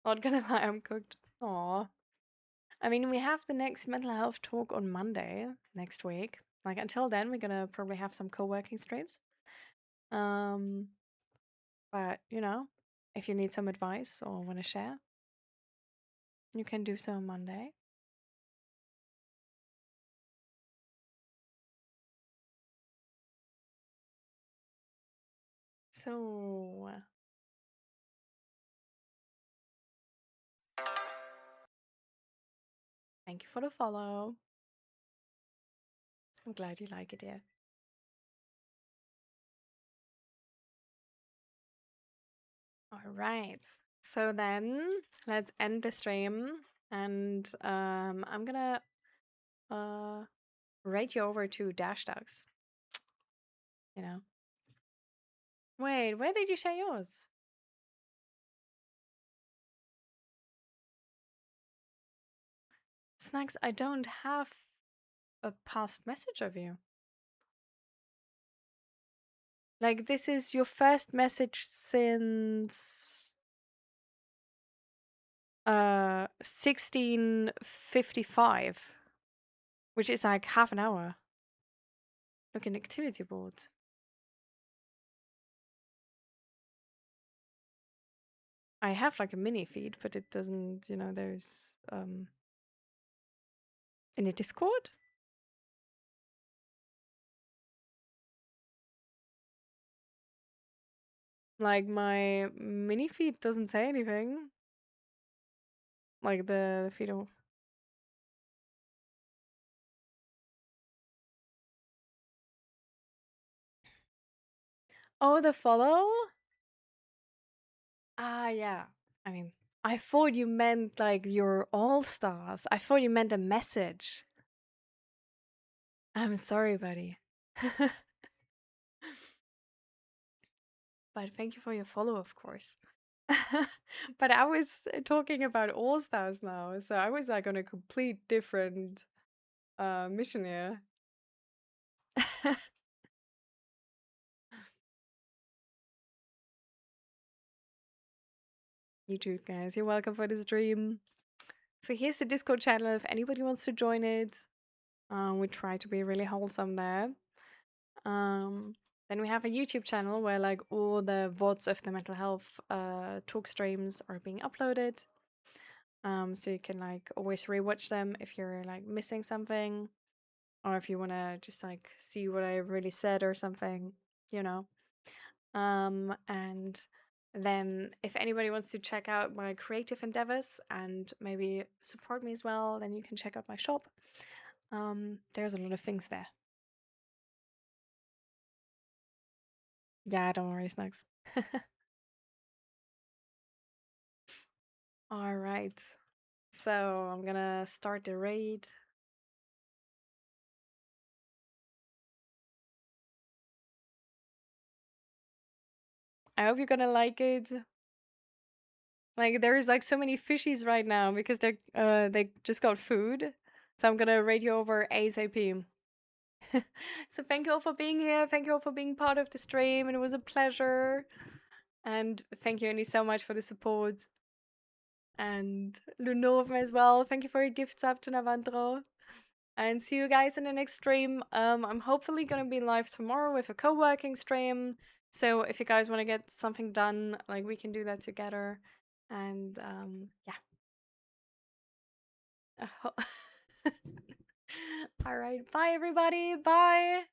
not gonna lie, I'm cooked. Aw. I mean, we have the next mental health talk on Monday next week. Like until then, we're gonna probably have some co-working streams. Um, but you know, if you need some advice or want to share, you can do so on Monday. So, thank you for the follow. I'm glad you like it, yeah. All right. So then let's end the stream, and I'm gonna rate you over to Dash Dogs. You know. Wait, where did you share yours? Snacks, I don't have a past message of you. Like this is your first message since 16:55, which is like half an hour. Look, an activity board. I have like a mini feed, but it doesn't, you know, there's in the Discord? Like my mini feed doesn't say anything. Like the feed of Oh, the follow? Ah, yeah. I mean, I thought you meant like your all stars. I thought you meant a message. I'm sorry, buddy. But thank you for your follow, of course. But I was talking about all stars now, so I was like on a complete different mission here. You too, guys. You're welcome for the stream. So here's the Discord channel if anybody wants to join it. We try to be really wholesome there. Then we have a YouTube channel where like all the VODs of the mental health talk streams are being uploaded. So you can like always rewatch them if you're like missing something, or if you want to just like see what I really said or something, you know. And then if anybody wants to check out my creative endeavors and maybe support me as well, then you can check out my shop. There's a lot of things there. Yeah, don't worry, Snacks. All right. So I'm gonna start the raid. I hope you're gonna like it. Like there's like so many fishies right now because they just got food. So I'm gonna rate you over ASAP. So thank you all for being here. Thank you all for being part of the stream. And it was a pleasure. And thank you, Annie, so much for the support. And Lunorm as well. Thank you for your gifts up to Navandro. And see you guys in the next stream. I'm hopefully gonna be live tomorrow with a co-working stream. So if you guys want to get something done, like we can do that together. And yeah. All right. Bye everybody. Bye.